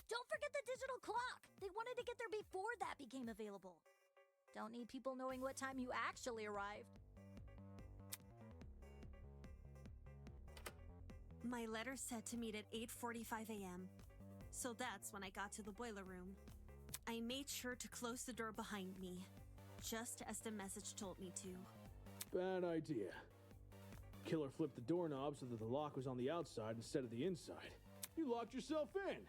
Don't forget the digital clock! They wanted to get there before that became available. Don't need people knowing what time you actually arrived. My letter said to meet at 8:45 a.m. So that's when I got to the boiler room. I made sure to close the door behind me, just as the message told me to. Bad idea. Killer flipped the doorknob so that the lock was on the outside instead of the inside. You locked yourself in!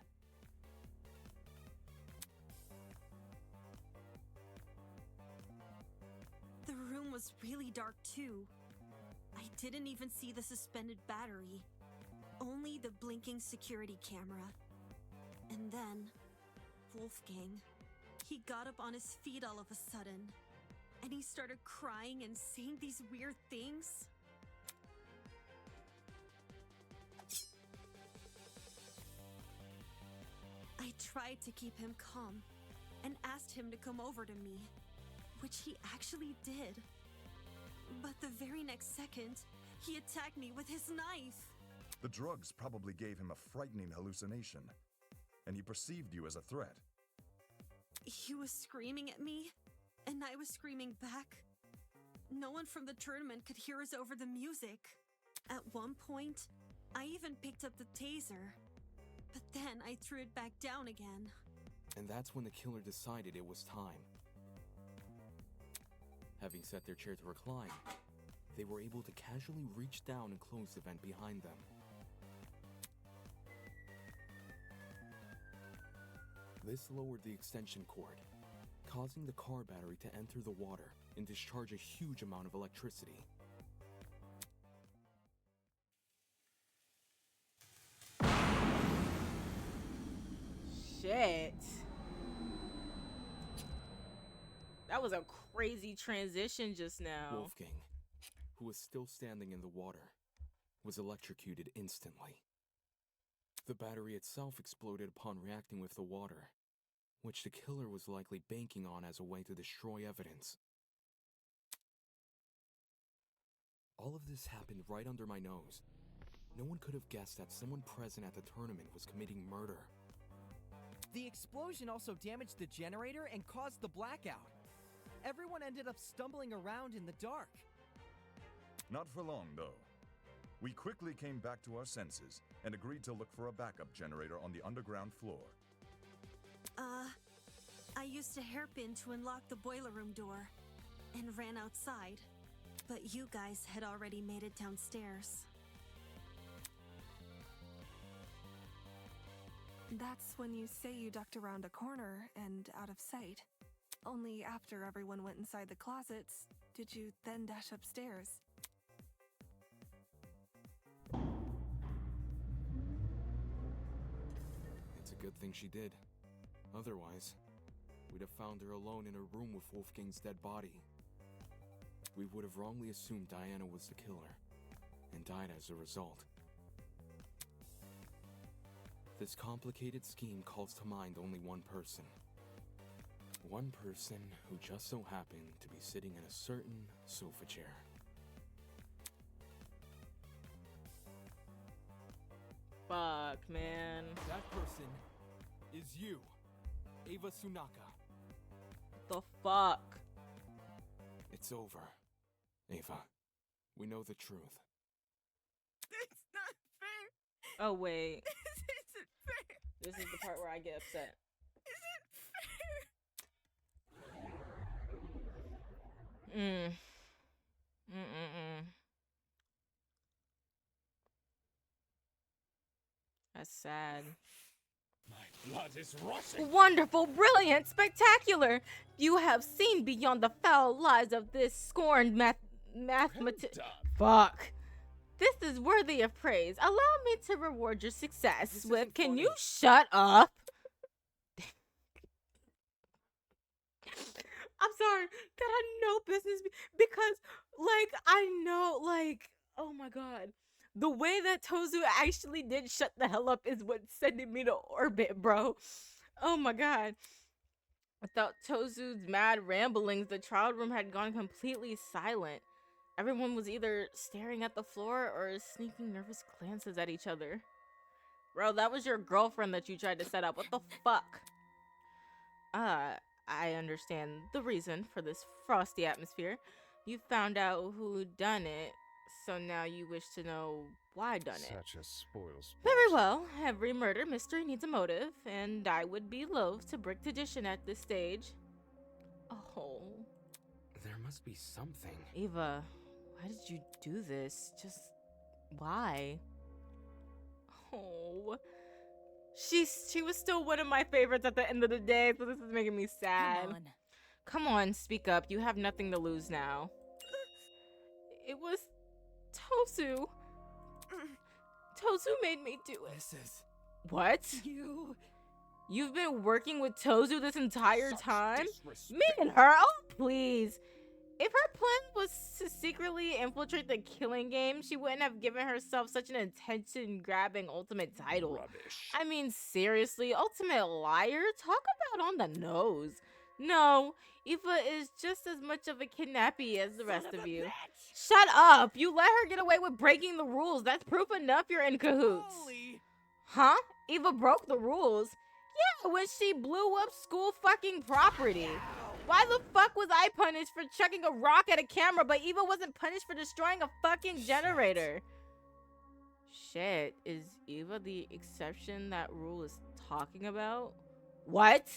The room was really dark too. I didn't even see the suspended battery, only the blinking security camera. And then, Wolfgang, he got up on his feet all of a sudden, and he started crying and saying these weird things. I tried to keep him calm and asked him to come over to me, which he actually did. But the very next second, he attacked me with his knife. The drugs probably gave him a frightening hallucination, and he perceived you as a threat. He was screaming at me, and I was screaming back. No one from the tournament could hear us over the music. At one point, I even picked up the taser, but then I threw it back down again. And that's when the killer decided it was time. Having set their chair to recline, they were able to casually reach down and close the vent behind them. This lowered the extension cord, causing the car battery to enter the water and discharge a huge amount of electricity. Shit. That was a crazy transition just now. Wolfgang, who was still standing in the water, was electrocuted instantly. The battery itself exploded upon reacting with the water, which the killer was likely banking on as a way to destroy evidence. All of this happened right under my nose. No one could have guessed that someone present at the tournament was committing murder. The explosion also damaged the generator and caused the blackout. Everyone ended up stumbling around in the dark. Not for long, though. We quickly came back to our senses and agreed to look for a backup generator on the underground floor. I used a hairpin to unlock the boiler room door and ran outside, but you guys had already made it downstairs. That's when you say you ducked around a corner and out of sight. Only after everyone went inside the closets, did you then dash upstairs. It's a good thing she did. Otherwise, we'd have found her alone in a room with Wolfgang's dead body. We would have wrongly assumed Diana was the killer, and died as a result. This complicated scheme calls to mind only one person. One person who just so happened to be sitting in a certain sofa chair. Fuck, man. That person is you, Ava Sunaka. The fuck? It's over, Ava. We know the truth. It's not fair. Oh, wait. This isn't fair. This is the part where I get upset. That's sad. My blood is rushing. Wonderful, brilliant, spectacular! You have seen beyond the foul lies of this scorned mathematician. Fuck. This is worthy of praise. Allow me to reward your success with. Can you shut up? I'm sorry. That had no business because, like, I know, like, oh my god. The way that Tozu actually did shut the hell up is what's sending me to orbit, bro. Oh my god. Without Tozu's mad ramblings, the trial room had gone completely silent. Everyone was either staring at the floor or sneaking nervous glances at each other. Bro, that was your girlfriend that you tried to set up. What the fuck? I understand the reason for this frosty atmosphere. You found out who done it, so now you wish to know why done it. Such a spoil sport. Very well. Every murder mystery needs a motive, and I would be loath to break tradition at this stage. Oh. There must be something. Eva, why did you do this? Just why? Oh. She was still one of my favorites at the end of the day, so this is making me sad. Come on, speak up. You have nothing to lose now. It was Tozu. Tozu made me do it. What? You've been working with Tozu this entire time? Me and her? Oh, please. If her plan was to secretly infiltrate the killing game, she wouldn't have given herself such an attention-grabbing ultimate title. Rubbish. I mean, seriously, ultimate liar? Talk about on the nose. No, Eva is just as much of a kidnappee as the rest of you. Shut up! You let her get away with breaking the rules. That's proof enough you're in cahoots. Huh? Eva broke the rules? Yeah, when she blew up school fucking property. Why the fuck was I punished for chucking a rock at a camera, but Eva wasn't punished for destroying a fucking generator? Shit, is Eva the exception that rule is talking about? What?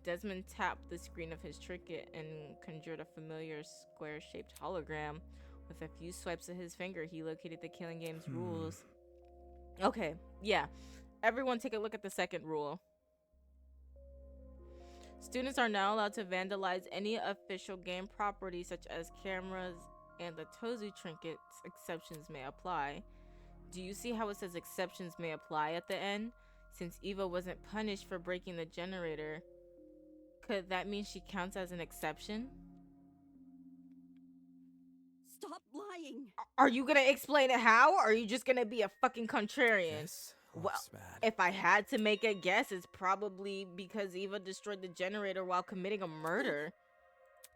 Desmond tapped the screen of his trinket and conjured a familiar square-shaped hologram. With a few swipes of his finger, he located the killing game's rules. Okay, yeah. Everyone take a look at the second rule. Students are now allowed to vandalize any official game property such as cameras and the Tozu trinkets. Exceptions may apply. Do you see how it says exceptions may apply at the end? Since Eva wasn't punished for breaking the generator, could that mean she counts as an exception? Stop lying. Are you gonna explain it how, or are you just gonna be a fucking contrarian? Yes. Well, if I had to make a guess, it's probably because Eva destroyed the generator while committing a murder.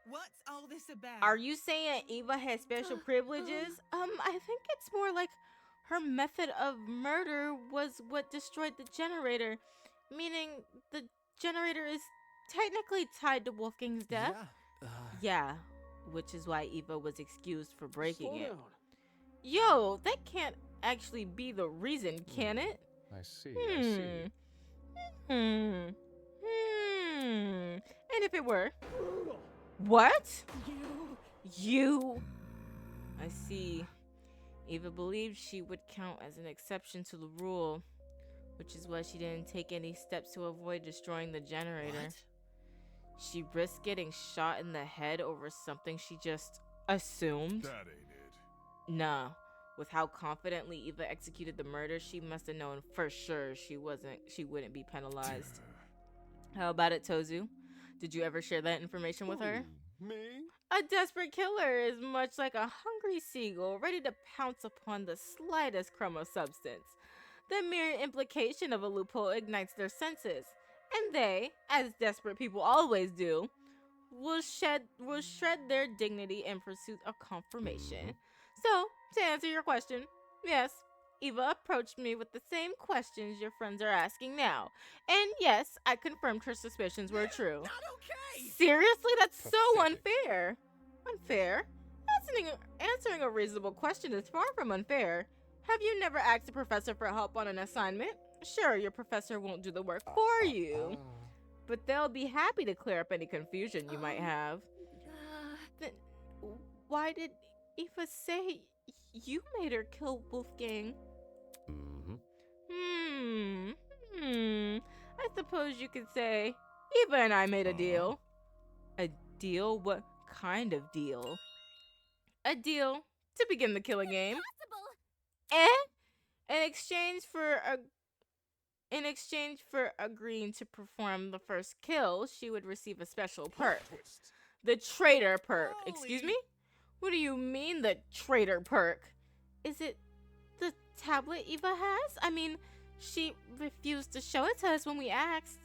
What's all this about? Are you saying Eva has special privileges? I think it's more like her method of murder was what destroyed the generator, meaning the generator is technically tied to Wolfgang's death. Yeah, which is why Eva was excused for breaking it. Yo, that can't actually be the reason, can it? I see. I see. And if it were? What? You? I see. Eva believed she would count as an exception to the rule, which is why she didn't take any steps to avoid destroying the generator. What? She risked getting shot in the head over something she just assumed? That ain't it. Nah. With how confidently Eva executed the murder, she must have known for sure she wouldn't be penalized. How about it, Tozu? Did you ever share that information with her? Me? A desperate killer is much like a hungry seagull ready to pounce upon the slightest crumb of substance. The mere implication of a loophole ignites their senses, and they, as desperate people always do, will shred their dignity in pursuit of confirmation. So, to answer your question, yes, Eva approached me with the same questions your friends are asking now. And yes, I confirmed her suspicions were true. Not okay! Seriously? That's so unfair. Unfair? Answering a reasonable question is far from unfair. Have you never asked a professor for help on an assignment? Sure, your professor won't do the work for you, but they'll be happy to clear up any confusion you might have. Then why did Eva say you made her kill Wolfgang? I suppose you could say Eva and I made a deal. A deal? What kind of deal? A deal to begin the killing game. In exchange for a in exchange for agreeing to perform the first kill, she would receive a special perk. The traitor perk. Excuse me? What do you mean the traitor perk? Is it the tablet Eva has? I mean, she refused to show it to us when we asked.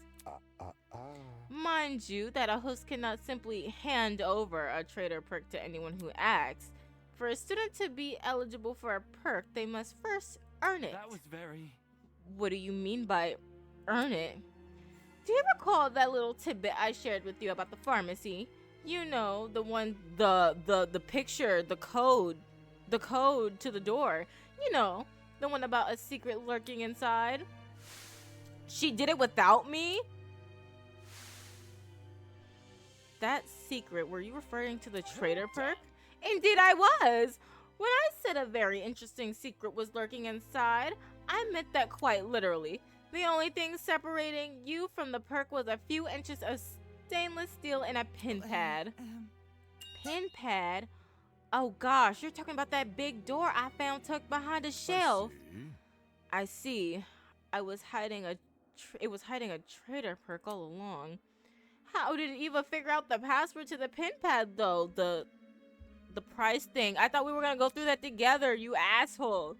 Mind you, that a host cannot simply hand over a traitor perk to anyone who asks. For a student to be eligible for a perk, they must first earn it. That was very... What do you mean by earn it? Do you recall that little tidbit I shared with you about the pharmacy? You know, the one, the picture, the code to the door. You know, the one about a secret lurking inside. She did it without me? That secret, were you referring to the traitor perk? Indeed I was! When I said a very interesting secret was lurking inside, I meant that quite literally. The only thing separating you from the perk was a few inches of stainless steel and a pin pad. Pin pad? Oh gosh, you're talking about that big door I found tucked behind a shelf. I see. It was hiding a traitor perk all along. How did Eva figure out the password to the pin pad though? The price thing. I thought we were gonna go through that together, you asshole.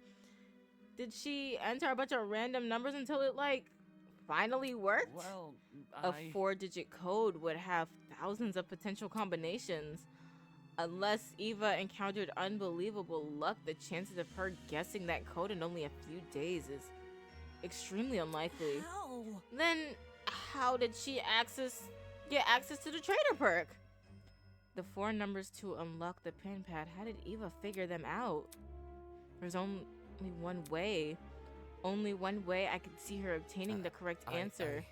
Did she enter a bunch of random numbers until it like finally worked? Well, A 4-digit code would have thousands of potential combinations. Unless Eva encountered unbelievable luck, the chances of her guessing that code in only a few days is extremely unlikely. How? Then how did she get access to the traitor perk? The 4 numbers to unlock the pin pad. How did Eva figure them out? There's only one way. Only one way I could see her obtaining the correct answer.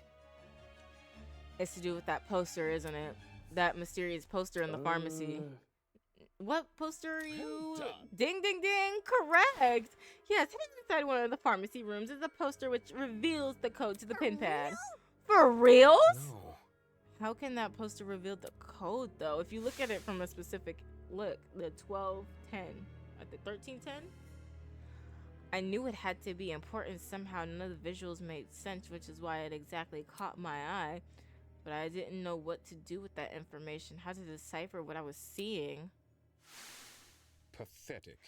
It's to do with that poster, isn't it? That mysterious poster in the pharmacy. What poster are you? Ding, ding, ding! Correct! Yes, hidden inside one of the pharmacy rooms is a poster which reveals the code to the pin pad. For reals? No. How can that poster reveal the code, though? If you look at it from a specific look, the 1210, at the 1310? I knew it had to be important somehow. None of the visuals made sense, which is why it exactly caught my eye. But I didn't know what to do with that information, how to decipher what I was seeing. Pathetic.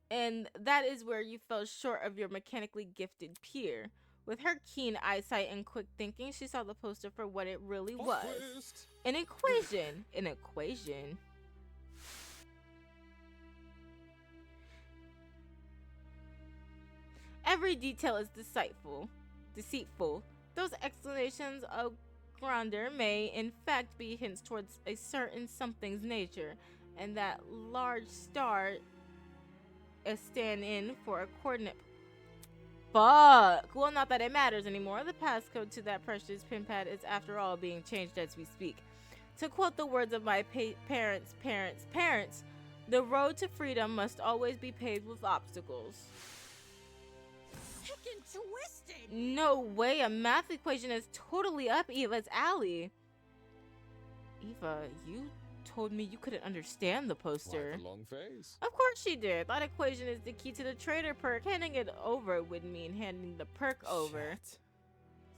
And that is where you fell short of your mechanically gifted peer. With her keen eyesight and quick thinking, she saw the poster for what it really was. An equation. An equation. Every detail is deceitful. Those explanations of grandeur may, in fact, be hints towards a certain something's nature, and that large star is stand-in for a coordinate. Fuck! Well, not that it matters anymore. The passcode to that precious pin pad is, after all, being changed as we speak. To quote the words of my parents, the road to freedom must always be paved with obstacles. Heckin' twisted! No way, a math equation is totally up Eva's alley. Eva, you told me you couldn't understand the poster. Like a long face. Of course she did. That equation is the key to the traitor perk. Handing it over would mean handing the perk over.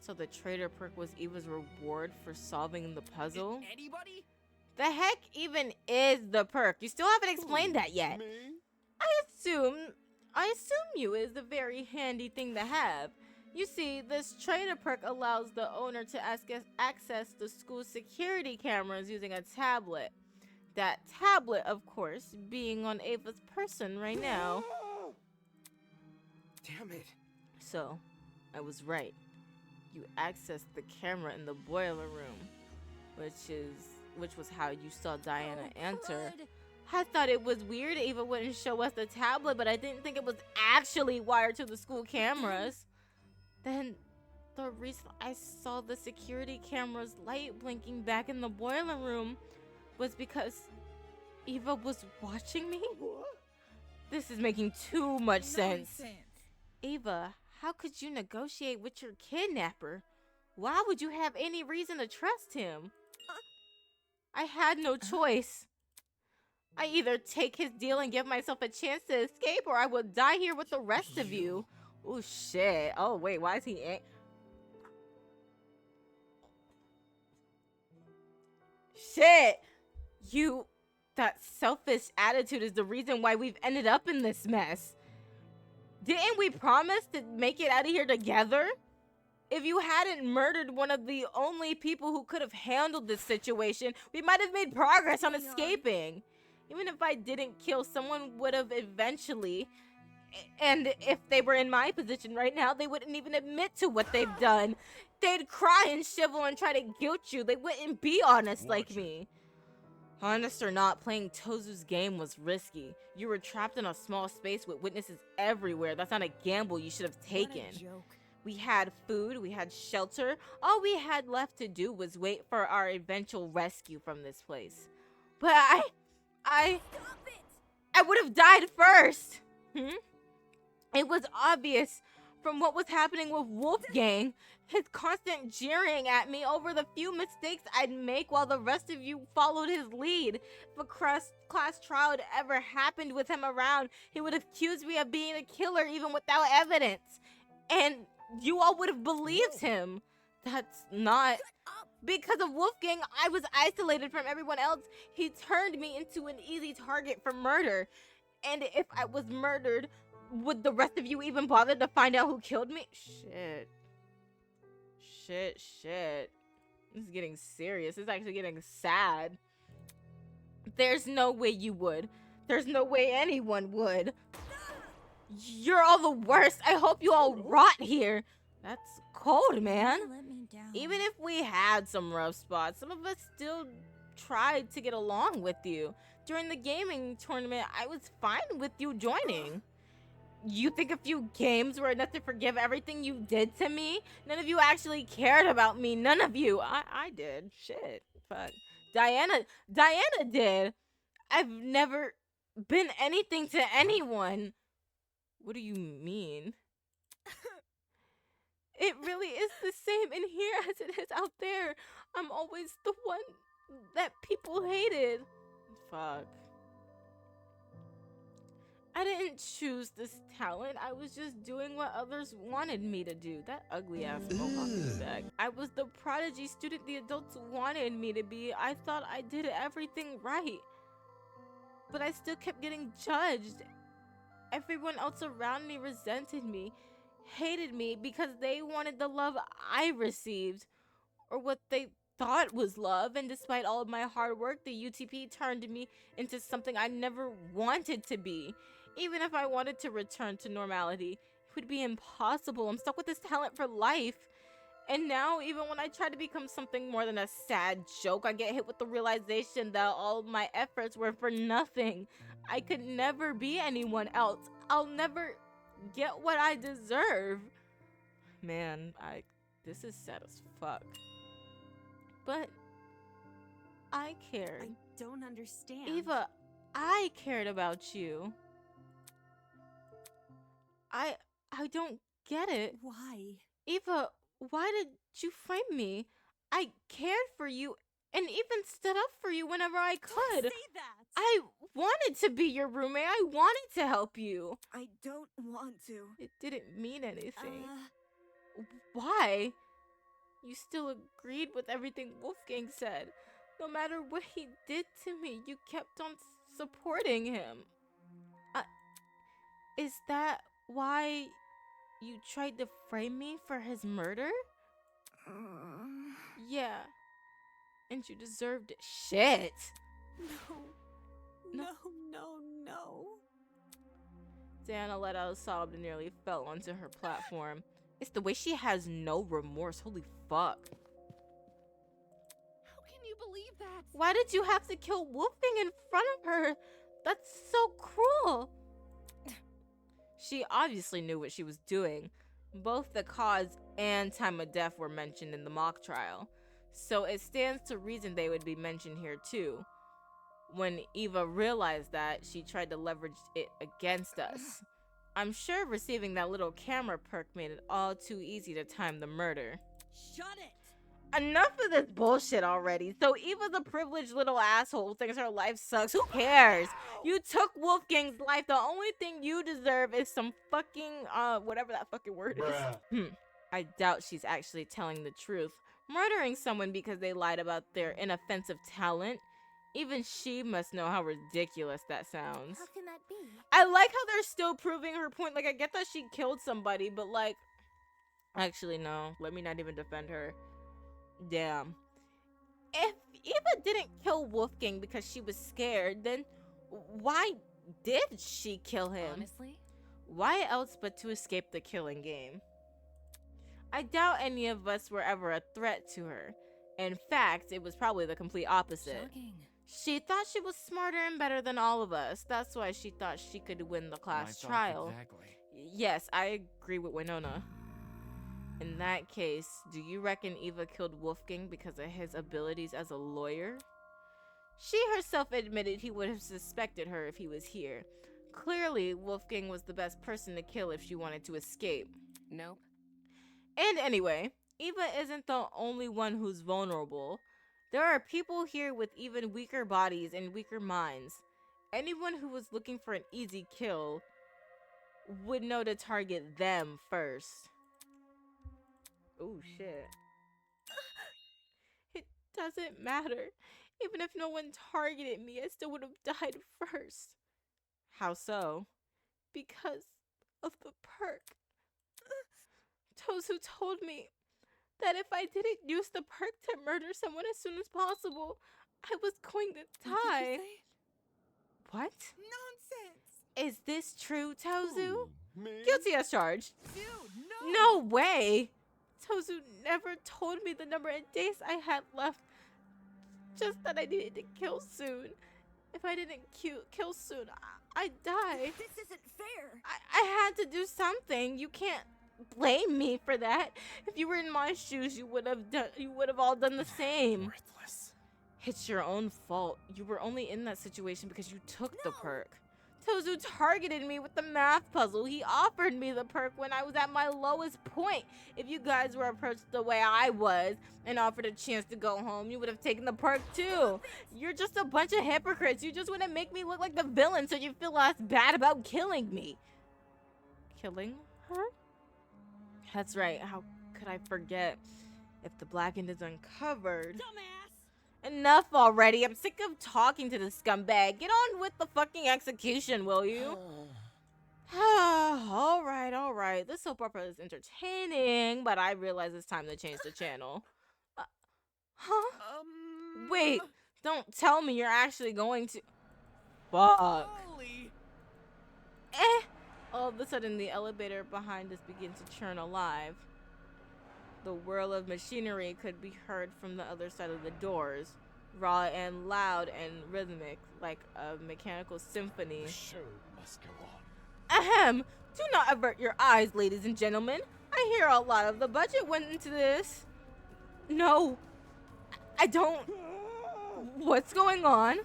So the traitor perk was Eva's reward for solving the puzzle? Anybody? The heck even is the perk? You still haven't explained that yet. Me? I assume you is a very handy thing to have. You see, this traitor perk allows the owner to access the school's security cameras using a tablet. That tablet, of course, being on Ava's person right now. Damn it. So, I was right. You accessed the camera in the boiler room, which was how you saw Diana enter. I thought it was weird Ava wouldn't show us the tablet, but I didn't think it was actually wired to the school cameras. Then, the reason I saw the security camera's light blinking back in the boiler room was because Eva was watching me? This is making too much sense. Ava, how could you negotiate with your kidnapper? Why would you have any reason to trust him? I had no choice. I either take his deal and give myself a chance to escape, or I will die here with the rest of you. Oh, shit. Oh, wait, why is he... Shit! You... That selfish attitude is the reason why we've ended up in this mess. Didn't we promise to make it out of here together? If you hadn't murdered one of the only people who could have handled this situation, we might have made progress on escaping. Even if I didn't kill, someone would have eventually. And if they were in my position right now, they wouldn't even admit to what they've done. They'd cry and shivel and try to guilt you. They wouldn't be honest like me. Honest or not, playing Tozu's game was risky. You were trapped in a small space with witnesses everywhere. That's not a gamble you should have taken. What a joke. We had food, we had shelter. All we had left to do was wait for our eventual rescue from this place. But I would have died first. It was obvious from what was happening with Wolfgang, his constant jeering at me over the few mistakes I'd make while the rest of you followed his lead. If a class trial had ever happened with him around, he would have accused me of being a killer even without evidence. And you all would have believed him. That's not... Because of Wolfgang, I was isolated from everyone else. He turned me into an easy target for murder. And if I was murdered, would the rest of you even bother to find out who killed me? Shit. This is getting serious. This is actually getting sad. There's no way you would. There's no way anyone would. You're all the worst. I hope you all rot here. That's cold, man. Let me down. Even if we had some rough spots, some of us still tried to get along with you. During the gaming tournament, I was fine with you joining. You think a few games were enough to forgive everything you did to me? None of you actually cared about me. None of you. I did. Shit. Fuck. Diana did. I've never been anything to anyone. What do you mean? It really is the same in here as it is out there. I'm always the one that people hated. Fuck. I didn't choose this talent. I was just doing what others wanted me to do. That ugly ass mohawk is back. I was the prodigy student the adults wanted me to be. I thought I did everything right. But I still kept getting judged. Everyone else around me resented me, hated me because they wanted the love I received, or what they thought was love. And despite all of my hard work, the UTP turned me into something I never wanted to be. Even if I wanted to return to normality, it would be impossible. I'm stuck with this talent for life. And now, even when I try to become something more than a sad joke, I get hit with the realization that all my efforts were for nothing. I could never be anyone else. I'll never get what I deserve. Man, this is sad as fuck. But I cared. I don't understand. Eva, I cared about you. I don't get it. Why? Eva, why did you frame me? I cared for you and even stood up for you whenever I could. Don't say that. I wanted to be your roommate. I wanted to help you. I don't want to. It didn't mean anything. Why? You still agreed with everything Wolfgang said. No matter what he did to me, you kept on supporting him. Is that why you tried to frame me for his murder? Yeah. And you deserved it. Shit. No. Diana let out a sob and nearly fell onto her platform. It's the way she has no remorse. Holy fuck. How can you believe that? Why did you have to kill Wolfgang in front of her? That's so cruel. She obviously knew what she was doing. Both the cause and time of death were mentioned in the mock trial, so it stands to reason they would be mentioned here too. When Eva realized that, she tried to leverage it against us. I'm sure receiving that little camera perk made it all too easy to time the murder. Shut it! enough of this bullshit already. So Eva's a privileged little asshole who thinks her life sucks. Who cares? You took Wolfgang's life. The only thing you deserve is some fucking whatever that fucking word is. I doubt she's actually telling the truth. Murdering someone because they lied about their inoffensive talent. Even she must know how ridiculous that sounds. How can that be? I like how they're still proving her point. Like, I get that she killed somebody, but like, actually, no. Let me not even defend her. Damn. If Eva didn't kill Wolfgang because she was scared, then why did she kill him? Honestly? Why else but to escape the killing game? I doubt any of us were ever a threat to her. In fact, it was probably the complete opposite. Shocking. She thought she was smarter and better than all of us. That's why she thought she could win the class trial. Exactly. Yes, I agree with Winona. In that case, do you reckon Eva killed Wolfgang because of his abilities as a lawyer? She herself admitted he would have suspected her if he was here. Clearly, Wolfgang was the best person to kill if she wanted to escape. Nope. And anyway, Eva isn't the only one who's vulnerable. There are people here with even weaker bodies and weaker minds. Anyone who was looking for an easy kill would know to target them first. Oh shit. It doesn't matter. Even if no one targeted me, I still would have died first. How so? Because of the perk. Tozu told me that if I didn't use the perk to murder someone as soon as possible, I was going to die. What? Nonsense! Is this true, Tozu? Me? Guilty as charged. Dude, No way! Tozu never told me the number of days I had left. Just that I needed to kill soon. If I didn't kill soon, I'd die. This isn't fair. I had to do something. You can't blame me for that. If you were in my shoes, you would have all done the same. Worthless. It's your own fault. You were only in that situation because you took the perk. Tozu targeted me with the math puzzle. He offered me the perk when I was at my lowest point. If you guys were approached the way I was and offered a chance to go home, you would have taken the perk too. You're just a bunch of hypocrites. You just want to make me look like the villain so you feel less bad about killing me. Killing her? That's right. How could I forget? If the blackened is uncovered... Dumbass! Enough already. I'm sick of talking to this scumbag. Get on with the fucking execution, will you? All right. This soap opera is entertaining, but I realize it's time to change the channel. Huh? Wait, don't tell me you're actually going to... Fuck. Holy. All of a sudden, the elevator behind us begins to churn alive. The whirl of machinery could be heard from the other side of the doors, raw and loud and rhythmic, like a mechanical symphony. The show must go on. Ahem! Do not avert your eyes, ladies and gentlemen. I hear a lot of the budget went into this. No, I don't. What's going on?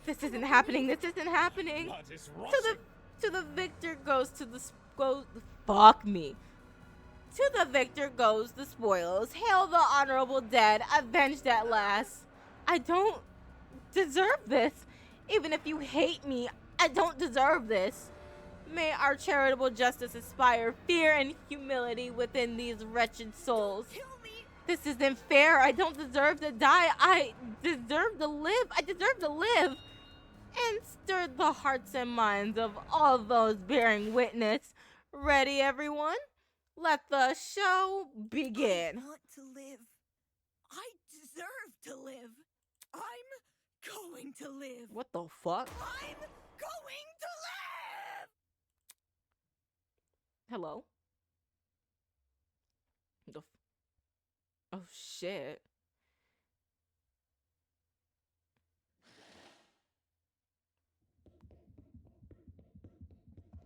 This isn't happening. This isn't happening. Blood is rushing. To the victor goes to the fuck me. To the victor goes the spoils. Hail the honorable dead, avenged at last. I don't deserve this. Even if you hate me, I don't deserve this. May our charitable justice inspire fear and humility within these wretched souls. This isn't fair. I don't deserve to die. I deserve to live. I deserve to live. And stir the hearts and minds of all those bearing witness. Ready, everyone? Let the show begin. I want to live. I deserve to live. I'm going to live. What the fuck? I'm going to live! Hello? Oh, shit.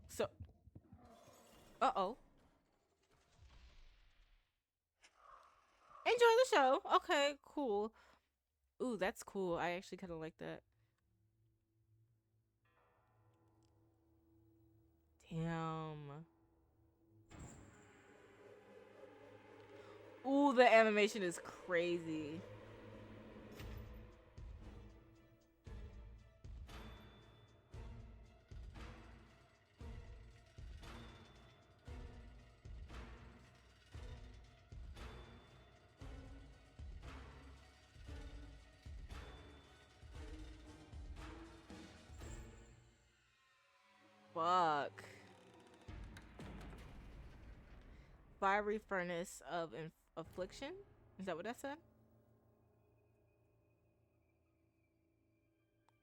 So... Uh-oh. Enjoy the show. Okay, cool. Ooh, that's cool. I actually kind of like that. Damn. Ooh, the animation is crazy. Fuck. Fiery furnace of affliction? Is that what that said?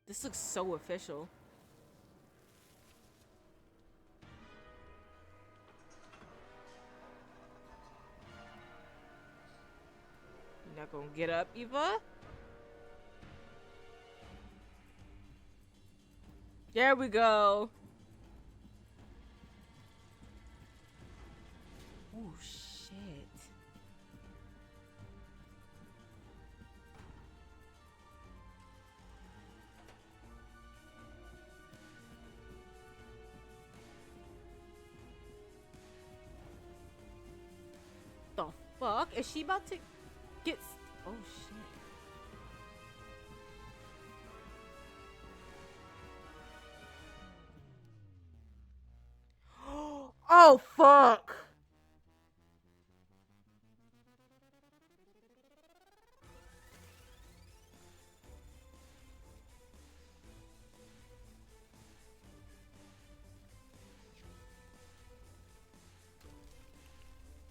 This looks so official. You're not gonna get up, Eva? There we go. Oh, shit. The fuck? Is she about to get... Oh, shit. Oh, fuck.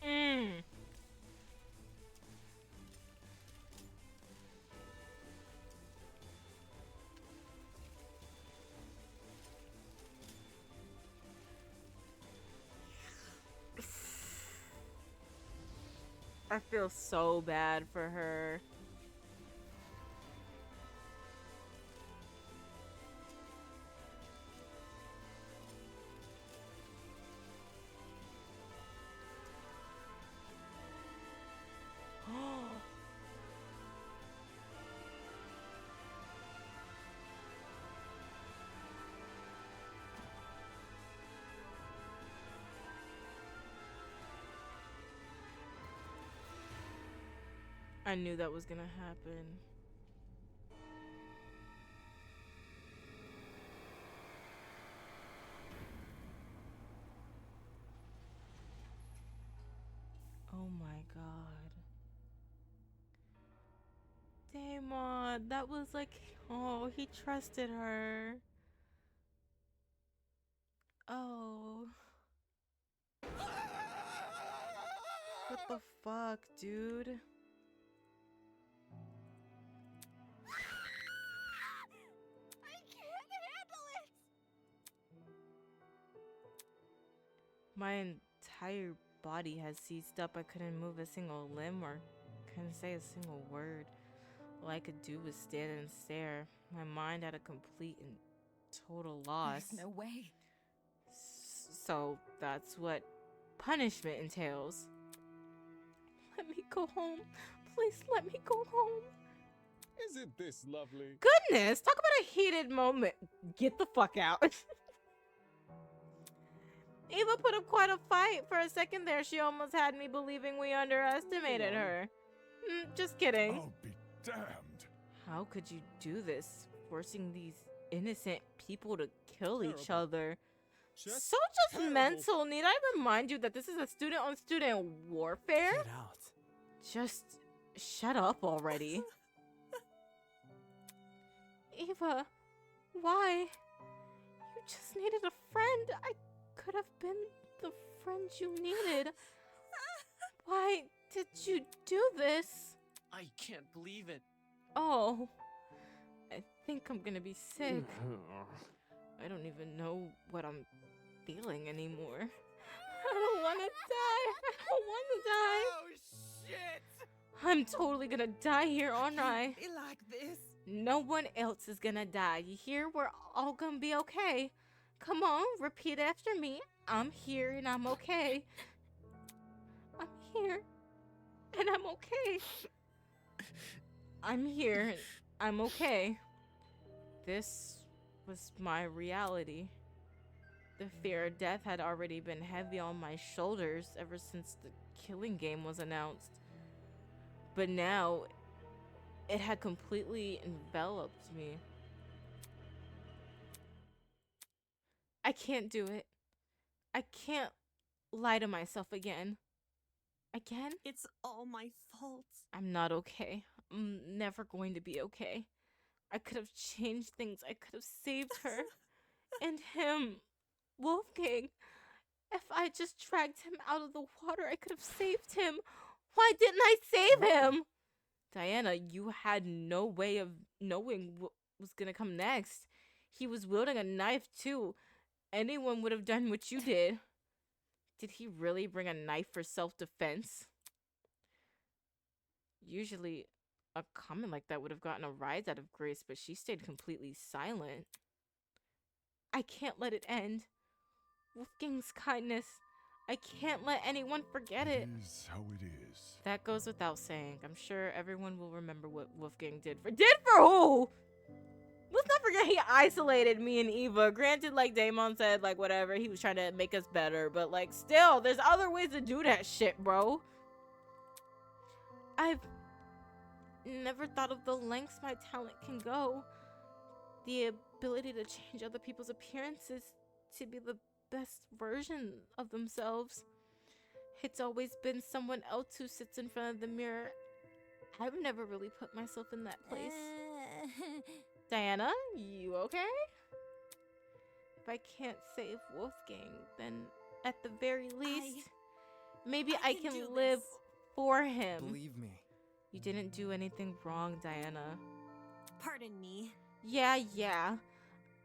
Mm. I feel so bad for her. I knew that was gonna happen. Oh my god. Damon, that was like, oh, he trusted her. Oh. What the fuck, dude? I can't handle it! My entire body has seized up. I couldn't move a single limb or couldn't say a single word. All I could do was stand and stare. My mind at a complete and total loss. There's no way. So that's what punishment entails. Let me go home. Please let me go home. Isn't this lovely? Goodness, talk about a heated moment. Get the fuck out. Eva put up quite a fight. For a second there, she almost had me believing we underestimated her. Just kidding. I'll be damned. How could you do this? Forcing these innocent people to kill each other. Just mental. Need I remind you that this is a student-on-student warfare? Get out. Just shut up already. Eva, why? You just needed a friend. I could have been the friend you needed. Why did you do this? I can't believe it. Oh, I think I'm gonna be sick. I don't even know what I'm feeling anymore. I don't want to die. I don't want to die. Oh, shit! I'm totally gonna die here, aren't I? Be like this. No one else is gonna die. You hear? We're all gonna be okay. Come on, repeat after me. I'm here and I'm okay. I'm here and I'm okay. I'm here and I'm okay. This was my reality. The fear of death had already been heavy on my shoulders ever since the killing game was announced. But now, it had completely enveloped me. I can't do it. I can't lie to myself again. Again? It's all my fault. I'm not okay. I'm never going to be okay. I could have changed things. I could have saved her. And him. Wolfgang. If I just dragged him out of the water, I could have saved him. Why didn't I save him? Diana, you had no way of knowing what was gonna come next. He was wielding a knife, too. Anyone would have done what you did. Did he really bring a knife for self-defense? Usually, a comment like that would have gotten a rise out of Grace, but she stayed completely silent. I can't let it end. Wolfgang's kindness. I can't let anyone forget it. It is how it is. That goes without saying. I'm sure everyone will remember what Wolfgang did for— Did for who? Let's not forget he isolated me and Eva. Granted, like Damon said, like whatever, he was trying to make us better, but like still, there's other ways to do that shit, bro. I've never thought of the lengths my talent can go. The ability to change other people's appearances to be the best version of themselves. It's always been someone else who sits in front of the mirror. I've never really put myself in that place. Diana, you okay? If I can't save Wolfgang, then at the very least, maybe I can live for him. Believe me. You didn't do anything wrong, Diana. Pardon me. Yeah.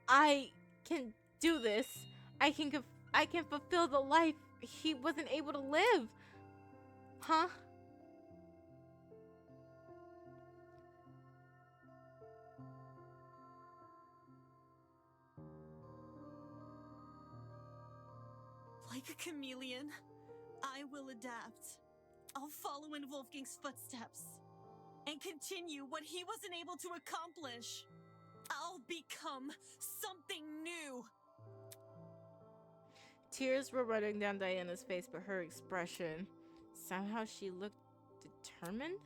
I can do this. I can fulfill the life he wasn't able to live. Huh? Like a chameleon, I will adapt. I'll follow in Wolfgang's footsteps and continue what he wasn't able to accomplish. I'll become something new. Tears were running down Diana's face, but her expression, somehow she looked determined?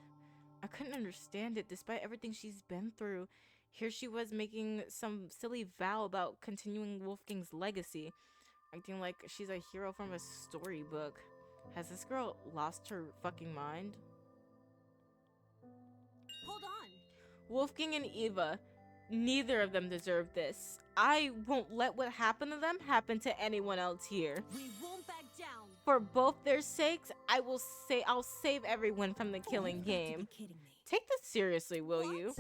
I couldn't understand it. Despite everything she's been through, here she was making some silly vow about continuing Wolfgang's legacy, acting like she's a hero from a storybook. Has this girl lost her fucking mind? Hold on. Wolfgang and Eva, neither of them deserve this. I won't let what happened to them happen to anyone else here. We won't back down. For both their sakes, I'll save everyone from the killing game. Take this seriously, will you?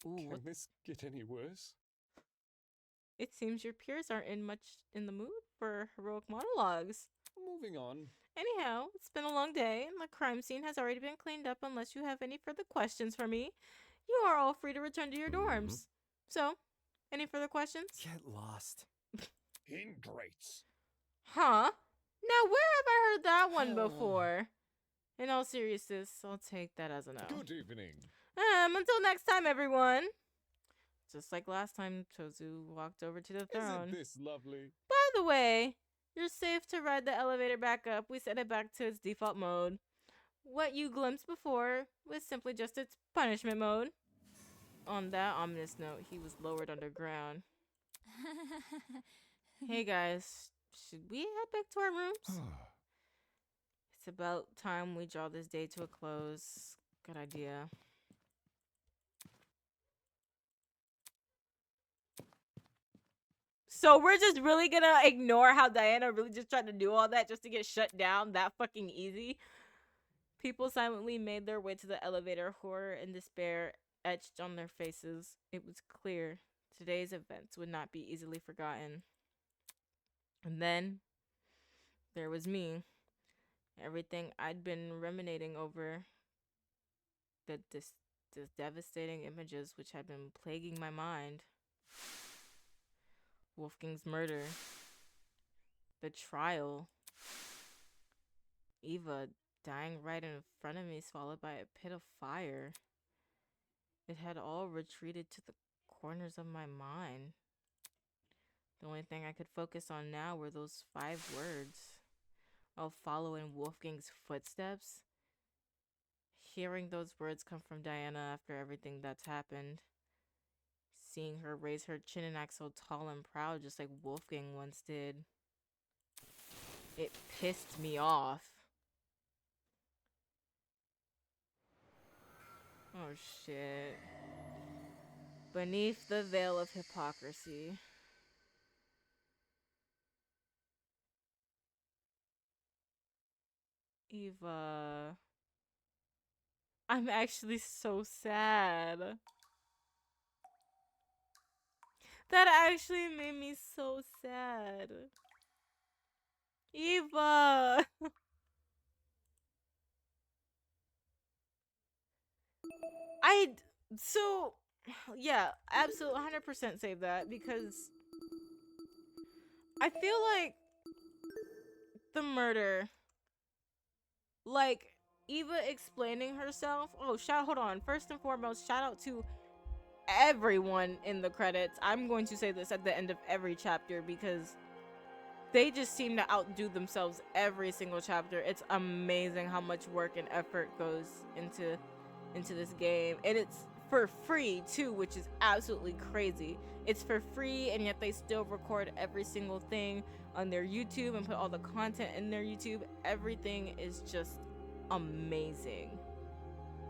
Can this get any worse? It seems your peers aren't in the mood for heroic monologues. Moving on. Anyhow, it's been a long day, and the crime scene has already been cleaned up unless you have any further questions for me. You are all free to return to your dorms. So, any further questions? Get lost. Ingrates. Huh? Now, where have I heard that one before? In all seriousness, I'll take that as a no. Good evening. Until next time, everyone. Just like last time, Tozu walked over to the throne. Isn't this lovely? By the way, you're safe to ride the elevator back up. We set it back to its default mode. What you glimpsed before was simply just its punishment mode. On that ominous note, he was lowered underground. Hey guys, should we head back to our rooms? It's about time we draw this day to a close. Good idea. So we're just really gonna ignore how Diana really just tried to do all that just to get shut down that fucking easy? People silently made their way to the elevator, horror and despair etched on their faces. It was clear today's events would not be easily forgotten. And then there was me. Everything I'd been ruminating over. The devastating images which had been plaguing my mind. Wolfgang's murder. The trial. Eva dying right in front of me, swallowed by a pit of fire. It had all retreated to the corners of my mind. The only thing I could focus on now were those 5 words. of following Wolfgang's footsteps. Hearing those words come from Diana after everything that's happened. Seeing her raise her chin and act so tall and proud just like Wolfgang once did. It pissed me off. Oh shit. Beneath the veil of hypocrisy. Eva. I'm actually so sad. That actually made me so sad. Eva! So, yeah, absolutely 100% save that because I feel like the murder, like, Eva explaining herself. Oh, hold on. First and foremost, shout out to everyone in the credits. I'm going to say this at the end of every chapter because they just seem to outdo themselves every single chapter. It's amazing how much work and effort goes into this game, and it's for free too, which is absolutely crazy. It's for free, and yet they still record every single thing on their YouTube and put all the content in their YouTube. Everything is just amazing,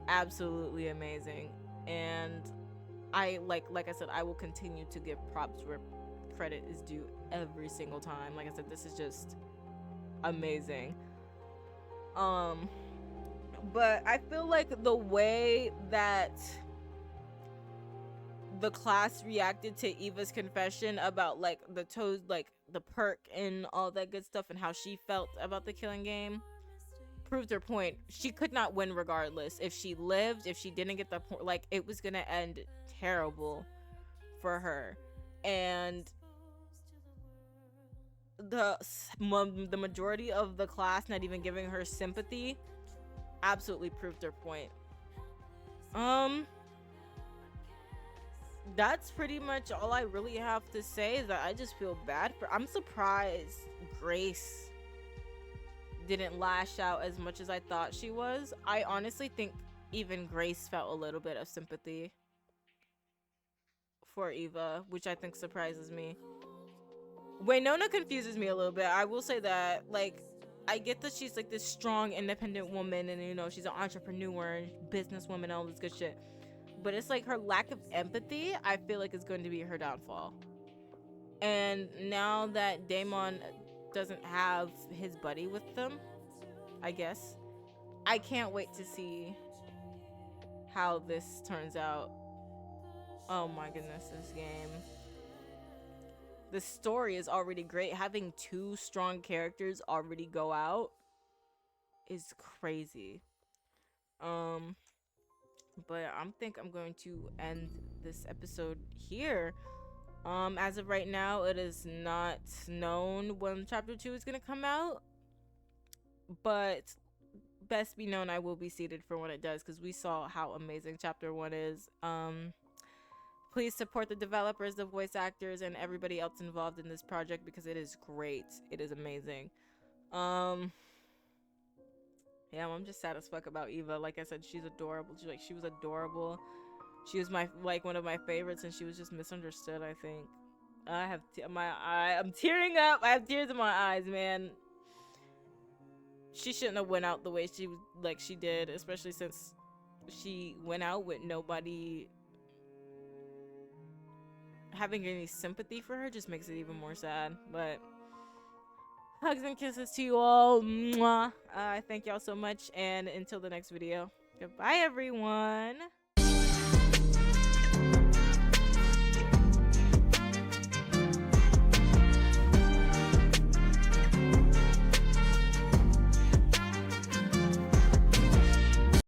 absolutely amazing. And I like I said, I will continue to give props where credit is due every single time. Like I said, this is just amazing. But I feel like the way that the class reacted to Eva's confession about like the toes, like the perk and all that good stuff, and how she felt about the killing game proved her point. She could not win regardless. If she lived, if she didn't get the point, like it was gonna end terrible for her. And the majority of the class not even giving her sympathy absolutely proved her point. That's pretty much all I really have to say. Is that I just feel bad for. I'm surprised Grace didn't lash out as much as I thought she was. I honestly think even Grace felt a little bit of sympathy for Eva, which I think surprises me. Winona confuses me a little bit. I will say that, like, I get that she's like this strong, independent woman, and you know she's an entrepreneur and businesswoman and all this good shit. But it's like her lack of empathy, I feel like, is going to be her downfall. And now that Damon doesn't have his buddy with them, I guess, I can't wait to see how this turns out. Oh my goodness, this game. The story is already great. Having two strong characters already go out is crazy. But I think I'm going to end this episode here. As of right now, it is not known when chapter 2 is gonna come out, but best be known I will be seated for when it does, because we saw how amazing chapter 1 is. Please support the developers, the voice actors, and everybody else involved in this project because it is great. It is amazing. Yeah, I'm just sad as fuck about Eva. Like I said, she's adorable. She was adorable. She was one of my favorites, and she was just misunderstood, I think. I have I'm tearing up. I have tears in my eyes, man. She shouldn't have went out the way she did, especially since she went out with nobody having any sympathy for her. Just makes it even more sad. But hugs and kisses to you all. Mwah. Thank y'all so much, and until the next video, goodbye everyone.